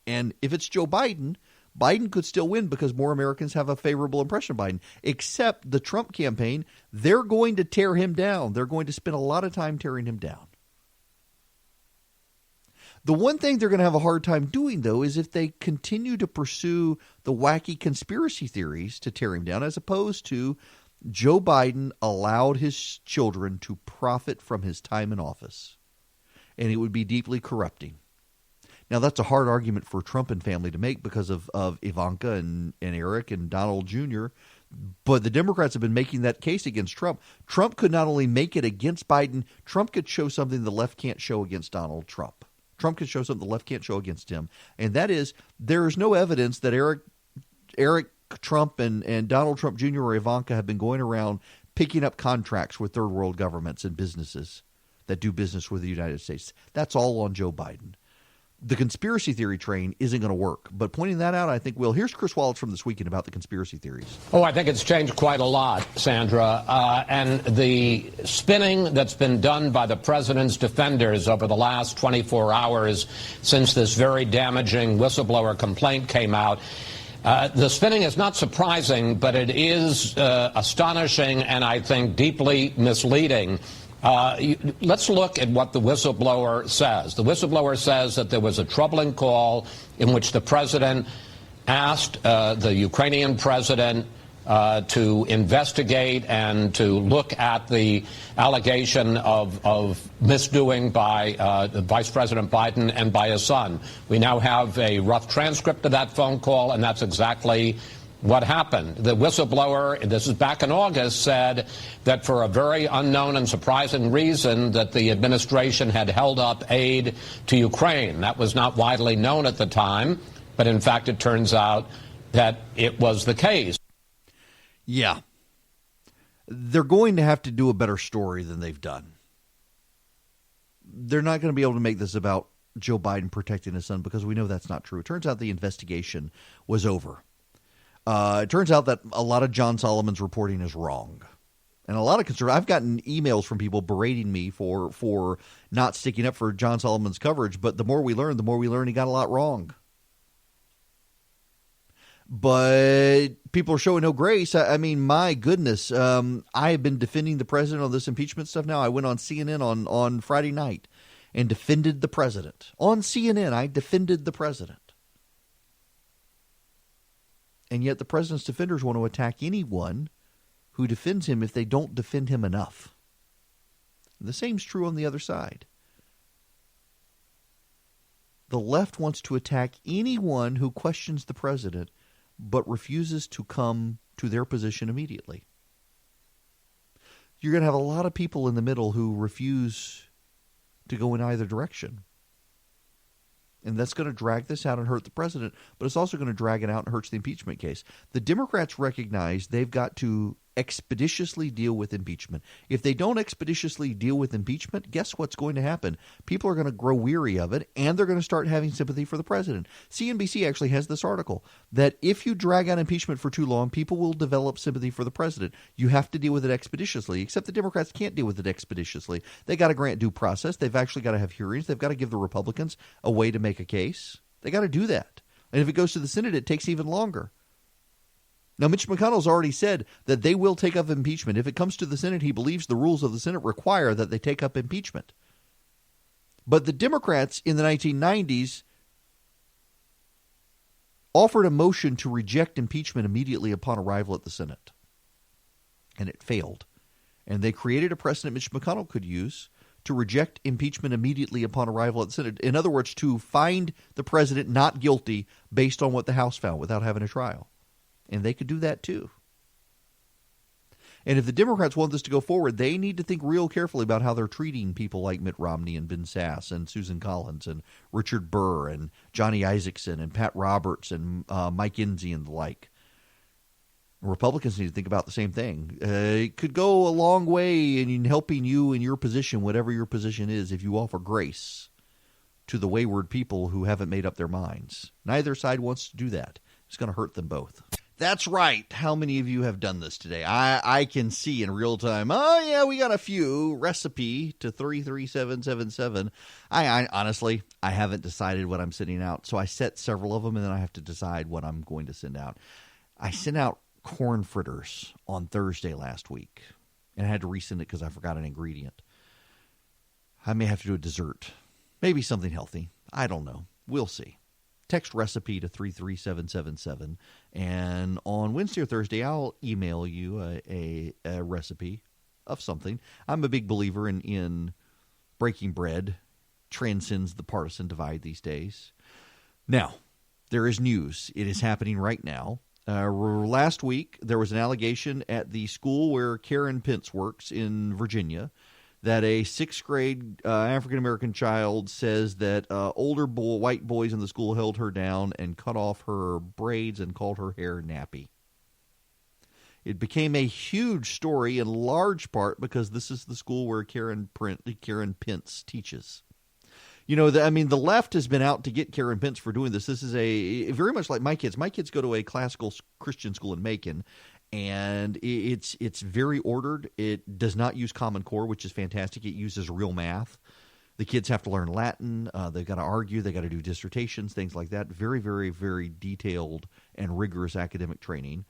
Speaker 1: And if it's Joe Biden, Biden could still win because more Americans have a favorable impression of Biden. Except the Trump campaign, they're going to tear him down. They're going to spend a lot of time tearing him down. The one thing they're going to have a hard time doing, though, is if they continue to pursue the wacky conspiracy theories to tear him down, as opposed to Joe Biden allowed his children to profit from his time in office. And it would be deeply corrupting. Now, that's a hard argument for Trump and family to make because of Ivanka and Eric and Donald Jr., but the Democrats have been making that case against Trump. Trump could not only make it against Biden, Trump could show something the left can't show against Donald Trump. Trump could show something the left can't show against him, and that is there is no evidence that Eric Trump and Donald Trump Jr. or Ivanka have been going around picking up contracts with third world governments and businesses that do business with the United States. That's all on Joe Biden. The conspiracy theory train isn't going to work. But pointing that out, I think, here's Chris Wallace from This Weekend about the conspiracy theories.
Speaker 3: Oh, I think it's changed quite a lot, Sandra. And the spinning that's been done by the president's defenders over the last 24 hours since this very damaging whistleblower complaint came out, the spinning is not surprising, but it is astonishing and I think deeply misleading. Let's look at what the whistleblower says. The whistleblower says that there was a troubling call in which the president asked the Ukrainian president to investigate and to look at the allegation of misdoing by Vice President Biden and by his son. We now have a rough transcript of that phone call, and that's exactly what happened. The whistleblower, this is back in August, said that for a very unknown and surprising reason that the administration had held up aid to Ukraine. That was not widely known at the time, but in fact it turns out that it was the case.
Speaker 1: Yeah. They're going to have to do a better story than they've done. They're not going to be able to make this about Joe Biden protecting his son because we know that's not true. It turns out the investigation was over. It turns out that a lot of John Solomon's reporting is wrong. And a lot of conservatives, I've gotten emails from people berating me for not sticking up for John Solomon's coverage, but the more we learn he got a lot wrong. But people are showing no grace. I mean, my goodness, I have been defending the president on this impeachment stuff now. I went on CNN on Friday night and defended the president. On CNN, I defended the president. And yet the president's defenders want to attack anyone who defends him if they don't defend him enough. And the same's true on the other side. The left wants to attack anyone who questions the president but refuses to come to their position immediately. You're going to have a lot of people in the middle who refuse to go in either direction. And that's going to drag this out and hurt the president, but it's also going to drag it out and hurts the impeachment case. The Democrats recognize they've got to expeditiously deal with impeachment. If they don't expeditiously deal with impeachment, guess what's going to happen? People are going to grow weary of it, and they're going to start having sympathy for the president. CNBC actually has this article that if you drag out impeachment for too long, people will develop sympathy for the president. You have to deal with it expeditiously, except the Democrats can't deal with it expeditiously. They got to grant due process. They've actually got to have hearings. They've got to give the Republicans a way to make a case. They got to do that. And if it goes to the Senate, it takes even longer. Now, Mitch McConnell's already said that they will take up impeachment. If it comes to the Senate, he believes the rules of the Senate require that they take up impeachment. But the Democrats in the 1990s offered a motion to reject impeachment immediately upon arrival at the Senate. And it failed. And they created a precedent Mitch McConnell could use to reject impeachment immediately upon arrival at the Senate. In other words, to find the president not guilty based on what the House found without having a trial. And they could do that too. And if the Democrats want this to go forward, they need to think real carefully about how they're treating people like Mitt Romney and Ben Sasse and Susan Collins and Richard Burr and Johnny Isakson and Pat Roberts and Mike Enzi and the like. Republicans need to think about the same thing. It could go a long way in helping you in your position, whatever your position is, if you offer grace to the wayward people who haven't made up their minds. Neither side wants to do that. It's going to hurt them both. That's right. How many of you have done this today? I can see in real time. Oh, yeah, we got a few. Recipe to 33777. I honestly, I haven't decided what I'm sending out. So I set several of them, and then I have to decide what I'm going to send out. I sent out corn fritters on Thursday last week, and I had to resend it because I forgot an ingredient. I may have to do a dessert. Maybe something healthy. I don't know. We'll see. Text recipe to 33777, and on Wednesday or Thursday, I'll email you a recipe of something. I'm a big believer in breaking bread. Transcends the partisan divide these days. Now, there is news. It is happening right now. Last week, there was an allegation at the school where Karen Pence works in Virginia that a sixth grade African-American child says that older white boys in the school held her down and cut off her braids and called her hair nappy. It became a huge story in large part because this is the school where Karen Pence teaches. You know, the left has been out to get Karen Pence for doing this. This is very much like my kids. My kids go to a classical Christian school in Macon, and it's very ordered. It does not use Common Core, which is fantastic. It uses real math. The kids have to learn Latin. They've got to argue. They've got to do dissertations, things like that. Very, very, very detailed and rigorous academic training.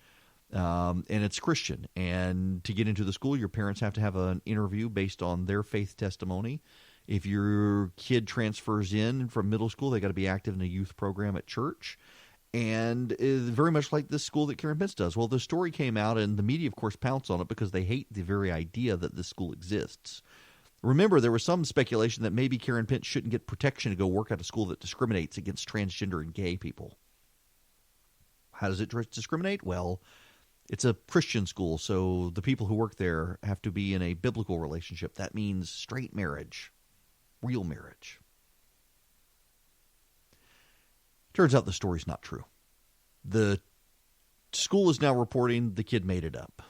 Speaker 1: And it's Christian. And to get into the school, your parents have to have an interview based on their faith testimony. If your kid transfers in from middle school, they got to be active in a youth program at church. And very much like this school that Karen Pence does. Well, the story came out, and the media, of course, pounced on it because they hate the very idea that this school exists. Remember, there was some speculation that maybe Karen Pence shouldn't get protection to go work at a school that discriminates against transgender and gay people. How does it discriminate? Well, it's a Christian school, so the people who work there have to be in a biblical relationship. That means straight marriage, real marriage. Turns out the story's not true. The school is now reporting the kid made it up.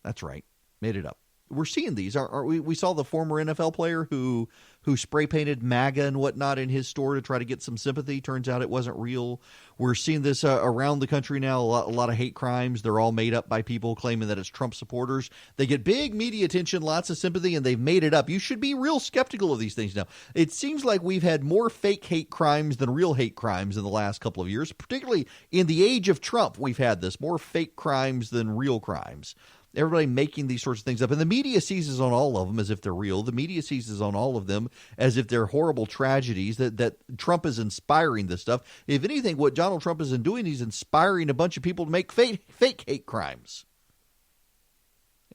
Speaker 1: That's right, made it up. We're seeing these. We saw the former NFL player who spray painted MAGA and whatnot in his store to try to get some sympathy. Turns out it wasn't real. We're seeing this around the country now. A lot of hate crimes. They're all made up by people claiming that it's Trump supporters. They get big media attention, lots of sympathy, and they've made it up. You should be real skeptical of these things now. It seems like we've had more fake hate crimes than real hate crimes in the last couple of years. Particularly in the age of Trump, we've had this. More fake crimes than real crimes. Everybody making these sorts of things up. And the media seizes on all of them as if they're real. The media seizes on all of them as if they're horrible tragedies, that Trump is inspiring this stuff. If anything, what Donald Trump is doing, he's inspiring a bunch of people to make fake hate crimes.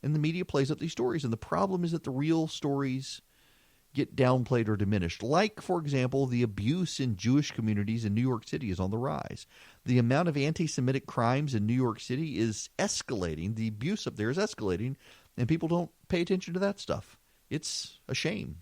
Speaker 1: And the media plays up these stories. And the problem is that the real stories get downplayed or diminished. Like, for example, the abuse in Jewish communities in New York City is on the rise. The amount of anti-Semitic crimes in New York City is escalating. The abuse up there is escalating, and people don't pay attention to that stuff. It's a shame.